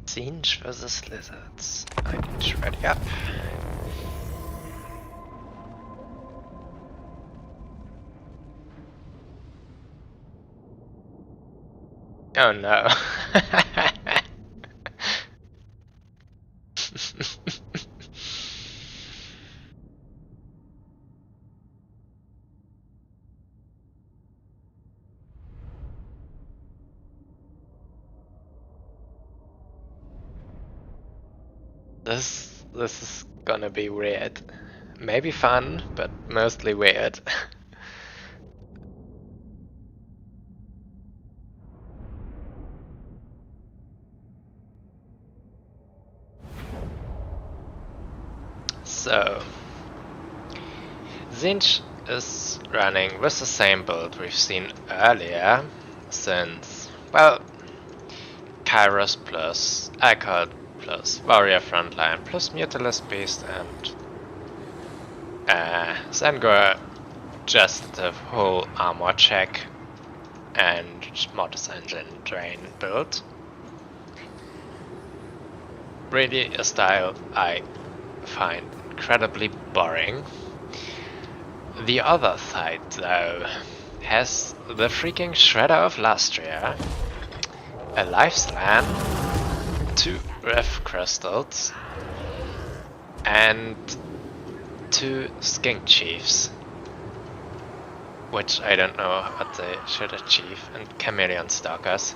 Siege versus lizards. I need to ready up. Oh no. This is gonna be weird. Maybe fun, but mostly weird. So, Zinch is running with the same build we've seen earlier, since, well, Kairos plus Icod plus Warrior Frontline plus Mutalist Beast and Zangor just the whole armor check and Mortis Engine Drain build. Really a style I find incredibly boring. The other side, though, has the freaking Shredder of Lastria, a Life Slam, 2 Ref Crystals, and 2 Skink Chiefs, which I don't know what they should achieve, and Chameleon Stalkers.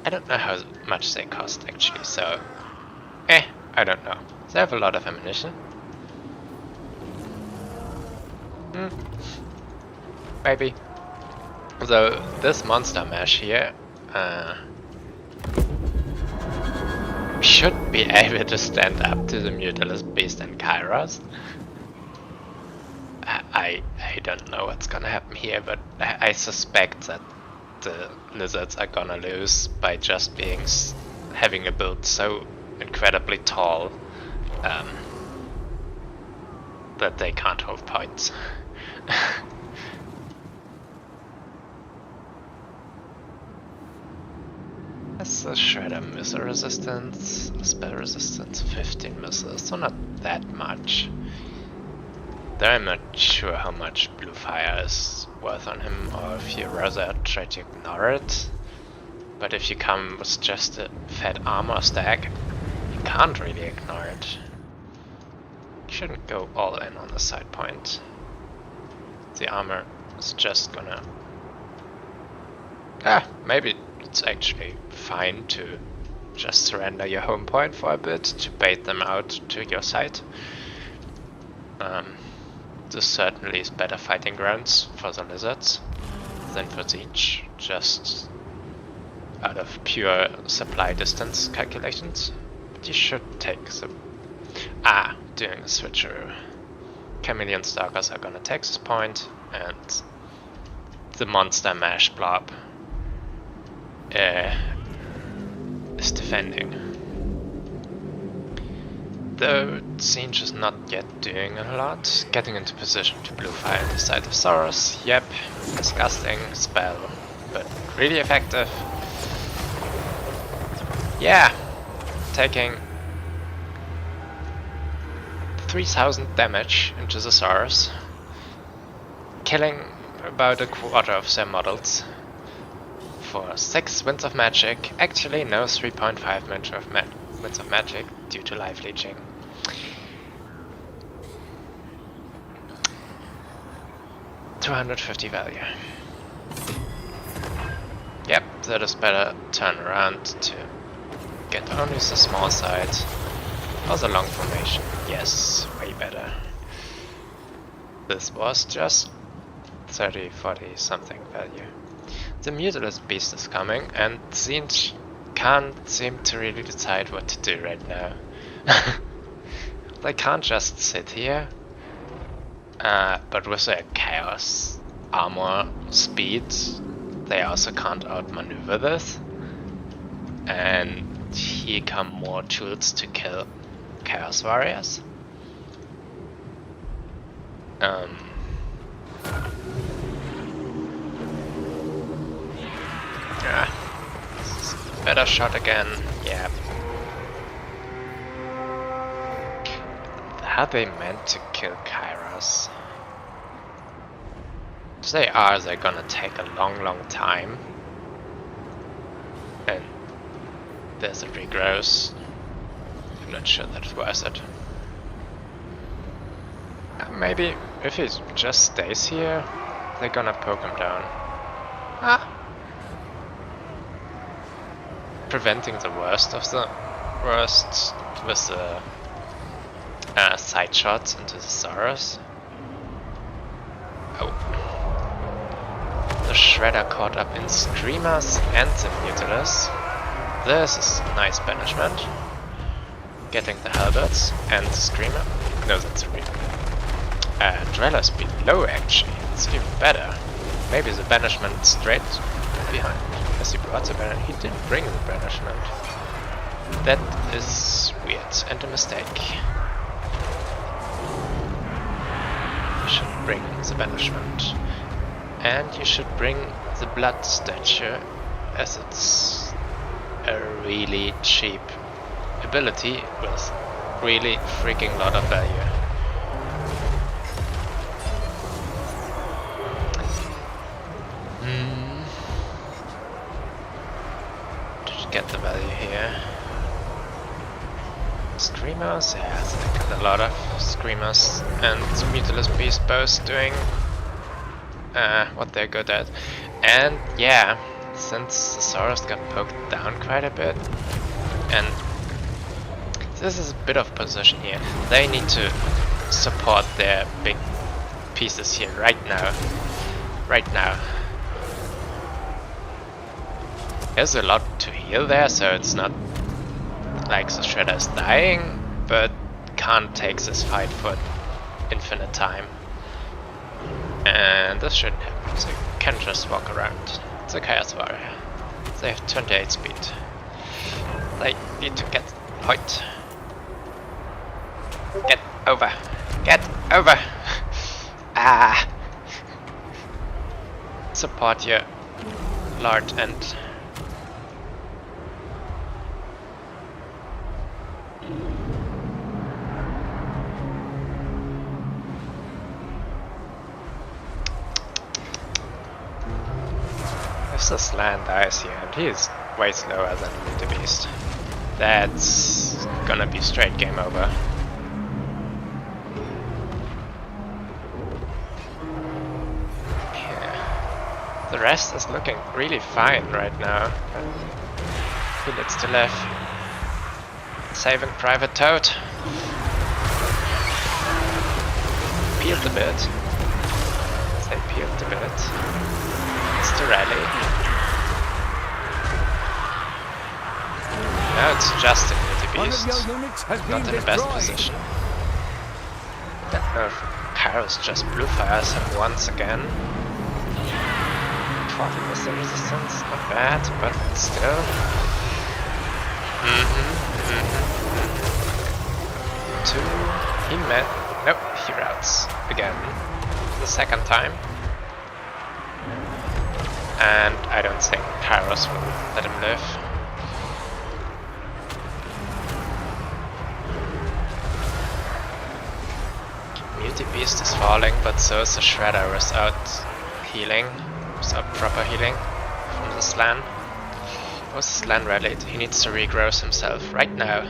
I don't know how much they cost actually, so I don't know. They have a lot of ammunition. Maybe. So this monster mesh here should be able to stand up to the Mutalist Beast and Kairos. I don't know what's gonna happen here, but I suspect that the lizards are gonna lose by just having a build so incredibly tall that they can't hold points. That's a Shredder missile resistance, spell resistance 15 missiles, so not that much. Though I'm not sure how much blue fire is worth on him, or if you rather try to ignore it. But if you come with just a fat armor stack, you can't really ignore it. You shouldn't go all in on the side point. The armor is just gonna... maybe it's actually fine to just surrender your home point for a bit to bait them out to your side. This certainly is better fighting grounds for the lizards than for Siege, just out of pure supply distance calculations. But you should take the... doing a switcheroo. Chameleon Stalkers are gonna take this point, and the monster mash blob is defending. Though Siege is not yet doing a lot, getting into position to blue fire into side of Soros. Yep, disgusting spell, but really effective. Yeah, taking 3000 damage into the Soros, killing about a quarter of their models for 6 Winds of Magic. Actually, no, 3.5 Winds of Magic due to life leeching. 250 value. Yep, that is better turn around to get only the small side. Or the long formation. Yes, way better. This was just 30, 40 something value. The Mutilus Beast is coming and Zinj can't seem to really decide what to do right now. They can't just sit here. But with their Chaos Armor speed, they also can't outmaneuver this. And here come more tools to kill Chaos Warriors. Better shot again, yeah. Are they meant to kill Kairos? If they are, they're gonna take a long time. And there's a regrowth. I'm not sure that's worth it. Maybe if he just stays here, they're gonna poke him down. Preventing the worst of the worst with the side shots into the Saurus. Oh. The Shredder caught up in Screamers and the Mutilus. This is nice banishment. Getting the Halberds and the Screamer. No, that's a real. Dreller's below actually. It's even better. Maybe the banishment straight behind. As he brought the banishment. He didn't bring the banishment. That is weird and a mistake. You should bring the banishment. And you should bring the blood statue, as it's a really cheap ability with really freaking lot of value. To get the value here. Screamers, yeah, I got a lot of Screamers and Mutilus Beast both doing what they're good at. And yeah, since the Saurus got poked down quite a bit, and this is a bit of position here, they need to support their big pieces here right now. Right now. There's a lot to heal there, so it's not like the Shredder is dying, but can't take this fight for infinite time. And this shouldn't happen, so you can just walk around. It's a Chaos Warrior. They have 28 speed. They need to get point. Get over. Get over. Ah. Support your Lord and if this land dies here, and he is way slower than the Beast, that's gonna be straight game over. Yeah. The rest is looking really fine right now. Felix to left. Saving Private Toad. Peeled a bit. They peeled a bit. It's the rally. Now it's just a Beauty Beast. Not in the best position. That nerf Kairos just blue fires him once again. 40 missile resistance, not bad, but still. Two. He met. Nope, he routes again. The second time. And I don't think Kairos will let him live. Beauty Beast is falling, but so is the Shredder without healing. Without proper healing from the Slan. Was Slan rallied? He needs to regrowth himself right now.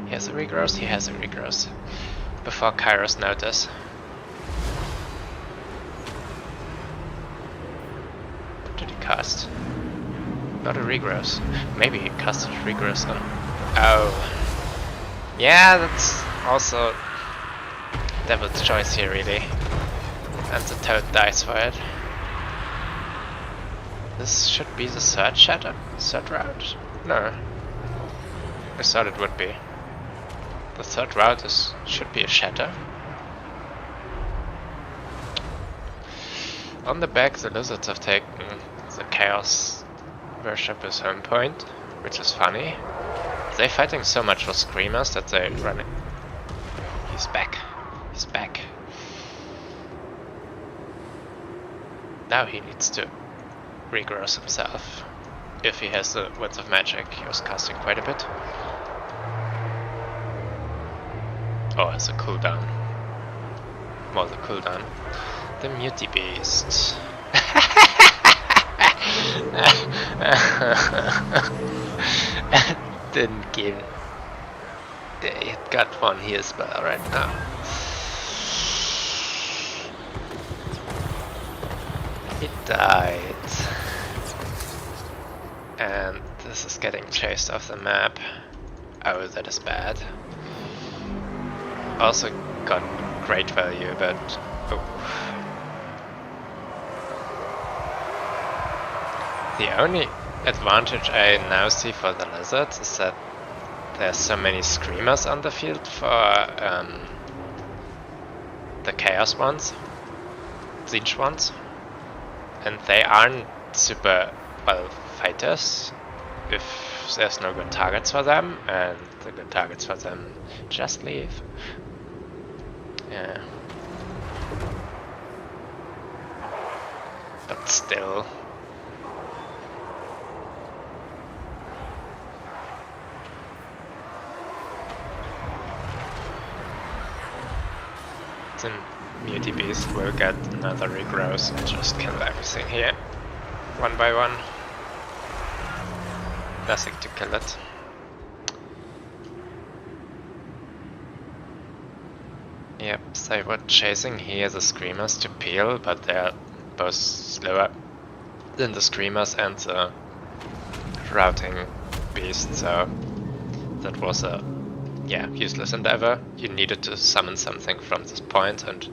He has a regrowth, he has a regrowth. Before Kairos notice. cast? Not a regrowth. Maybe he casted regrowth on... Oh. Yeah, that's also devil's choice here, really. And the toad dies for it. This should be the third shatter? Third route? No. I thought it would be. The third route should be a shatter. On the back, the lizards have taken the chaos worshipper's home point, which is funny. They're fighting so much for screamers that they're running. He's back. He's back. Now he needs to regrowth himself. If he has the Winds of Magic, he was casting quite a bit. Oh, it's a cooldown. More the cooldown. The Muty Beast. Didn't give. It got one heal spell right now. It died. And this is getting chased off the map. Oh, that is bad. Also got great value, but oh. The only advantage I now see for the lizards is that there's so many screamers on the field for the chaos ones, siege ones, and they aren't super well fighters if there's no good targets for them, and the good targets for them just leave. Yeah. But still. The Muty Beast will get another regrowth and just kill everything here. One by one. Nothing to kill it. Yep, they were chasing here the screamers to peel, but they're both slower than the screamers and the routing beast, so that was a useless endeavor. You needed to summon something from this point and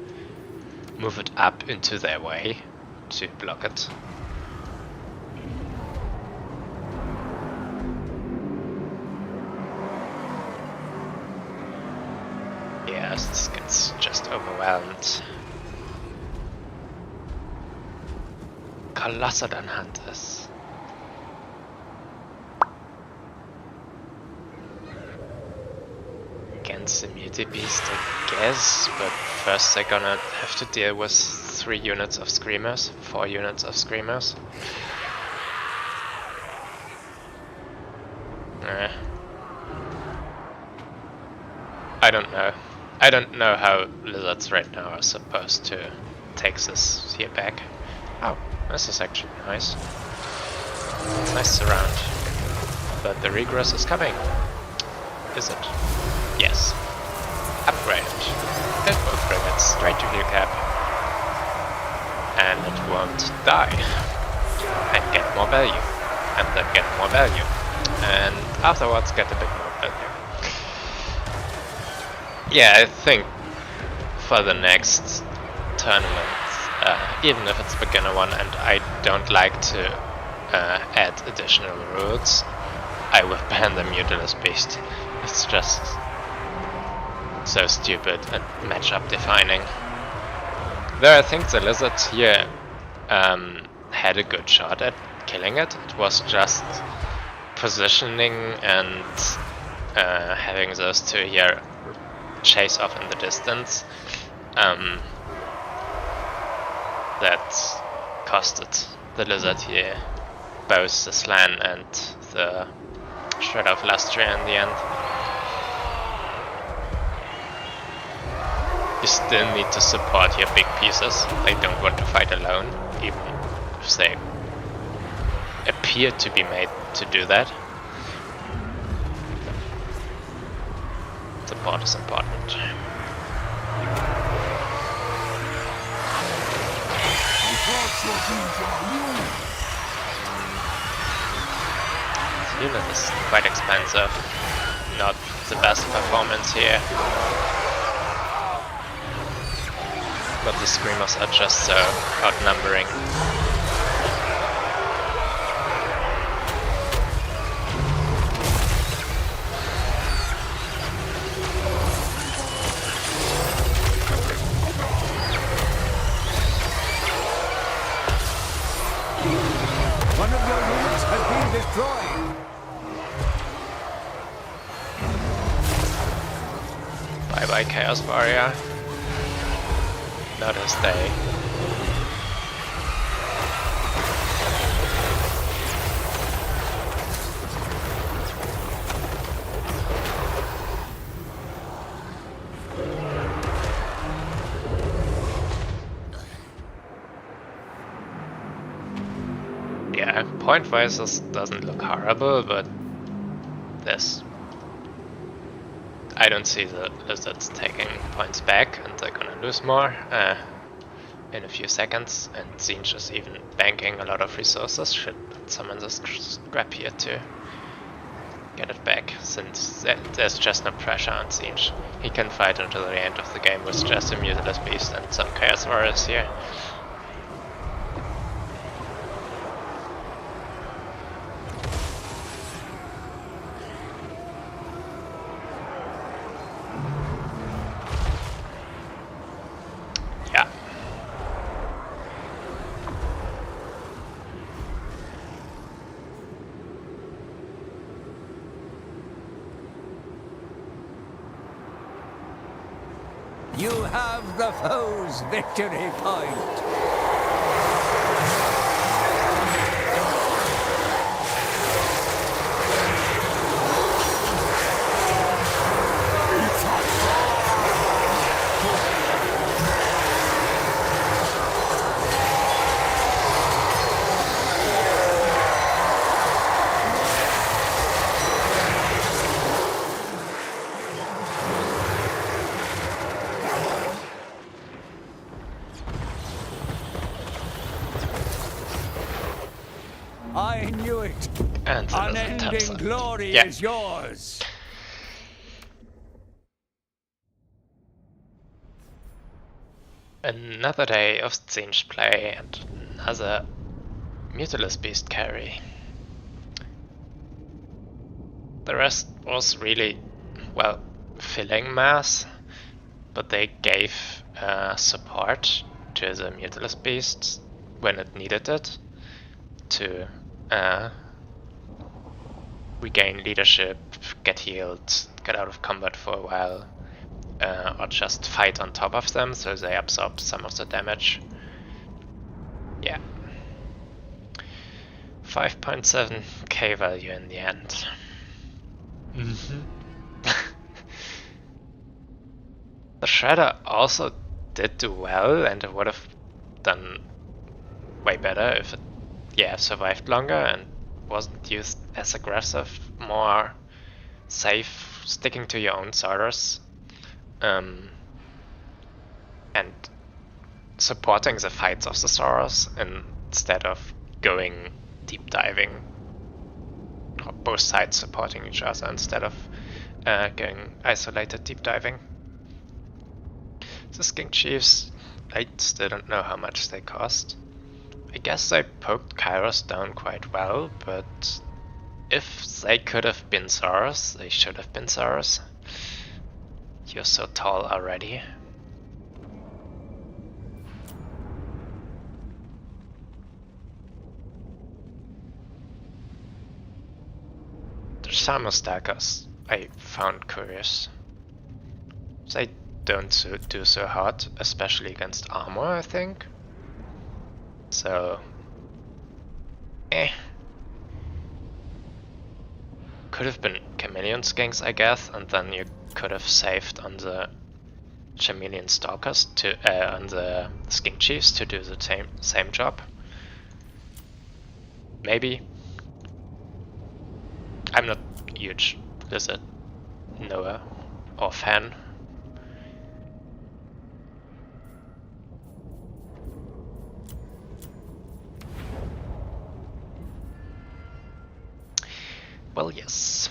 move it up into their way to block it. Yes, this gets just overwhelmed. Colossodon Hunters. Against the Muty Beast, I guess, but first they're gonna have to deal with 3 units of Screamers, 4 units of Screamers. I don't know. I don't know how lizards right now are supposed to take this here back. Oh, this is actually nice. It's nice surround. But the regress is coming. Is it? Yes. Upgrade. It will bring it straight to heal cap. And it won't die. And get more value. And then get more value. And afterwards get a bit more value. Yeah, I think for the next tournament, even if it's a beginner one and I don't like to add additional rules, I will ban the Mutilus Beast. It's just so stupid and matchup defining. Though I think the lizards here had a good shot at killing it. It was just positioning and having those two here chase off in the distance that costed the lizard here both the slan and the shred of lustria in the end. You still need to support your big pieces. They don't want to fight alone, even if they appear to be made to do that. Support is important. unit is quite expensive. Not the best performance here. But the Screamers are just so outnumbering. One of your units has been destroyed. Bye bye Chaos Warrior. Not his day. Yeah, point-wise this doesn't look horrible, but this... I don't see the lizards taking points back, and they're gonna lose more in a few seconds, and Zinj is even banking a lot of resources. Should summon the scrap here to get it back, since there's just no pressure on Zinj. He can fight until the end of the game with just a Mutilus Beast and some Chaos Warriors here. Yeah. You have the foe's victory point. I knew it. And the lizard taps Unending out. glory Yeah. is yours. Another day of Zinj play and another Mutilus Beast carry. The rest was really, well, filling mass, but they gave support to the Mutilus Beast when it needed it to regain leadership, get healed, get out of combat for a while, or just fight on top of them so they absorb some of the damage. Yeah. 5.7k value in the end. The Shredder also did do well, and it would have done way better if it survived longer and wasn't used as aggressive, more safe, sticking to your own sorters, and supporting the fights of the sorters instead of going deep diving, or both sides supporting each other instead of going isolated deep diving. The Skink Chiefs, I still don't know how much they cost. I guess they poked Kairos down quite well, but if they could have been Saurus, they should have been Saurus. You're so tall already. The Samostakers I found curious. They don't do so hot, especially against armor, I think. So, could have been Chameleon Skinks, I guess, and then you could have saved on the Chameleon Stalkers on the Skink Chiefs to do the same job. Maybe. I'm not huge lizard knower or fan. Well, yes.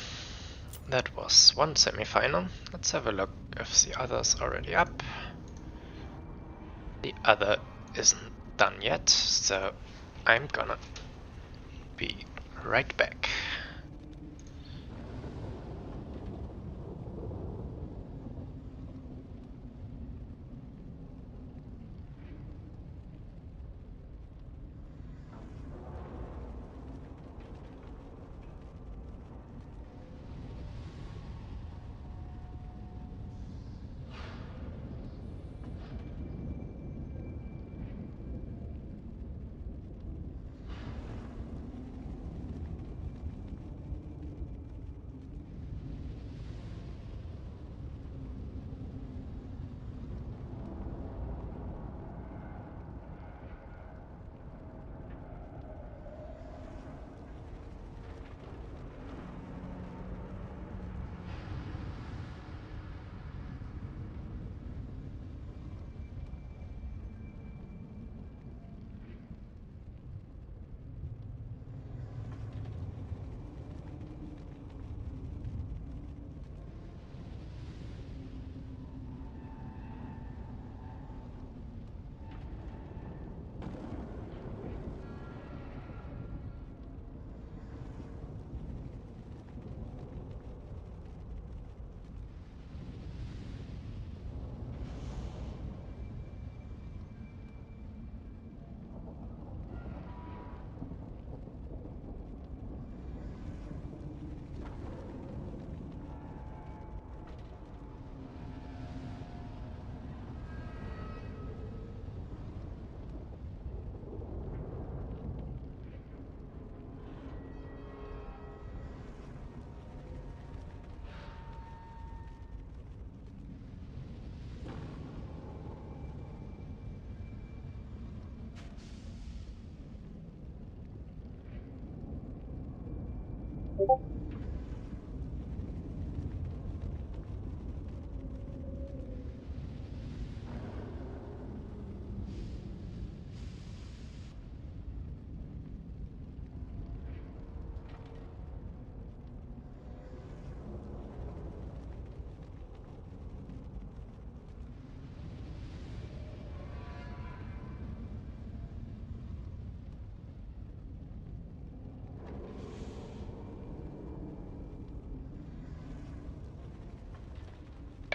That was one semi-final. Let's have a look if the other's already up. The other isn't done yet, so I'm gonna be right back.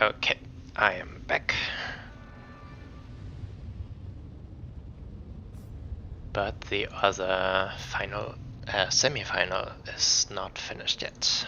Okay, I am back. But the other final semi-final is not finished yet.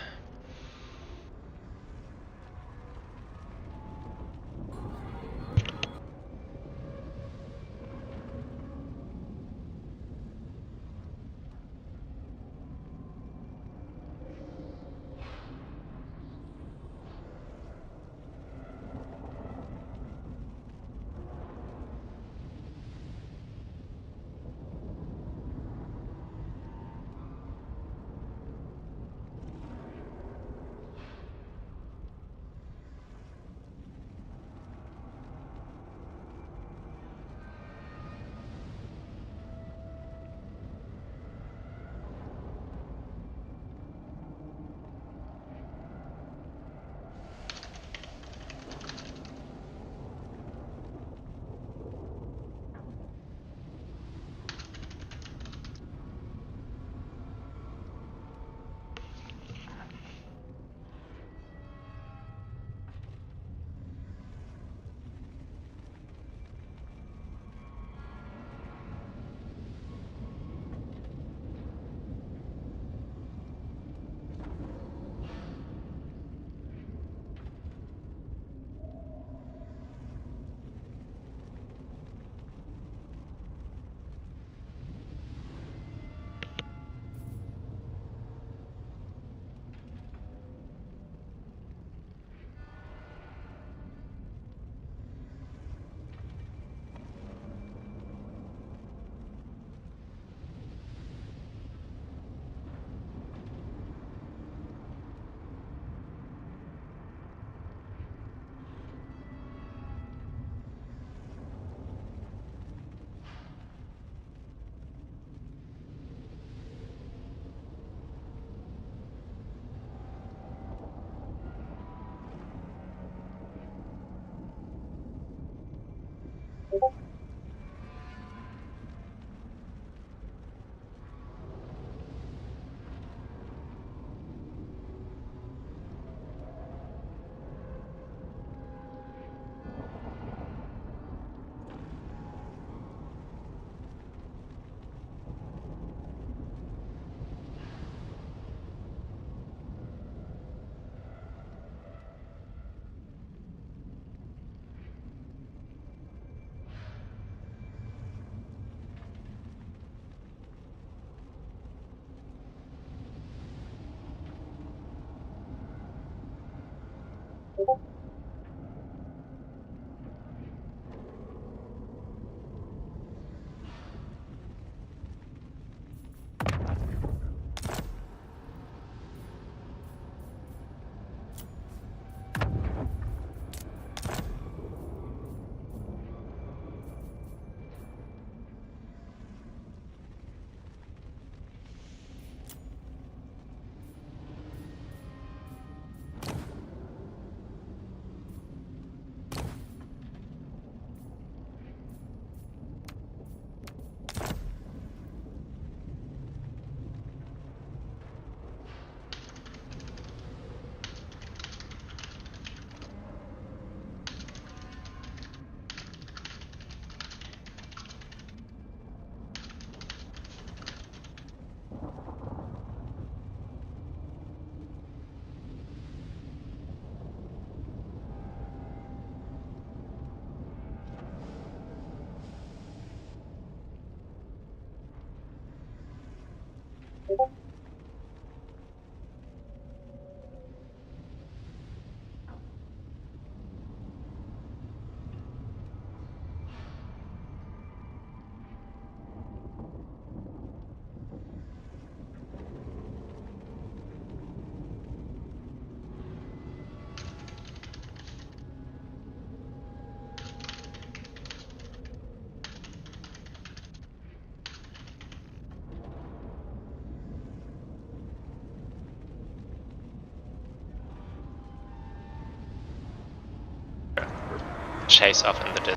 Chase off in the distance.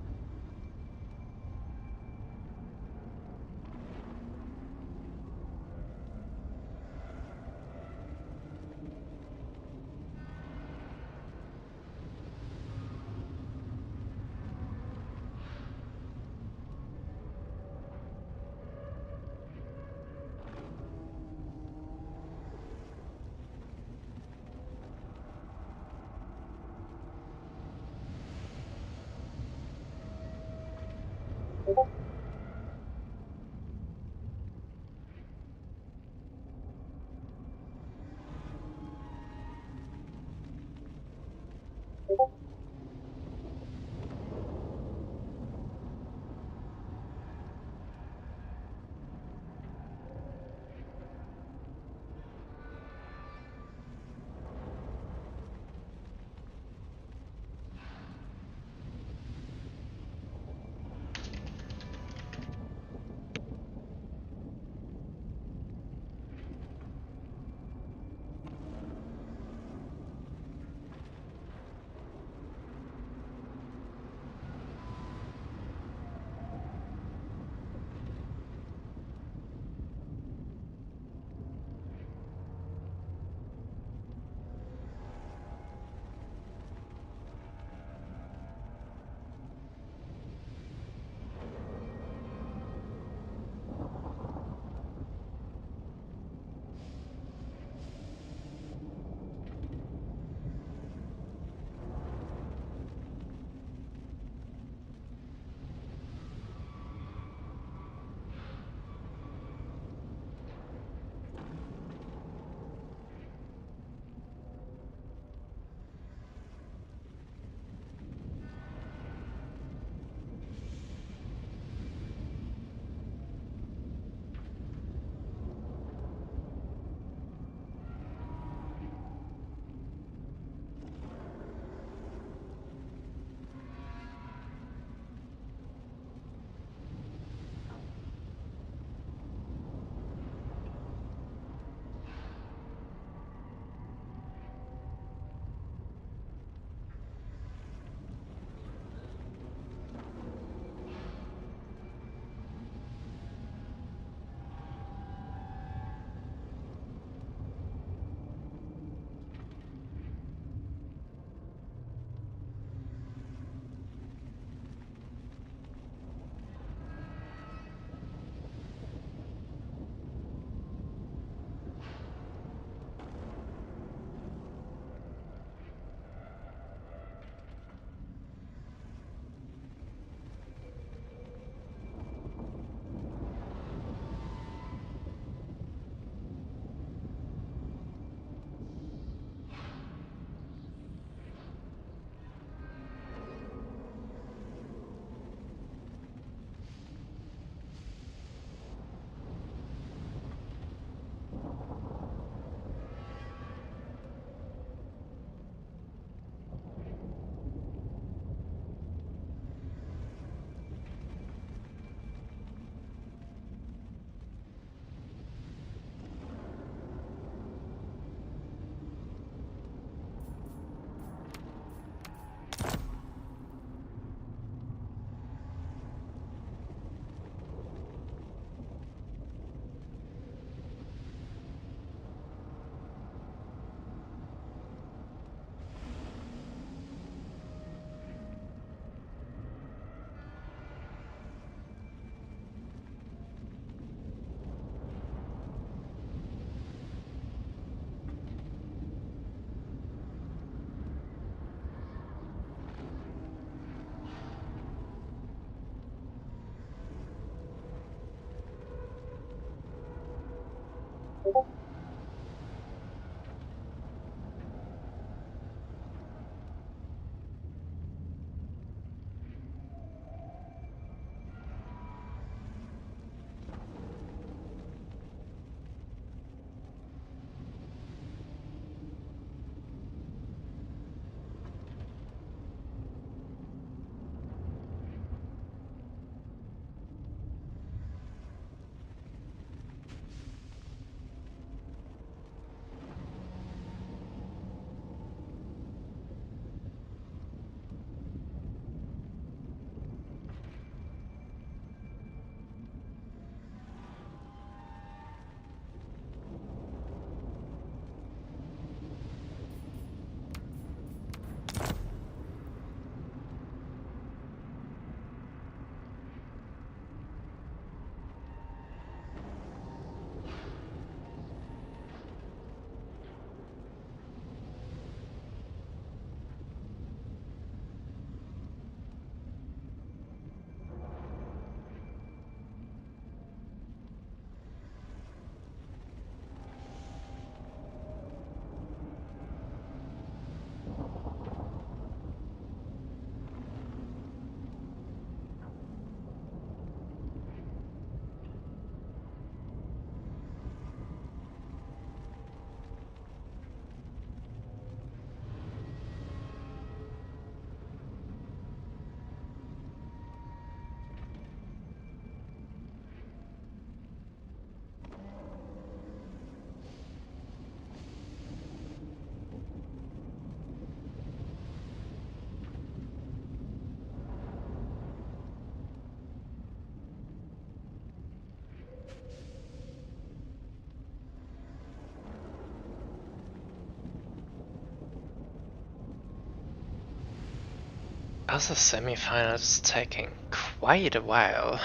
As a semi-final, it's taking quite a while.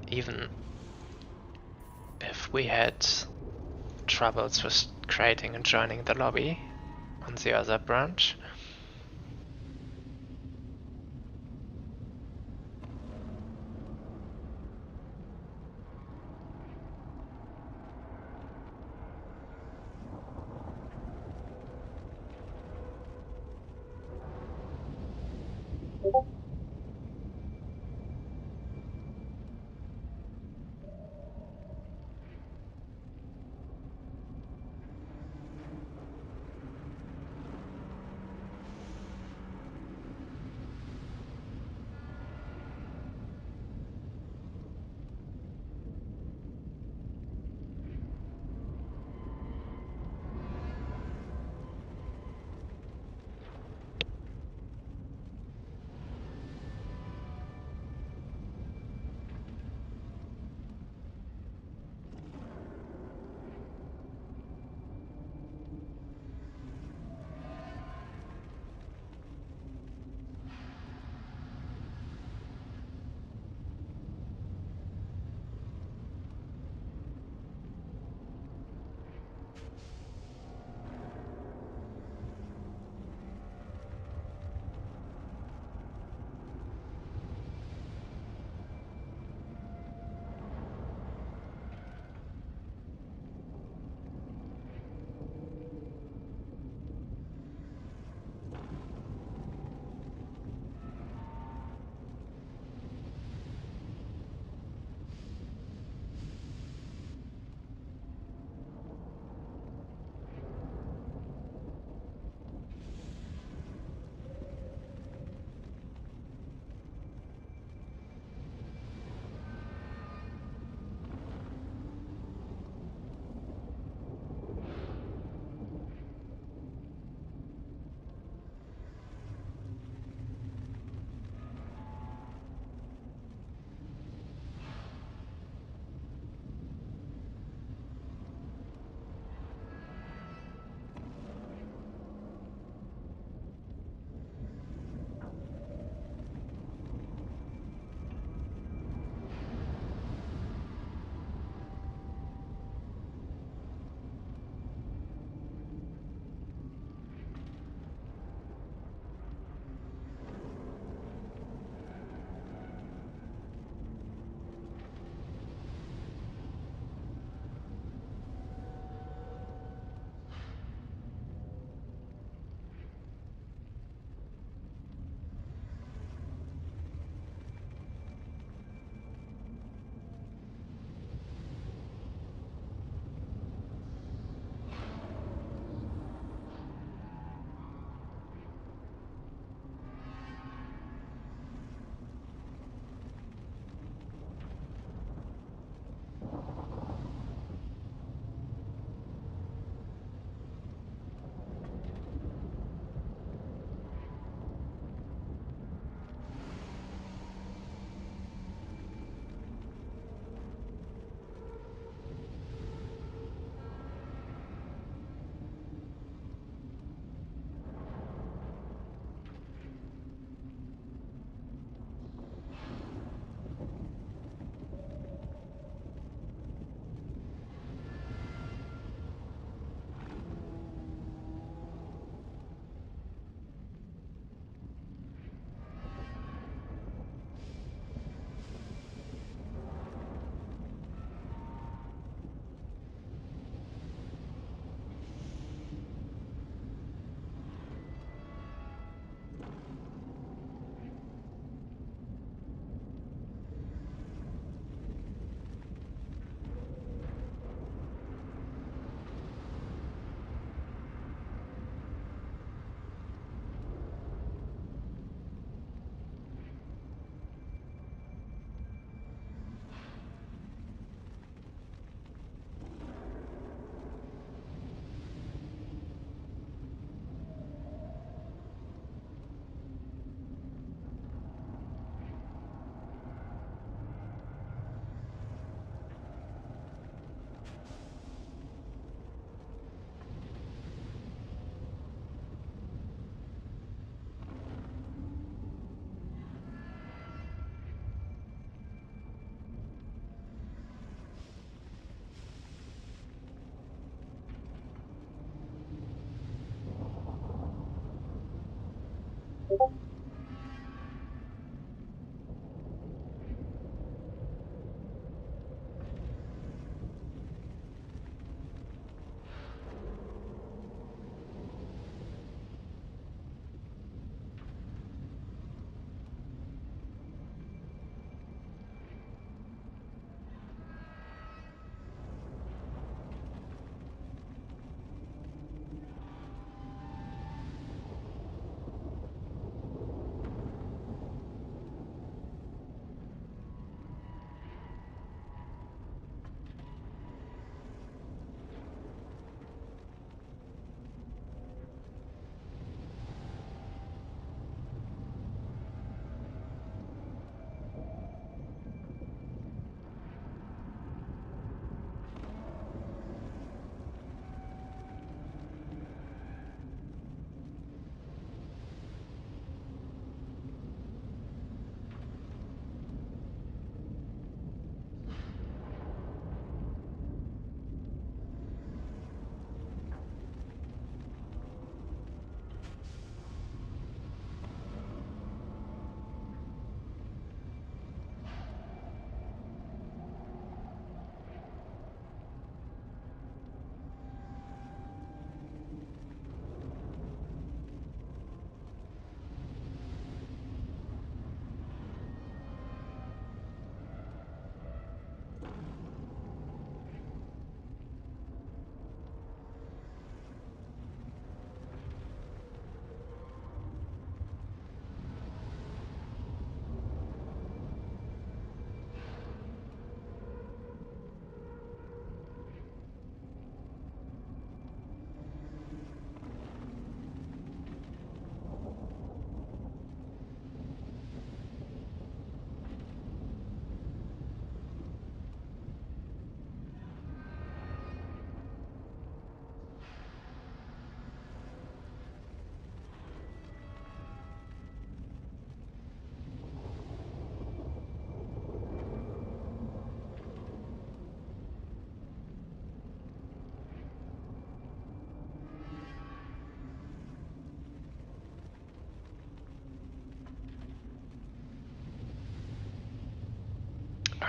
Even if we had troubles with creating and joining the lobby on the other branch.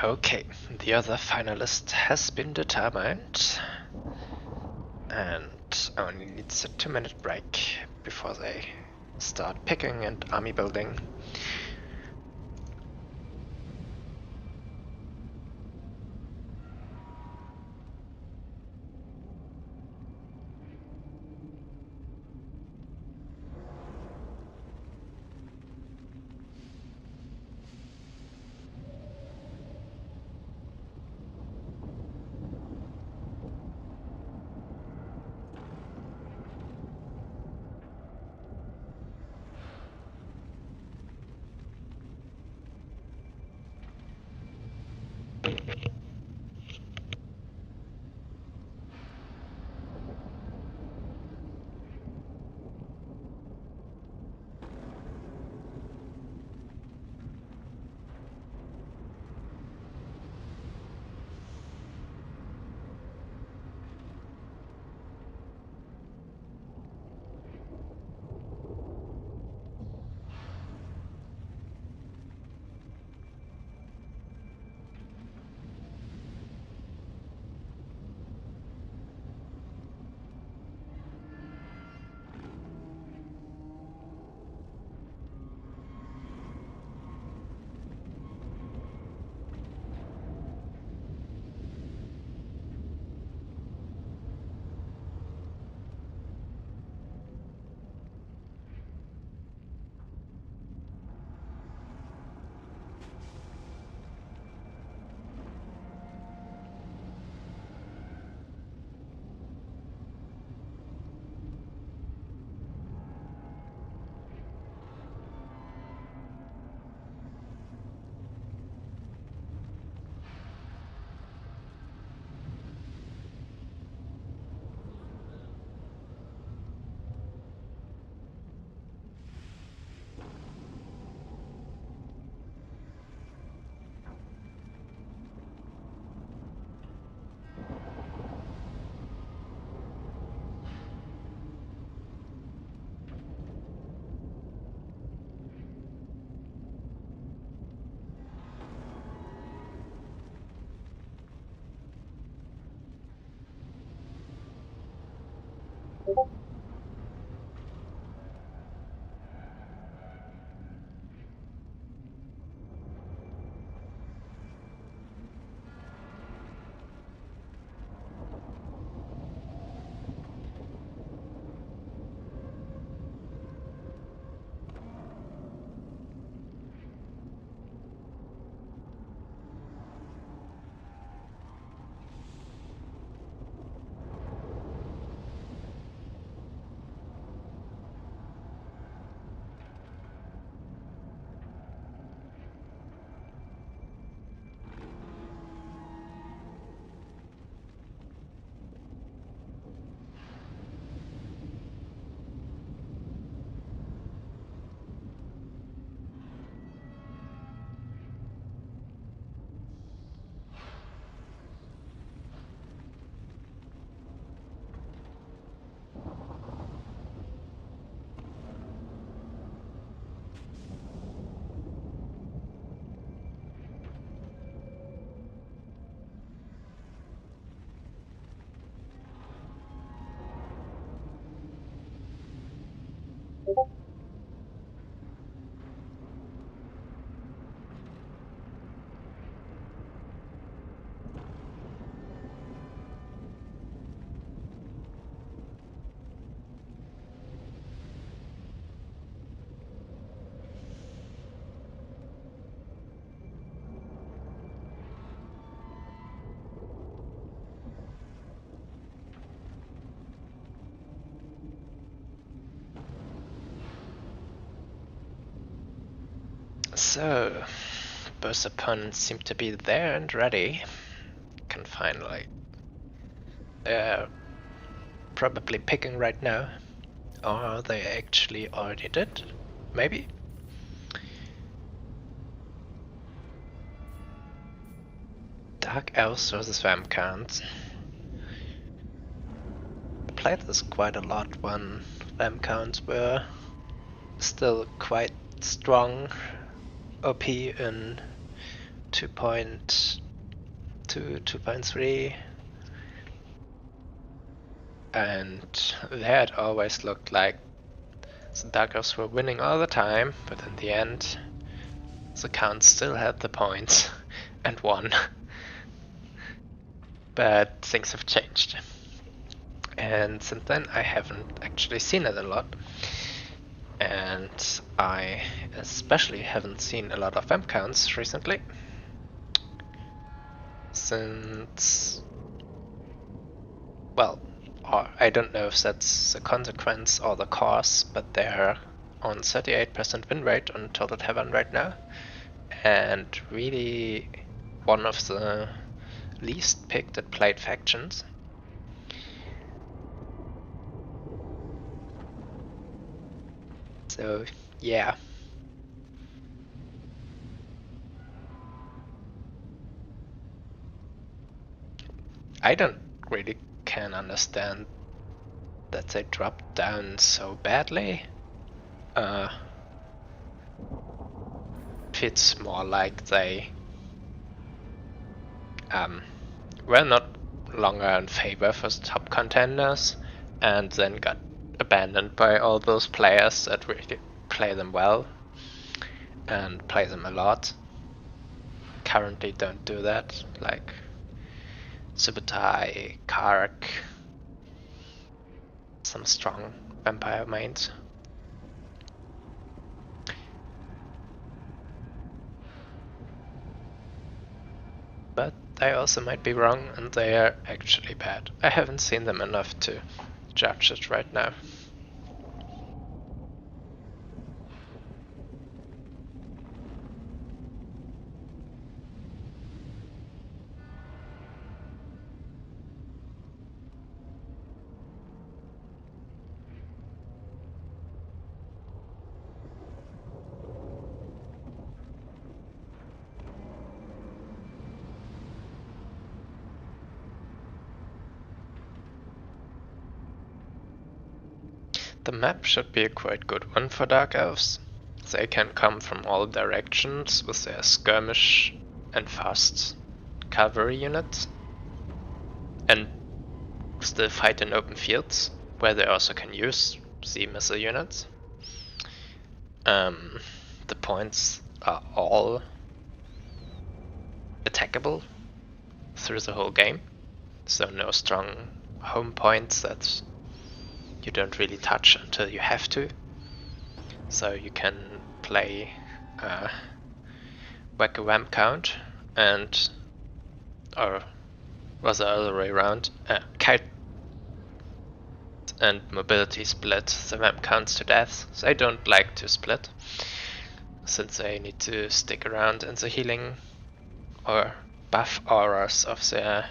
Okay, the other finalist has been determined, and only needs a 2-minute break before they start picking and army building. So, both opponents seem to be there and ready. Can finally. They're probably picking right now. Or they actually already did. Maybe? Dark Elves versus Vampcans. I played this quite a lot when Vampcans were still quite strong OP in 2.2, 2.3, and that always looked like the Dark Elves were winning all the time, but in the end the Count still had the points and won. But things have changed, and since then I haven't actually seen it a lot. And I especially haven't seen a lot of vamp counts recently. Since, well, or I don't know if that's the consequence or the cause, but they're on 38% win rate on Total Tavern right now. And really one of the least picked and played factions. So, yeah. I don't really can understand that they dropped down so badly. It's more like they were not longer in favor for top contenders and then got abandoned by all those players that really play them well and play them a lot. Currently don't do that, like Subutai, Kark, some strong vampire mains. But I also might be wrong and they are actually bad. I haven't seen them enough to judge it right now. The map should be a quite good one for Dark Elves. They can come from all directions with their skirmish and fast cavalry units and still fight in open fields where they also can use the missile units. The points are all attackable through the whole game, so no strong home points that you don't really touch until you have to. So you can play whack a wham count and, or was the other way around, kite and mobility split the wham counts to death. They don't like to split, since they need to stick around in the healing or buff auras of their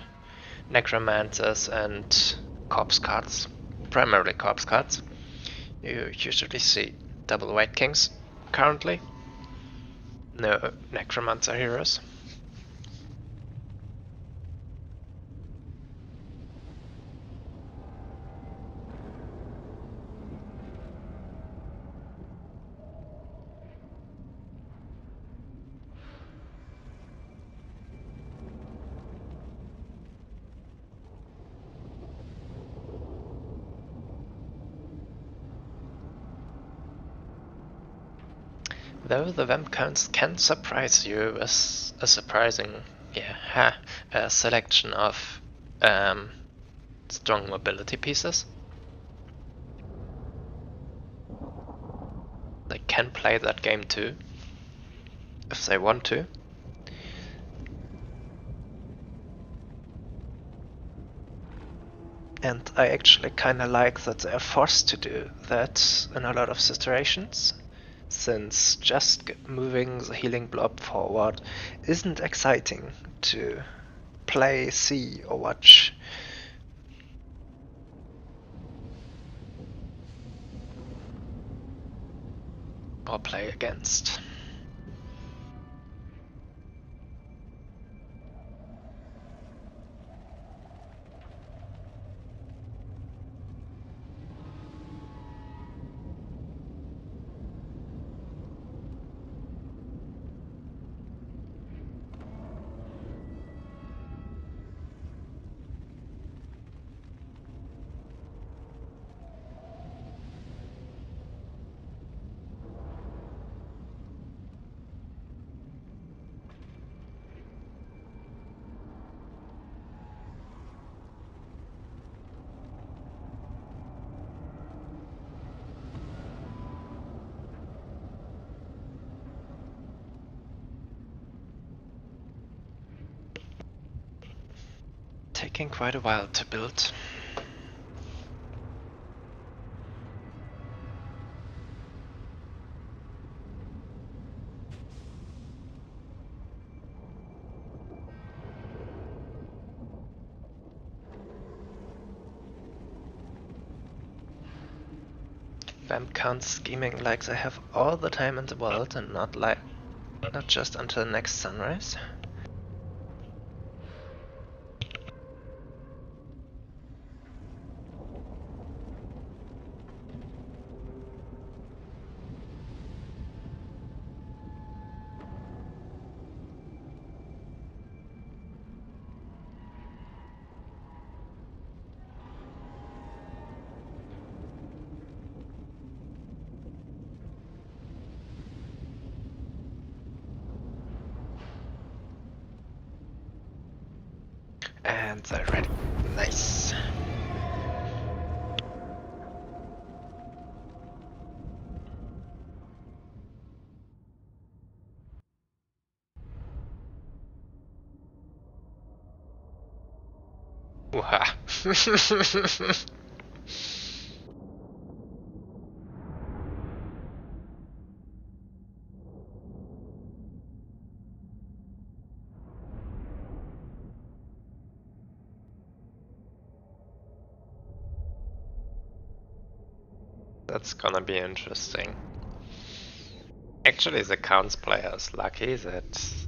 necromancers and corpse cards, primarily corpse cards. You usually see double white kings currently, no necromancer heroes. Though the vamp counts can surprise you with a surprising, selection of strong mobility pieces. They can play that game too, if they want to. And I actually kinda like that they're forced to do that in a lot of situations, since just moving the healing blob forward isn't exciting to play, see, or watch. Or play against. Taking quite a while to build. Vamp counts scheming like they have all the time in the world and not just until next sunrise. And they're ready. Nice. Wooha. That's gonna be interesting. Actually, the counts player is lucky that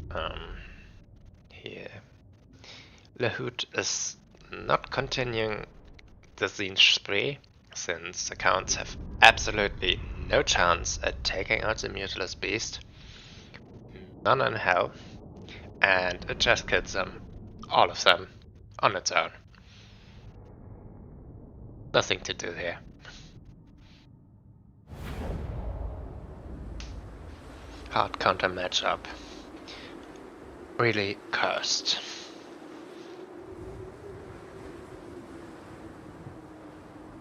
here Lahoot is not continuing the Zinj spree, since the counts have absolutely no chance at taking out the Mutilus Beast. None in hell. And it just kills them, all of them, on its own. Nothing to do here. Hard counter matchup. Really cursed.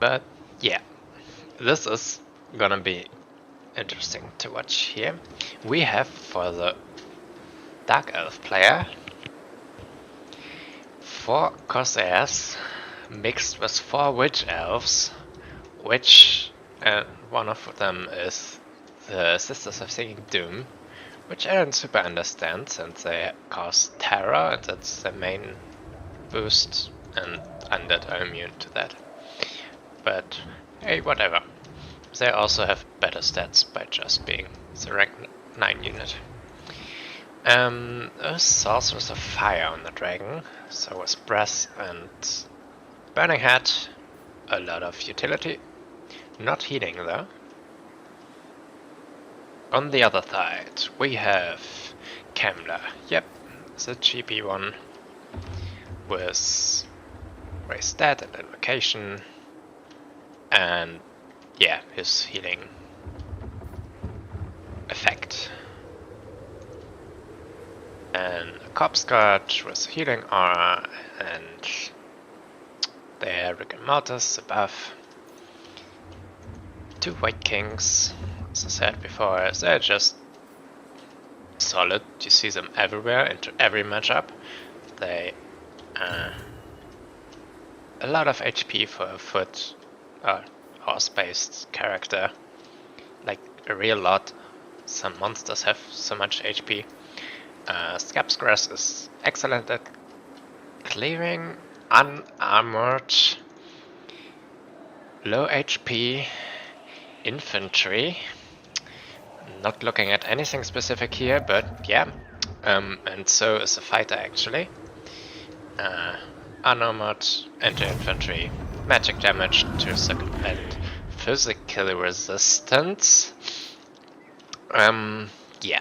But yeah, this is gonna be interesting to watch here. We have for the Dark Elf player 4 Corsairs mixed with 4 Witch Elves, which one of them is the Sisters of Singing Doom, which I don't super understand since they cause terror and that's their main boost, and undead are immune to that. But hey, whatever. They also have better stats by just being the rank 9 unit. A Sorceress of Fire on the dragon, so was Breath and Burning Head, a lot of utility, not healing though. On the other side, we have Kemler, yep, the cheapy one, with raised stat and invocation, and yeah, his healing effect. And a Corpse Guard with healing aura, and there Rick and Mortis above. 2 White Kings, as I said before, they're just solid. You see them everywhere, into every matchup. They a lot of HP for a foot horse-based character, like a real lot. Some monsters have so much HP. Scapsgrass is excellent at clearing unarmored, low HP infantry. Not looking at anything specific here, but yeah. And so is a fighter actually. Unarmored anti-infantry, magic damage to second and physical resistance. Yeah.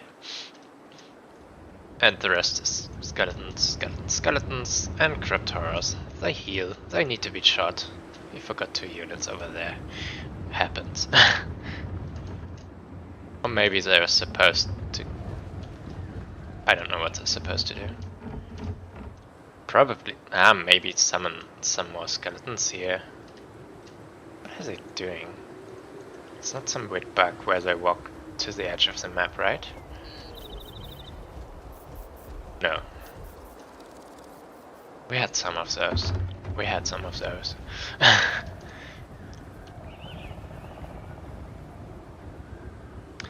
And the rest is skeletons, skeletons, and crypt horrors. They heal, they need to be shot. You forgot 2 units over there. Happens. Or maybe they're supposed to... I don't know what they're supposed to do. Probably... maybe summon some more skeletons here. What are they doing? It's not some weird bug where they walk to the edge of the map, right? No. We had some of those. We had some of those.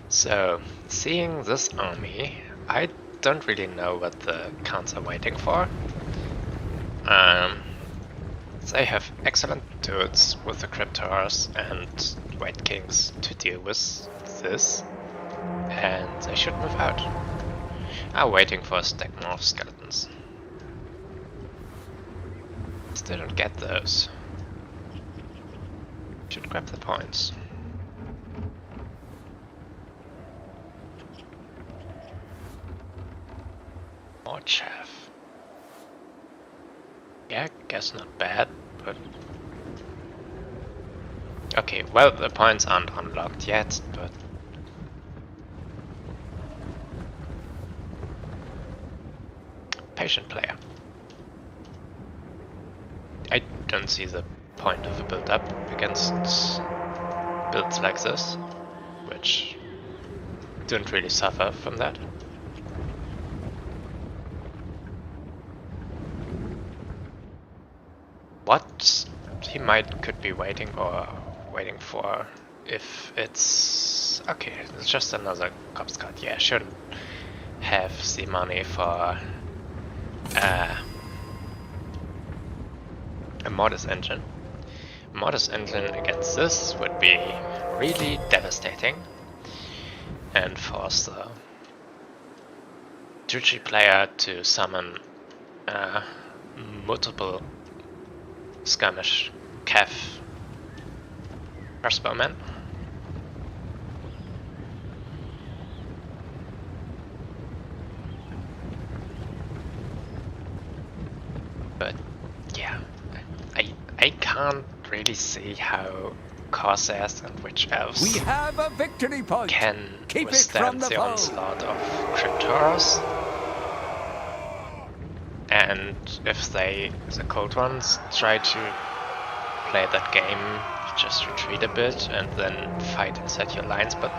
So, seeing this army, I don't really know what the counts are waiting for. They have excellent dudes with the Crypt Horrors and White Kings to deal with this, and they should move out. I'm waiting for a stack more of skeletons. Still don't get those. Should grab the points. More chaff. Yeah, guess not bad, but... Okay, well, the points aren't unlocked yet, but... Patient player. I don't see the point of a build-up against builds like this, which don't really suffer from that. What he could be waiting for if it's okay. It's just another Corpse Guard. Yeah, shouldn't have the money for a Mortis engine. Mortis engine against this would be really devastating and force the Juchi player to summon multiple skirmish Cav crossbowmen. But yeah, I can't really see how Corsairs and Witch Elves We have a victory point. can Keep it withstand from the the foe. onslaught of Cryptoros. And if they, the cold ones, try to play that game, you just retreat a bit and then fight inside your lines, but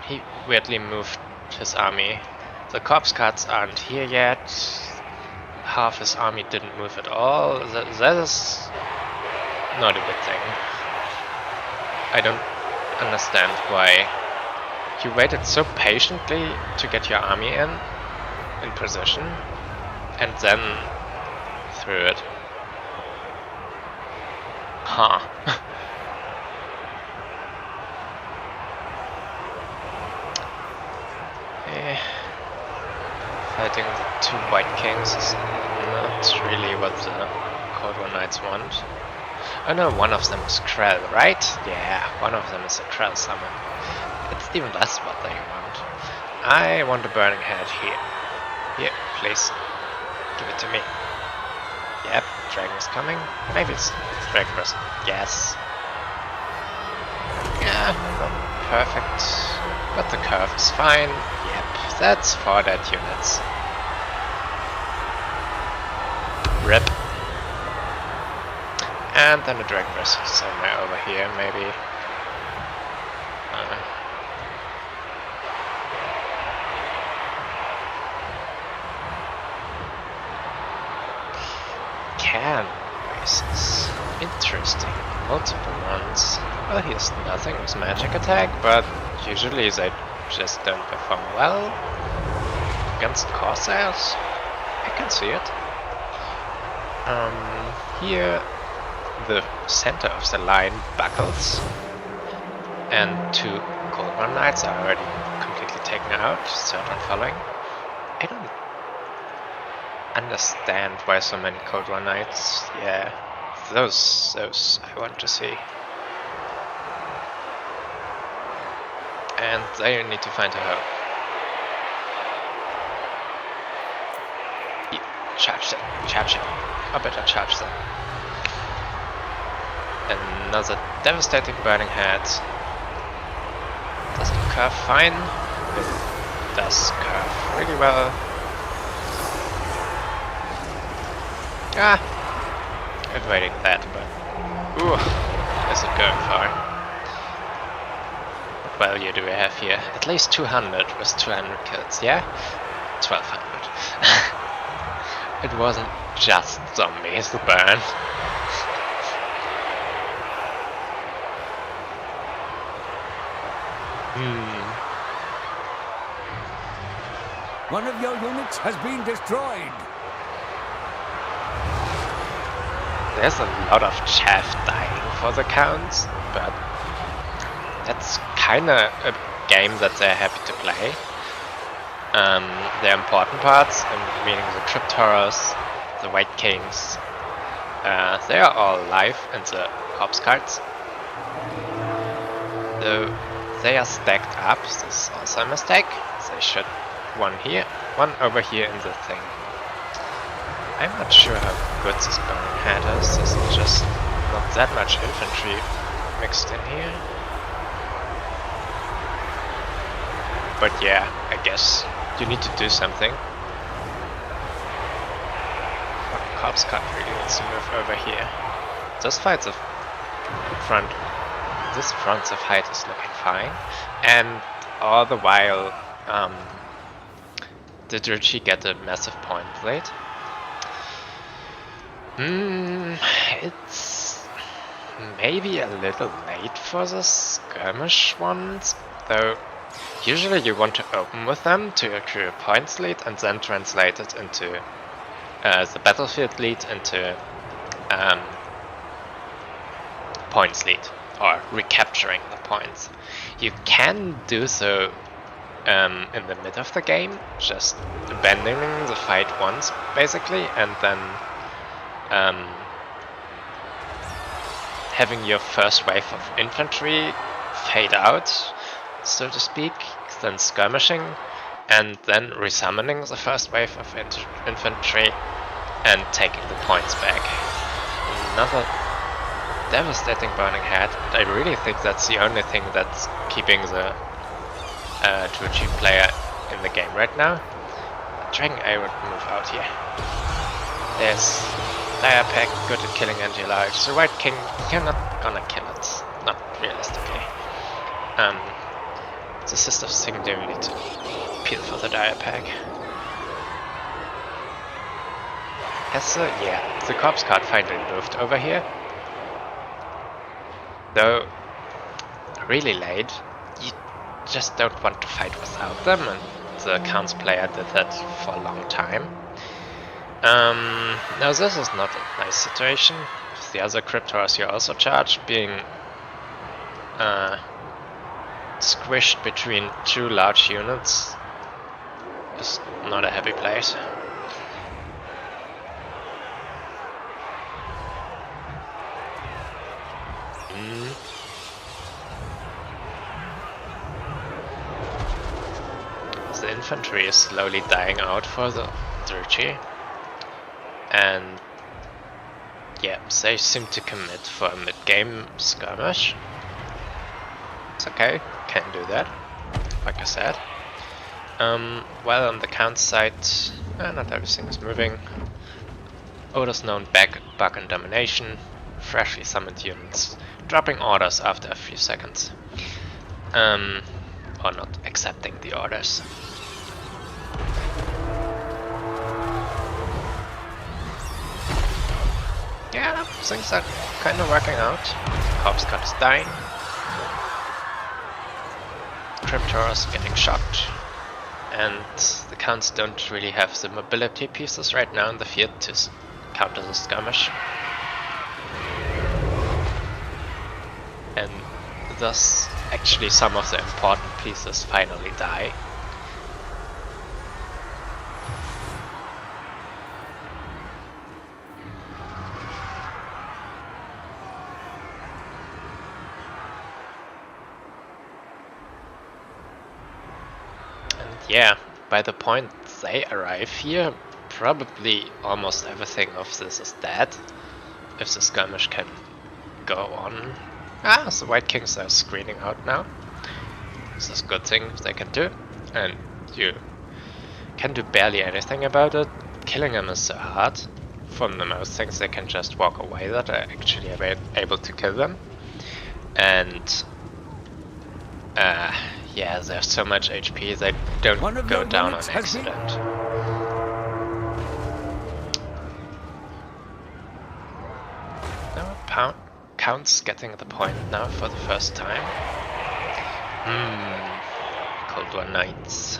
he weirdly moved his army. The corpse cards aren't here yet. Half his army didn't move at all. That is not a good thing. I don't understand why you waited so patiently to get your army in position, and then threw it. Huh. Fighting the two White Kings is not really what the Cold War Knights want. Oh no, one of them is Krell, right? Yeah, one of them is a Krell summon. It's even less what they want. I want a Burning Head here. Here, please. Give it to me. Yep, Dragon is coming. Maybe it's Dragon Burst. Yes. Yeah, not perfect. But the curve is fine. Yep, that's 4 dead units. Rip. And then a Dragon Burst somewhere over here, maybe. Can races. Interesting. Multiple ones. Well, he has nothing with magic attack, but usually they just don't perform well against Corsairs. I can see it. Here the center of the line buckles, and 2 Cold War Knights are already completely taken out, third one following. I don't understand why so many Cold War Knights. Yeah, those I want to see. And they need to find a home. Yeah, charge them. I better charge them. Another devastating Burning Head. Does it curve fine? It does curve really well. Avoiding that, but ooh, is it going far? What value do we have here? At least 200 with 200 kills, yeah? 1200. It wasn't just zombies to burn. One of your units has been destroyed. There's a lot of chaff dying for the counts, but that's kinda a game that they're happy to play. The important parts, meaning the Cryptoros, the White Kings, they are all alive in the corpse cards. Though they are stacked up, this is also a mistake. They should one here, one over here in the thing. I'm not sure how good this Burning Head is. There's just not that much infantry mixed in here. But yeah, I guess you need to do something. Corpse card really needs to move over here. This fight's of front. This front of height is looking fine, and all the while, did Richie get a massive point lead? It's maybe a little late for the skirmish ones, though usually you want to open with them to accrue a points lead and then translate it into the battlefield lead into points lead, or recapturing the points. You can do so in the mid of the game, just abandoning the fight once basically, and then having your first wave of infantry fade out, so to speak, then skirmishing, and then resummoning the first wave of infantry, and taking the points back. Another devastating burning head. I really think that's the only thing that's keeping the True Chief player in the game right now. Dragon I would move out here. There's Dire Pack, good at killing anti-large. The White King, you're not gonna kill it. Not realistically. The sisters think they need to peel for the Dire Pack. Yeah, the corpse card finally moved over here. Though, really late, you just don't want to fight without them, and the Count's player did that for a long time. Now this is not a nice situation. With the other Cryptors you're also charged, being squished between two large units is not a happy place. The infantry is slowly dying out for the Druchi, and yeah, they seem to commit for a mid-game skirmish. It's okay, can do that, like I said. While on the Count side, not everything is moving. Oda's known back in Domination, freshly summoned units, dropping orders after a few seconds. Or not accepting the orders. Yeah, things are kind of working out. Corpse Card is dying. Cryptors getting shot. And the Counts don't really have the mobility pieces right now in the field to counter the skirmish. And thus, actually some of the important pieces finally die. Yeah, by the point they arrive here, probably almost everything of this is dead, if the skirmish can go on. The White Kings are screening out now. This is a good thing they can do, and you can do barely anything about it. Killing them is so hard. From the most things they can just walk away that are actually able to kill them. And yeah, there's so much HP they don't go down on accident. No, Count's getting the point now for the first time. Cold War Knights.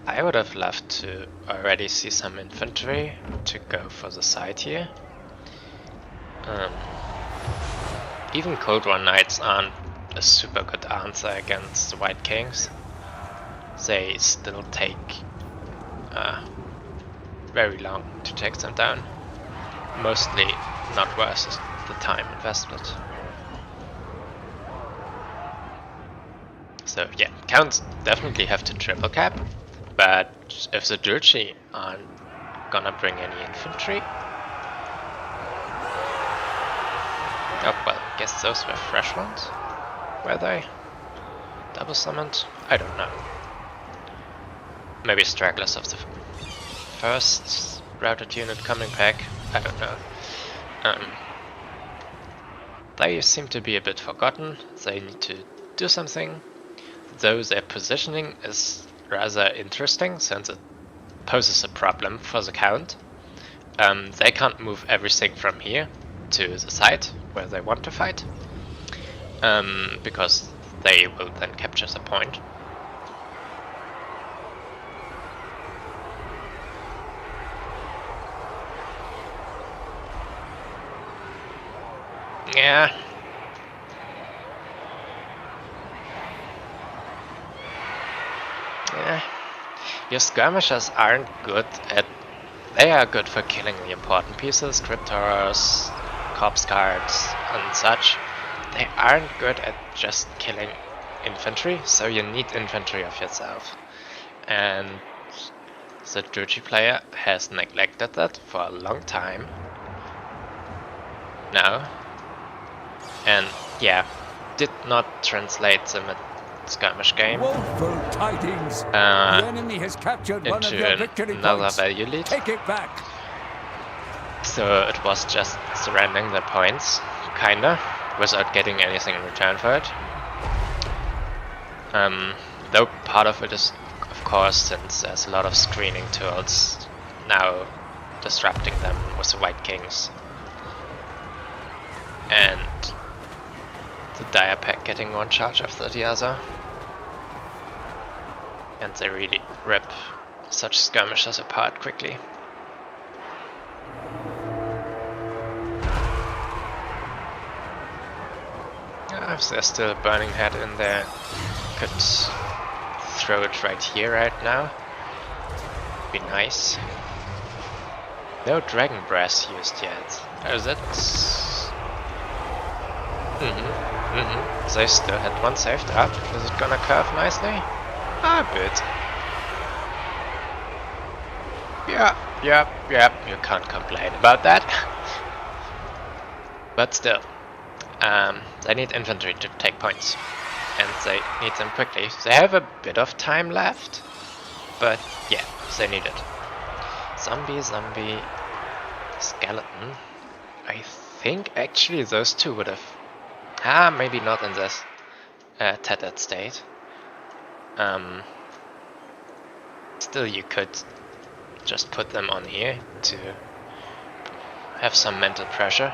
I would have loved to already see some infantry to go for the side here. Even Cold War Knights aren't a super good answer against the White Kings. They still take very long to take them down. Mostly not worth the time invested. So yeah, Counts definitely have to triple cap, but if the Druchi aren't gonna bring any infantry... Oh well, guess those were fresh ones. Were they? Double summoned? I don't know. Maybe stragglers of the first routed unit coming back? I don't know. They seem to be a bit forgotten. They need to do something. Though their positioning is rather interesting since it poses a problem for the Count. They can't move everything from here to the side where they want to fight. Because they will then capture the point. Yeah. Yeah. Your skirmishers aren't good at... They are good for killing the important pieces, Cryptors, Corpse Cards, and such. They aren't good at just killing infantry, so you need infantry of yourself. And the Juji player has neglected that for a long time now, and yeah, did not translate the skirmish game Woeful tidings. The enemy has captured one of your into victory another points. value lead. Take it back. So it was just surrendering the points, kinda, without getting anything in return for it. Though part of it is, of course, since there's a lot of screening tools now disrupting them with the White Kings. And the Dire Pack getting one charge after the other. And they really rip such skirmishers apart quickly. If there's still a Burning Head in there, could throw it right here right now. Be nice. No Dragon Breath used yet. Oh, that's... They still had one saved up. Is it gonna curve nicely? A bit. Yeah, you can't complain about that. But still. They need infantry to take points, and they need them quickly. They have a bit of time left, but yeah, they need it. Zombie, skeleton. I think actually those two would have... maybe not in this tattered state. Still, you could just put them on here to have some mental pressure.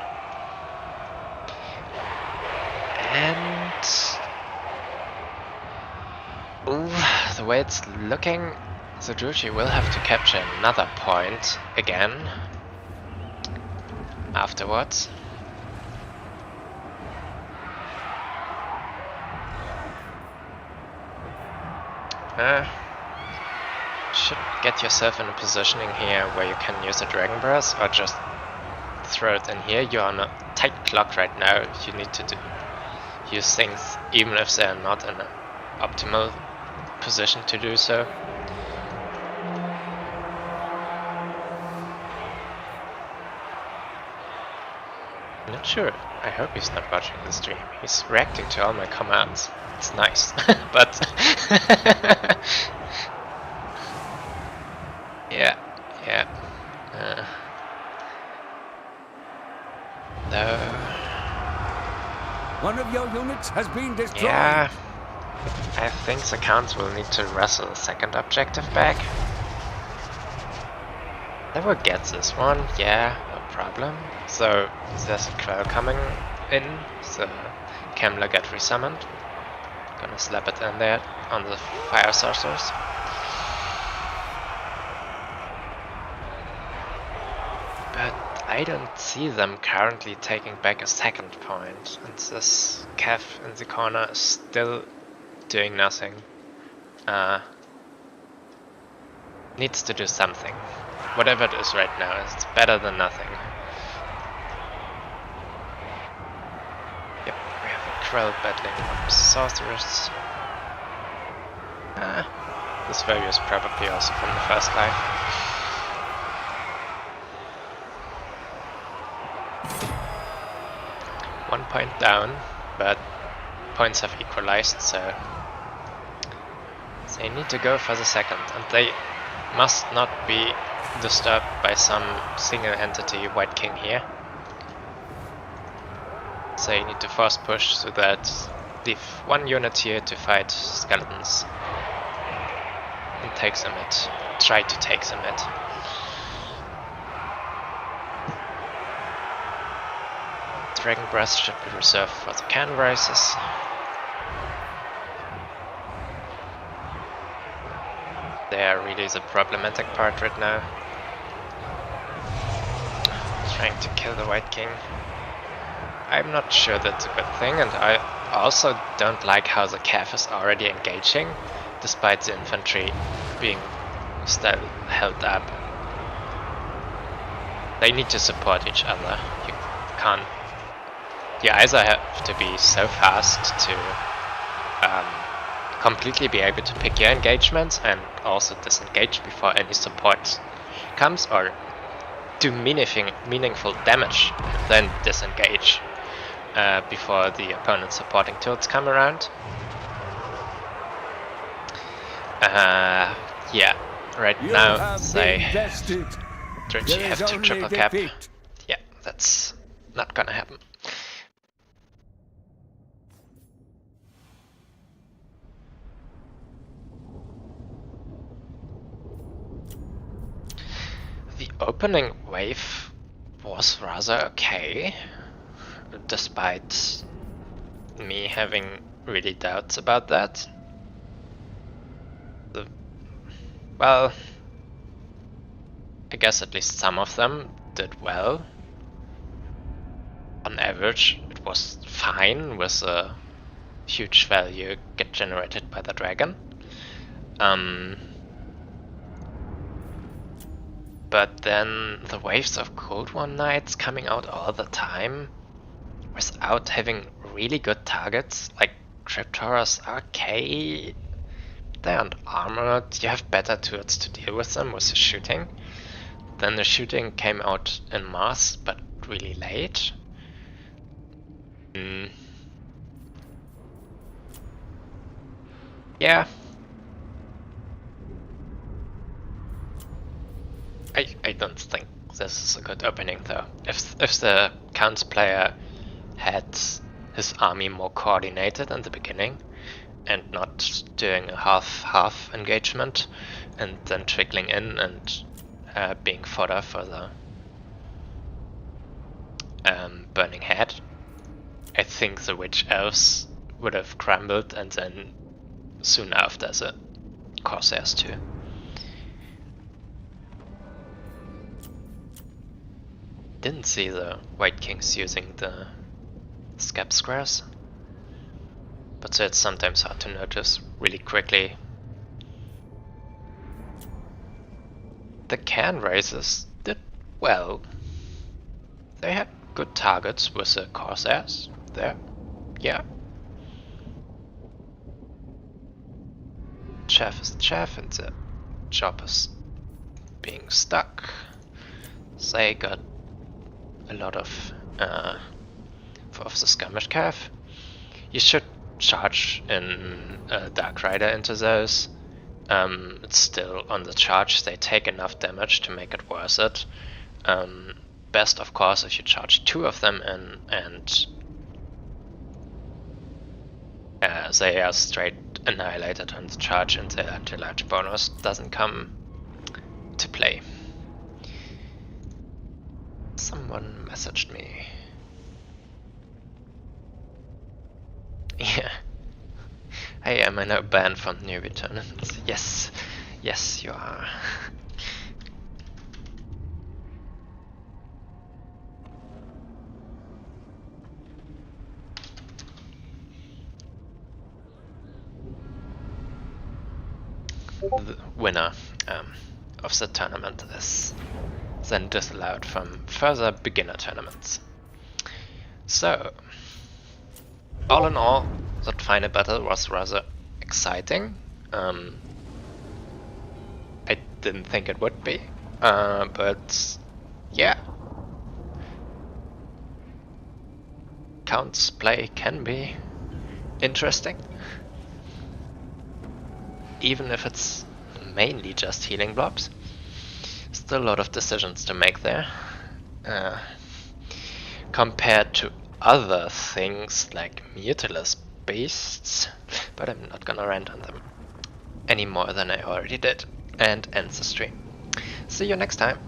And the way it's looking, the Juji will have to capture another point again afterwards. Should get yourself in a positioning here where you can use a Dragon Breath, or just throw it in here. You're on a tight clock right now. You need to use things even if they're not in an optimal position to do so. I'm not sure. I hope he's not watching the stream. He's reacting to all my commands. It's nice. But yeah. No. One of your units has been destroyed. Yeah, I think the Counts will need to wrestle a second objective back. They will get this one, yeah, no problem. So there's a Quell coming in, so Kemmler get resummoned. Gonna slap it in there on the fire sorcerers. But I don't see them currently taking back a second point, and this Cav in the corner is still doing nothing. Needs to do something. Whatever it is right now, it's better than nothing. Yep, we have a Krell battling up sorcerers. This value is probably also from the first life. One point down, but points have equalized, so they need to go for the second, and they must not be disturbed by some single entity White King here. So you need to fast push so that leave one unit here to fight skeletons and take the mid. Try to take the mid. Dragon Breath should be reserved for the cannon rises. They are really the problematic part right now. Trying to kill the White King. I'm not sure that's a good thing, and I also don't like how the Cav is already engaging, despite the infantry being still held up. They need to support each other. You can't. You either have to be so fast to completely be able to pick your engagements and also disengage before any support comes, or do meaningful damage, then disengage before the opponent's supporting tools come around. Yeah, right You now have they been bested. don't There you is have to only triple cap? defeat. Yeah, that's not gonna happen. The opening wave was rather okay, despite me having really doubts about that. Well, I guess at least some of them did well. On average, it was fine with a huge value get generated by the dragon. But then the waves of Cold War Knights coming out all the time without having really good targets, like Cryptoras are okay, they aren't armored, you have better tools to deal with them with the shooting. Then the shooting came out in mass, but really late. Yeah. I don't think this is a good opening though. If the Counts player had his army more coordinated in the beginning and not doing a half engagement and then trickling in and being fodder for the burning head, I think the witch elves would have crumbled, and then soon after the corsairs too. Didn't see the White Kings using the scab squares, but so it's sometimes hard to notice really quickly. The can races did well. They had good targets with the corsairs there. Yeah. Chaff is chaff and the job is being stuck. They got a lot of the skirmish calf. You should charge in Dark Rider into those. It's still on the charge, they take enough damage to make it worth it. Best of course if you charge 2 of them in and they are straight annihilated on the charge and the anti-large bonus doesn't come to play. Someone messaged me. Yeah. Hey, am I now banned from newbie tournaments? Yes. Yes, you are. The winner of the tournament is then disallowed from further beginner tournaments. So, all in all, that final battle was rather exciting. I didn't think it would be, but yeah. Count's play can be interesting, even if it's mainly just healing blobs. Still a lot of decisions to make there, compared to other things like mutilous beasts, but I'm not gonna rant on them any more than I already did, and end the stream. See you next time.